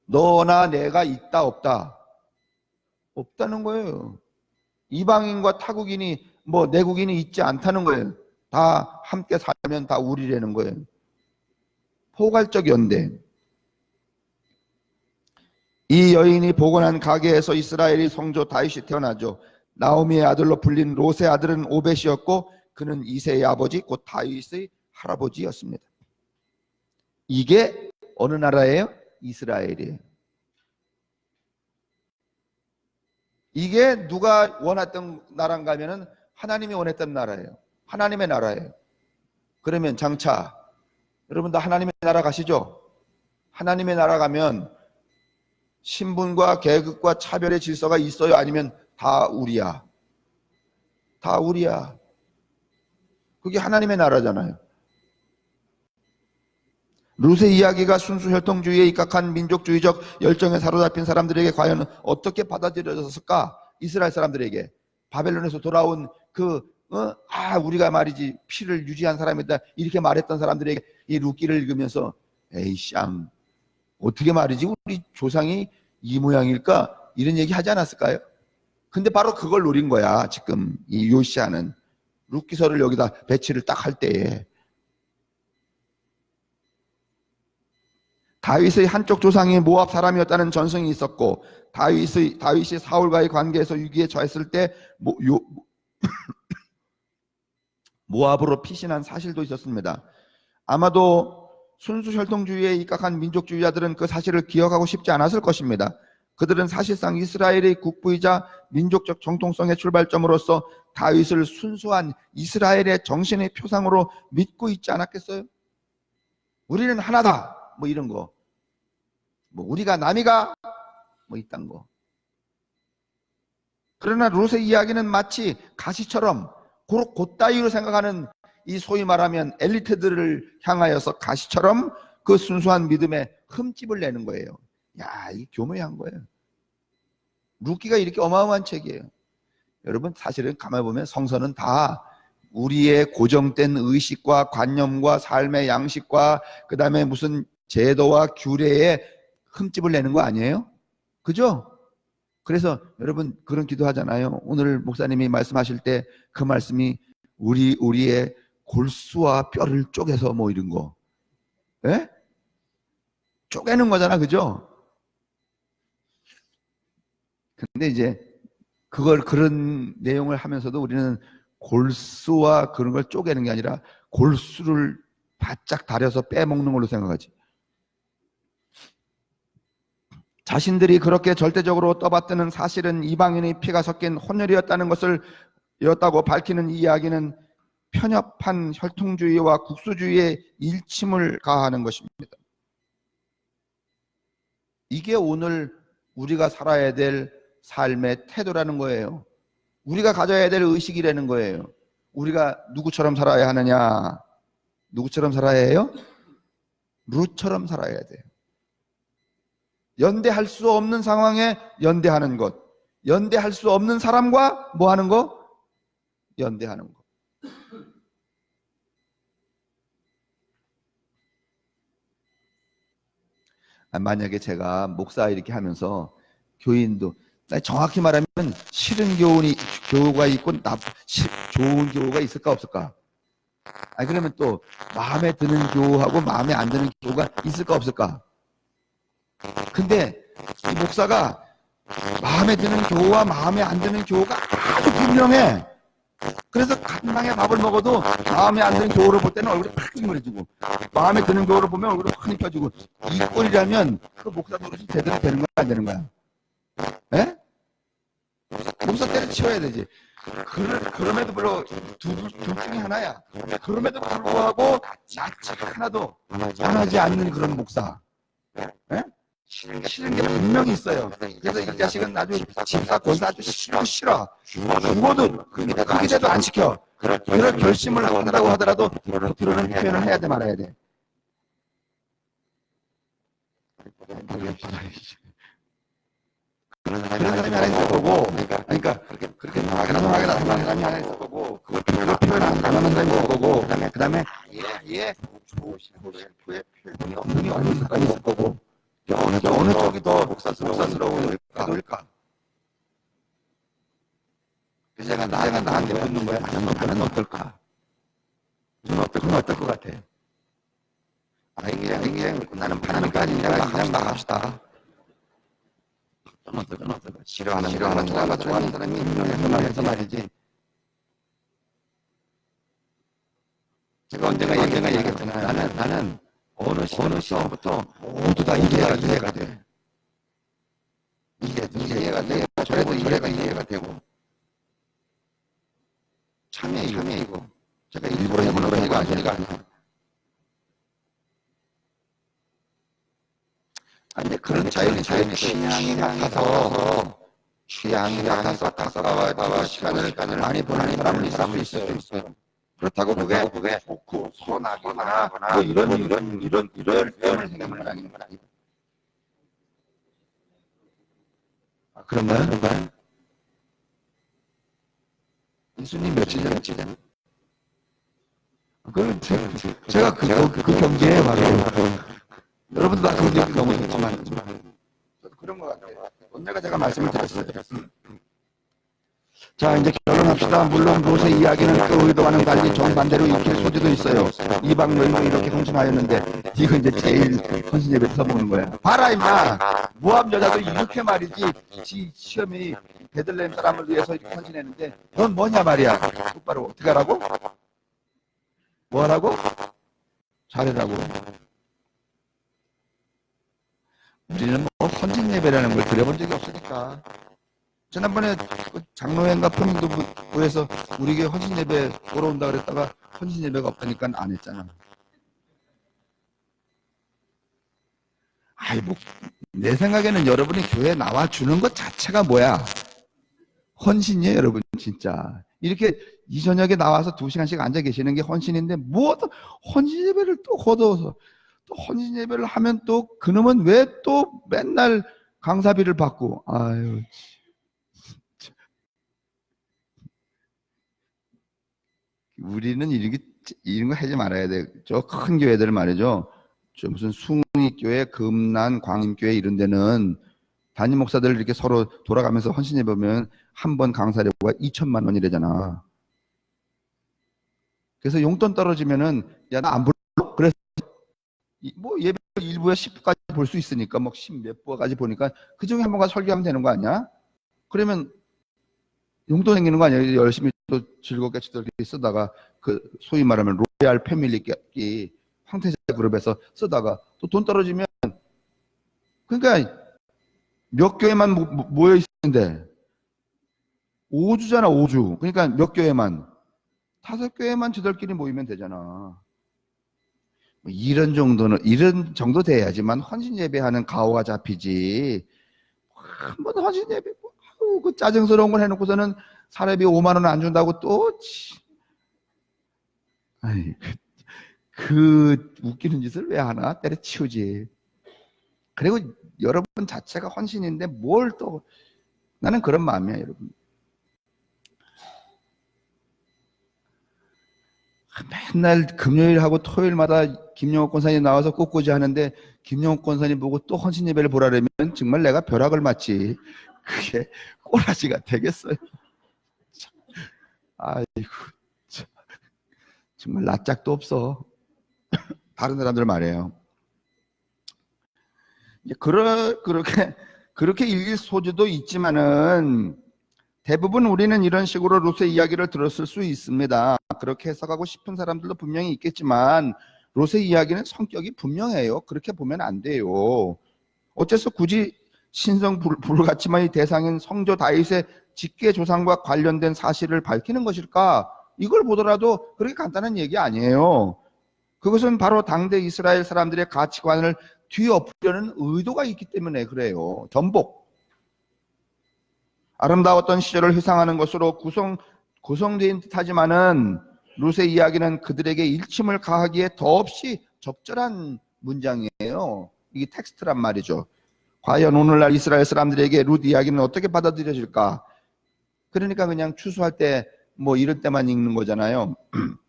너나 내가 있다 없다? 없다는 거예요. 이방인과 타국인이 뭐 내국인이 있지 않다는 거예요. 다 함께 살면 다 우리라는 거예요. 포괄적 연대. 이 여인이 복원한 가게에서 이스라엘의 성조 다윗이 태어나죠. 나오미의 아들로 불린 롯의 아들은 오벳이었고 그는 이새의 아버지 곧 다윗의 할아버지였습니다. 이게 어느 나라예요? 이스라엘이에요. 이게 누가 원했던 나라인가 하면은 하나님이 원했던 나라예요. 하나님의 나라예요. 그러면 장차 여러분 다 하나님의 나라 가시죠? 하나님의 나라 가면 신분과 계급과 차별의 질서가 있어요? 아니면 다 우리야? 다 우리야. 그게 하나님의 나라잖아요. 룻의 이야기가 순수 혈통주의에 입각한 민족주의적 열정에 사로잡힌 사람들에게 과연 어떻게 받아들여졌을까? 이스라엘 사람들에게 바벨론에서 돌아온 우리가 말이지 피를 유지한 사람이다 이렇게 말했던 사람들에게 이 룻기를 읽으면서 에이 쌍 어떻게 말이지 우리 조상이 이 모양일까? 이런 얘기 하지 않았을까요? 근데 바로 그걸 노린 거야. 지금 이 요시아는 룻기서를 여기다 배치를 딱 할 때에 다윗의 한쪽 조상이 모압 사람이었다는 전승이 있었고 다윗이 사울과의 관계에서 위기에 처했을 때 모압으로 피신한 사실도 있었습니다. 아마도 순수 혈통주의에 입각한 민족주의자들은 그 사실을 기억하고 싶지 않았을 것입니다. 그들은 사실상 이스라엘의 국부이자 민족적 정통성의 출발점으로서 다윗을 순수한 이스라엘의 정신의 표상으로 믿고 있지 않았겠어요? 우리는 하나다, 뭐 이런 거, 뭐 우리가 남이가, 뭐 이딴 거. 그러나 롯의 이야기는 마치 가시처럼 곧다이로 생각하는 이 소위 말하면 엘리트들을 향하여서 가시처럼 그 순수한 믿음에 흠집을 내는 거예요. 야, 이 교묘한 거예요. 룻기가 이렇게 어마어마한 책이에요. 여러분, 사실은 가만히 보면 성서는 다 우리의 고정된 의식과 관념과 삶의 양식과 그 다음에 무슨 제도와 규례에 흠집을 내는 거 아니에요? 그죠? 그래서 여러분 그런 기도하잖아요. 오늘 목사님이 말씀하실 때 그 말씀이 우리의 골수와 뼈를 쪼개서 뭐 이런 거, 예? 쪼개는 거잖아, 그죠? 근데 이제 그걸 그런 내용을 하면서도 우리는 골수와 그런 걸 쪼개는 게 아니라 골수를 바짝 다려서 빼먹는 걸로 생각하지. 자신들이 그렇게 절대적으로 떠받드는 사실은 이방인의 피가 섞인 혼혈이었다고 밝히는 이 이야기는 편협한 혈통주의와 국수주의에 일침을 가하는 것입니다. 이게 오늘 우리가 살아야 될 삶의 태도라는 거예요. 우리가 가져야 될 의식이라는 거예요. 우리가 누구처럼 살아야 하느냐? 누구처럼 살아야 해요? 룻처럼 살아야 돼요. 연대할 수 없는 상황에 연대하는 것, 연대할 수 없는 사람과 뭐 하는 거? 연대하는 것. 만약에 제가 목사 이렇게 하면서 교인도 정확히 말하면 싫은 교우가 있고 좋은 교우가 있을까 없을까? 그러면 또 마음에 드는 교우하고 마음에 안 드는 교우가 있을까 없을까? 근데 이 목사가 마음에 드는 교우와 마음에 안 드는 교우가 아주 분명해. 그래서 같은 방에 밥을 먹어도 마음에 안 드는 교우를 볼 때는 얼굴이 팍 찡그려지고 마음에 드는 교우를 보면 얼굴이 확 펴지고, 이 꼴이라면 그 목사 노릇이 제대로 되는 거야 안 되는 거야? 에? 목사 때려치워야 되지. 그럼에도 불구하고 둘 중에 하나야. 그럼에도 불구하고 자책 하나도 안 하지 않는 그런 목사. 에? 싫은 게 분명히 있어요. 그래서 이 자식은 아주 집사 권사 아주 싫어. 죽어도 그렇게 돼도 안 시켜. 그럴 결심을 한다고 하더라도 겉으로는 표현을 해야 돼 말아야 돼. 그런 사람이 하나 있을 거고, 그러니까 그렇게 단호하게 나타나는 사람이 하나 있을 거고, 그걸 표현 안 하는 사람이 있을 거고, 그 다음에 표현이 없는 사람이 있을 거고, 어느 쪽이 더 목사스러울까? 그래서 내가 나한테 묻는 거야. 나는 어떨까? 저는 어떨 것 같아? 그냥 나는 바라니까 그냥 나갑시다. 저는 어떨까? 싫어하는 좋아하는 사람이 있는 말이지. 제가 언젠가 얘기했잖아요. 나는 어느 시간부터 모두 다 이해가 돼. 이해가 돼. 저래도 이해가 되고. 참여이고. 제가 일부러 해보는 거 아니니까. 근데 그런 자연이 취향이 같아서 다가와 시간을 많이 보내는 사람은 있을 수 있어요. 그렇다고 그게 좋고 선하거나 뭐 이런 표현을 생각하는 건 아닌 건 아니에요. 그런가요? 예수님 며칠 전에 제가 그 경계에 말이에요. 여러분도 다 그런 경우 있지만 저도 그런 것 같아요. 언제가 제가 말씀을 드렸어요. 자, 이제 결론합시다. 물론 롯의 이야기는 그 의도와는 달리 정반대로 읽힐 소지도 있어요. 이방 여인도 이렇게 헌신하였는데, 이거 이제 제일 헌신 예배 써보는 거야. 봐라 임마, 모압 여자도 이렇게 말이지, 시험이 베들레헴 사람을 위해서 이렇게 헌신했는데 넌 뭐냐 말이야. 똑바로 어떻게 하라고? 뭐 하라고? 잘해라고. 우리는 뭐 헌신 예배라는 걸 그려본 적이 없으니까. 지난번에 그 장로회인가 포민도부에서 우리 교회 헌신 예배 보러 온다 그랬다가 헌신 예배가 없다니까 안 했잖아. 아이 뭐 내 생각에는 여러분이 교회에 나와 주는 것 자체가 뭐야? 헌신이에요, 여러분. 진짜 이렇게 이 저녁에 나와서 2시간씩 앉아 계시는 게 헌신인데 뭐 또 헌신 예배를 또 거둬서 또 헌신 예배를 하면 또 그놈은 왜 또 맨날 강사비를 받고. 아유, 우리는 이런 거 하지 말아야 돼. 저 큰 교회들 말이죠. 저 무슨 숭의교회, 금난, 광림교회 이런 데는 담임 목사들 이렇게 서로 돌아가면서 헌신해 보면 한 번 강사료가 2천만 원이래잖아. 그래서 용돈 떨어지면은 야 나 안 불러. 그래서 뭐 예배 1부에 10부까지 볼 수 있으니까 뭐 10몇 부까지 보니까 그 중에 한 번 가서 설교하면 되는 거 아니야? 그러면 용돈 생기는 거 아니야? 열심히 또 즐겁게 쓰다가 그 소위 말하면 로얄 패밀리 황태자 그룹에서 쓰다가 또 돈 떨어지면 그러니까 몇 교회만 모여 있는데 5주잖아 5주. 그러니까 몇 교회만 5교회만 저들끼리 모이면 되잖아. 이런 정도 돼야지만 헌신 예배하는 가오가 잡히지. 한번 헌신 예배 그 짜증스러운 걸 해놓고서는 사례비 5만 원 안 준다고 또 아이, 그 웃기는 짓을 왜 하나? 때려치우지. 그리고 여러분 자체가 헌신인데 뭘 또 나는 그런 마음이야 여러분. 맨날 금요일하고 토요일마다 김영옥 권사님 나와서 꽃꽂이 하는데 김영옥 권사님 보고 또 헌신 예배를 보라려면 정말 내가 벼락을 맞지. 그게 꼬라지가 되겠어요. 아이고 정말 낯짝도 없어. 다른 사람들 말이에요. 그렇게 읽을 소지도 있지만은 대부분 우리는 이런 식으로 롯의 이야기를 들었을 수 있습니다. 그렇게 해석하고 싶은 사람들도 분명히 있겠지만 롯의 이야기는 성격이 분명해요. 그렇게 보면 안 돼요. 어째서 굳이 신성 불가치만 이 대상인 성조 다윗의 직계 조상과 관련된 사실을 밝히는 것일까? 이걸 보더라도 그렇게 간단한 얘기 아니에요. 그것은 바로 당대 이스라엘 사람들의 가치관을 뒤엎으려는 의도가 있기 때문에 그래요. 전복. 아름다웠던 시절을 회상하는 것으로 구성된 듯하지만은 룻의 이야기는 그들에게 일침을 가하기에 더없이 적절한 문장이에요. 이게 텍스트란 말이죠. 과연 오늘날 이스라엘 사람들에게 룻 이야기는 어떻게 받아들여질까? 그러니까 그냥 추수할 때 뭐 이럴 때만 읽는 거잖아요.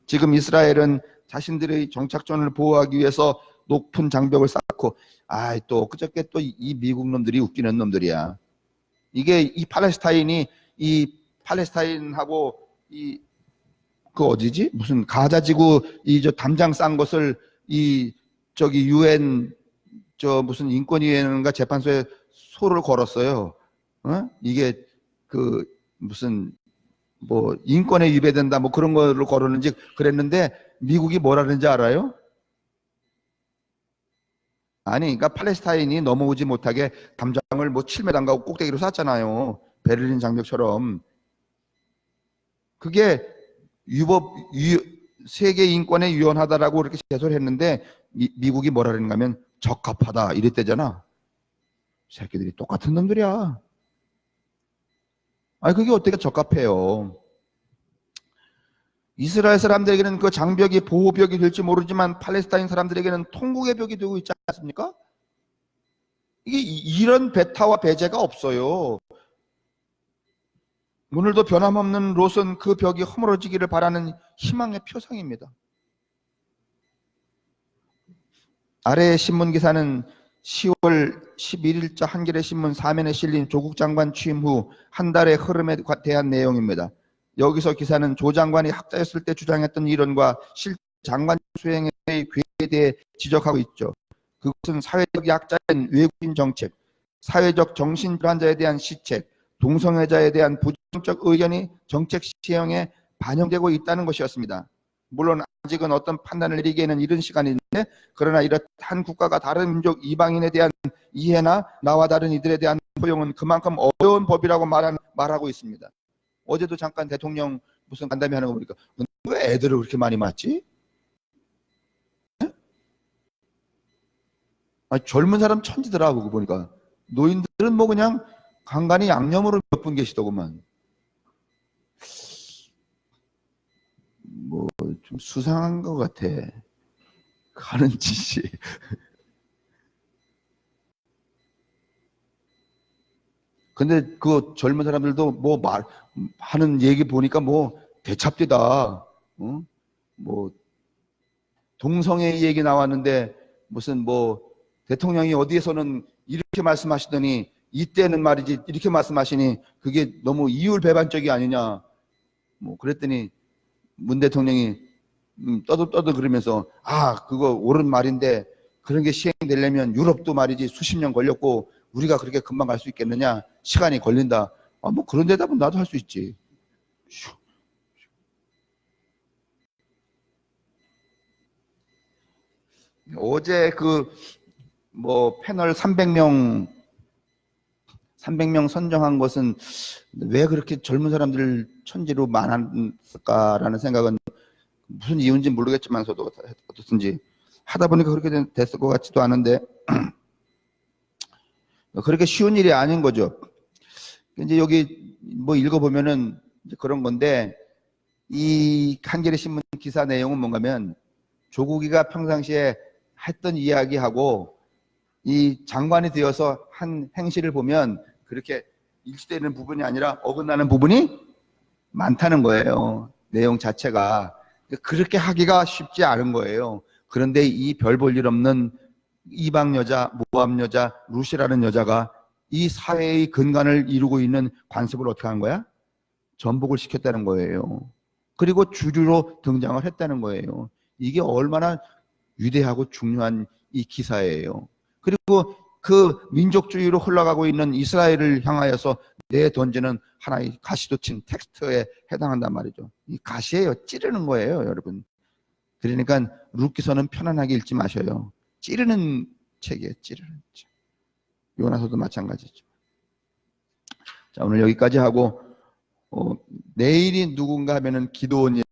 지금 이스라엘은 자신들의 정착존을 보호하기 위해서 높은 장벽을 쌓고 또 그저께 또 이 미국 놈들이 웃기는 놈들이야. 이게 이 팔레스타인하고 그 어디지? 무슨 가자 지구 저 담장 싼 것을 저기 UN 무슨 인권위원회인가 재판소에 소를 걸었어요. 이게 그 무슨 뭐 인권에 위배된다 뭐 그런 거를 걸었는지 그랬는데 미국이 뭐라는지 알아요? 아니, 그러니까 팔레스타인이 넘어오지 못하게 담장을 뭐 7m인가 꼭대기로 쌌잖아요. 베를린 장벽처럼. 그게 세계 인권에 유연하다라고 이렇게 제소를 했는데 미국이 뭐라는가 하면 적합하다 이랬대잖아. 새끼들이 똑같은 놈들이야. 아니 그게 어떻게 적합해요? 이스라엘 사람들에게는 그 장벽이 보호벽이 될지 모르지만 팔레스타인 사람들에게는 통곡의 벽이 되고 있지 않습니까? 이게 이런 배타와 배제가 없어요. 오늘도 변함없는 롯은 그 벽이 허물어지기를 바라는 희망의 표상입니다. 아래의 신문 기사는 10월 11일자 한겨레 신문 4면에 실린 조국 장관 취임 후 한 달의 흐름에 대한 내용입니다. 여기서 기사는 조 장관이 학자였을 때 주장했던 이론과 실제 장관 수행의 궤에 대해 지적하고 있죠. 그것은 사회적 약자인 외국인 정책, 사회적 정신질환자에 대한 시책, 동성애자에 대한 부정적 의견이 정책 시행에 반영되고 있다는 것이었습니다. 물론 아직은 어떤 판단을 내리기에는 이른 시간인데 그러나 이렇듯 한 국가가 다른 민족 이방인에 대한 이해나 나와 다른 이들에 대한 포용은 그만큼 어려운 법이라고 말하고 있습니다. 어제도 잠깐 대통령 무슨 간담회 하는 거 보니까 왜 애들을 그렇게 많이 맞지? 아니, 젊은 사람 천지더라 그거 보니까. 노인들은 뭐 그냥 간간히 양념으로 몇 분 계시더구만. 뭐 좀 수상한 것 같아. 하는 짓이. 근데 그 젊은 사람들도 뭐 하는 얘기 보니까 뭐 대찹디다. 어? 뭐 동성애 얘기 나왔는데 무슨 뭐 대통령이 어디에서는 이렇게 말씀하시더니 이때는 말이지 이렇게 말씀하시니 그게 너무 이율배반적이 아니냐. 뭐 그랬더니 문 대통령이 떠들떠들 그러면서 그거 옳은 말인데 그런 게 시행되려면 유럽도 말이지 수십 년 걸렸고 우리가 그렇게 금방 갈 수 있겠느냐. 시간이 걸린다. 뭐 그런 대답은 나도 할 수 있지. 어제 그 뭐 패널 300명 선정한 것은 왜 그렇게 젊은 사람들 천지로 많았을까라는 생각은 무슨 이유인지 모르겠지만서도 어떻든지 하다 보니까 그렇게 됐을 것 같지도 않은데 그렇게 쉬운 일이 아닌 거죠. 이제 여기 뭐 읽어보면은 이제 그런 건데 이 한겨레 신문 기사 내용은 뭔가면 조국이가 평상시에 했던 이야기하고 이 장관이 되어서 한 행실을 보면 그렇게 일치되는 부분이 아니라 어긋나는 부분이 많다는 거예요. 내용 자체가. 그렇게 하기가 쉽지 않은 거예요. 그런데 이 별 볼 일 없는 이방 여자, 모함 여자, 루시라는 여자가 이 사회의 근간을 이루고 있는 관습을 어떻게 한 거야? 전복을 시켰다는 거예요. 그리고 주류로 등장을 했다는 거예요. 이게 얼마나 위대하고 중요한 이 기사예요. 그리고 그 민족주의로 흘러가고 있는 이스라엘을 향하여서 내던지는 하나의 가시도 친 텍스트에 해당한단 말이죠. 이 가시예요. 찌르는 거예요, 여러분. 그러니까 룻기서는 편안하게 읽지 마셔요. 찌르는 책이에요. 찌르는 책. 요나서도 마찬가지죠. 자, 오늘 여기까지 하고 내일이 누군가 하면은 기도원이